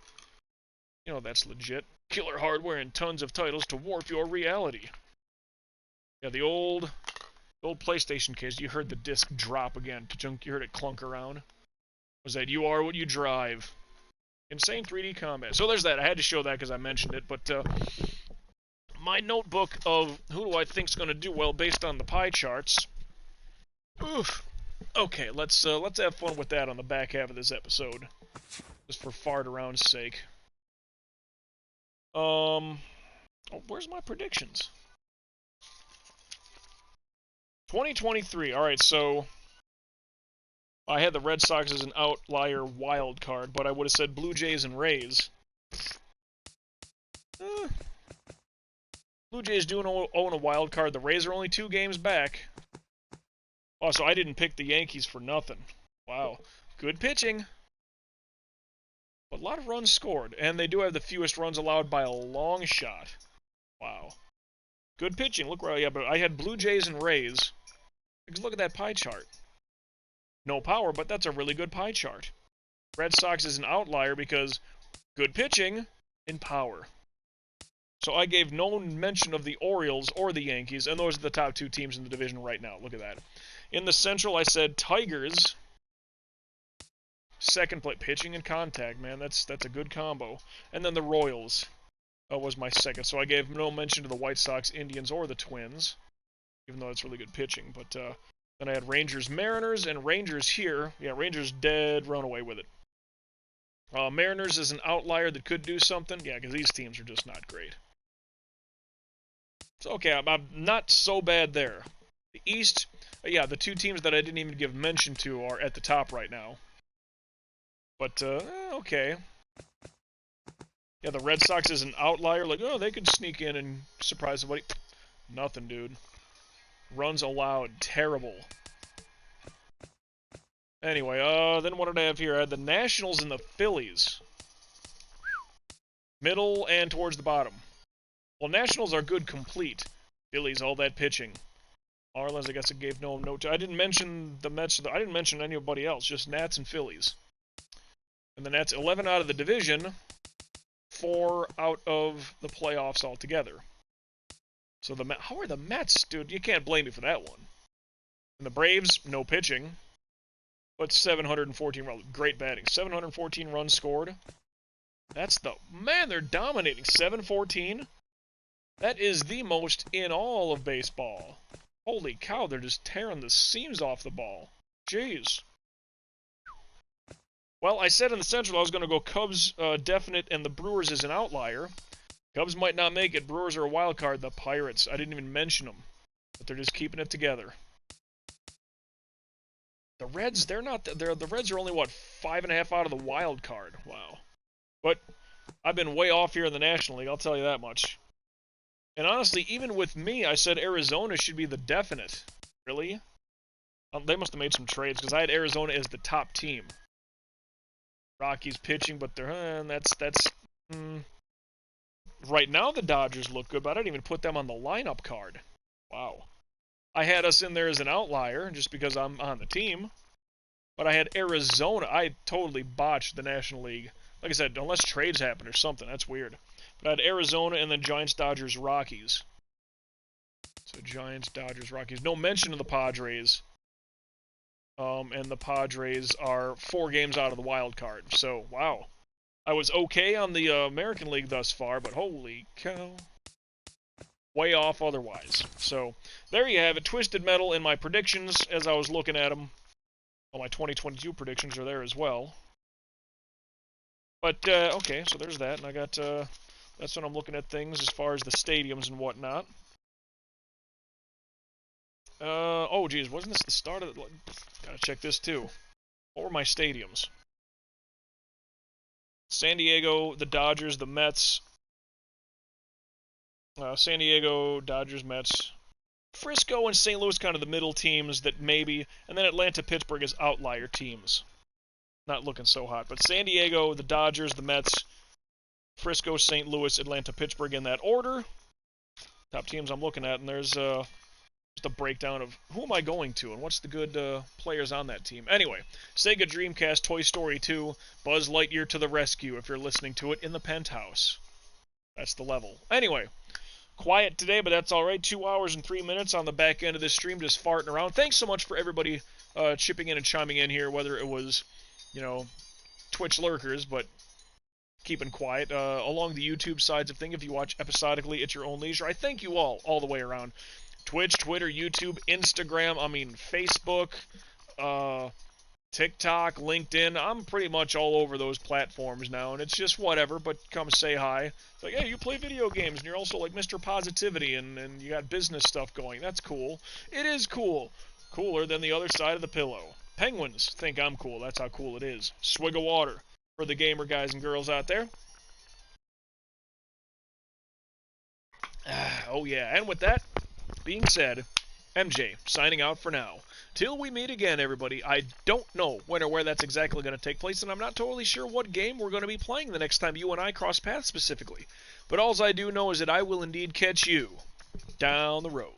Speaker 1: You know that's legit. Killer hardware and tons of titles to warp your reality. Yeah, the old PlayStation case, you heard the disc drop again. You heard it clunk around. Was that You Are What You Drive? Insane 3D combat. So there's that. I had to show that because I mentioned it, but my notebook of who do I think's going to do well based on the pie charts. Oof. Okay, let's have fun with that on the back half of this episode, just for fart around's sake. Oh, where's my predictions? 2023. All right, so I had the Red Sox as an outlier wild card, but I would have said Blue Jays and Rays. Blue Jays do own a wild card. The Rays are only 2 games back. Oh, so I didn't pick the Yankees for nothing. Wow. Good pitching. But a lot of runs scored. And they do have the fewest runs allowed by a long shot. Wow. Good pitching. Look where, yeah, but I had Blue Jays and Rays. Because look at that pie chart. No power, but that's a really good pie chart. Red Sox is an outlier because good pitching and power. So I gave no mention of the Orioles or the Yankees, and those are the top 2 teams in the division right now. Look at that. In the Central, I said Tigers, Second place, pitching and contact, man. That's a good combo. And then the Royals was my second. So I gave no mention to the White Sox, Indians, or the Twins, even though that's really good pitching. But then I had Rangers, Mariners, and Rangers here. Yeah, Rangers dead run away with it. Mariners is an outlier that could do something. Yeah, because these teams are just not great. So, okay, I'm not so bad there. The East, yeah, the two teams that I didn't even give mention to are at the top right now. But, okay. Yeah, the Red Sox is an outlier. Like, oh, they could sneak in and surprise somebody. Nothing, dude. Runs allowed. Terrible. Anyway, then what did I have here? I had the Nationals and the Phillies. Middle and towards the bottom. Well, Nationals are good complete. Phillies, all that pitching. Marlins, I guess I gave no note to. I didn't mention the Mets. I didn't mention anybody else. Just Nats and Phillies. And the Nats, 11 out of the division, 4 out of the playoffs altogether. So how are the Mets, dude? You can't blame me for that one. And the Braves, no pitching, but 714 runs. Great batting. 714 runs scored. That's man, they're dominating. 714. That is the most in all of baseball. Holy cow, they're just tearing the seams off the ball. Jeez. Well, I said in the Central I was going to go Cubs definite and the Brewers is an outlier. Cubs might not make it. Brewers are a wild card. The Pirates, I didn't even mention them. But they're just keeping it together. The Reds, the Reds are only, what, 5.5 out of the wild card. Wow. But I've been way off here in the National League, I'll tell you that much. And honestly, even with me, I said Arizona should be the definite. Really? They must have made some trades, because I had Arizona as the top team. Rockies pitching, but they're, right now the Dodgers look good, but I didn't even put them on the lineup card. Wow. I had us in there as an outlier, just because I'm on the team. But I had Arizona. I totally botched the National League. Like I said, unless trades happen or something, that's weird. But I had Arizona and then Giants, Dodgers, Rockies. So Giants, Dodgers, Rockies. No mention of the Padres. And the Padres are 4 games out of the wild card. So, wow. I was okay on the American League thus far, but holy cow. Way off otherwise. So, there you have it. Twisted Metal in my predictions as I was looking at them. Well, my 2022 predictions are there as well. But, okay, so there's that. And I got, that's when I'm looking at things as far as the stadiums and whatnot. Oh, geez, wasn't this the start of the... Gotta check this, too. What were my stadiums? San Diego, the Dodgers, the Mets. San Diego, Dodgers, Mets. Frisco and St. Louis, kind of the middle teams that maybe... And then Atlanta, Pittsburgh as outlier teams. Not looking so hot. But San Diego, the Dodgers, the Mets, Frisco, St. Louis, Atlanta, Pittsburgh in that order. Top teams I'm looking at, and there's just a breakdown of who am I going to and what's the good players on that team. Anyway, Sega Dreamcast, Toy Story 2, Buzz Lightyear to the rescue if you're listening to it in the penthouse. That's the level. Anyway, quiet today, but that's alright. 2 hours and 3 minutes on the back end of this stream, just farting around. Thanks so much for everybody chipping in and chiming in here, whether it was, you know, Twitch lurkers, but keeping quiet. Along the YouTube sides of things, if you watch episodically at your own leisure, I thank you all the way around. Twitch, Twitter, YouTube, Instagram, Facebook, TikTok, LinkedIn. I'm pretty much all over those platforms now, and it's just whatever, but come say hi. It's like, hey, you play video games, and you're also like Mr. Positivity, and you got business stuff going. That's cool. It is cool. Cooler than the other side of the pillow. Penguins think I'm cool. That's how cool it is. Swig of water for the gamer guys and girls out there. Oh, yeah, and with that being said, MJ, signing out for now. Till we meet again, everybody. I don't know when or where that's exactly going to take place, and I'm not totally sure what game we're going to be playing the next time you and I cross paths specifically. But all I do know is that I will indeed catch you down the road.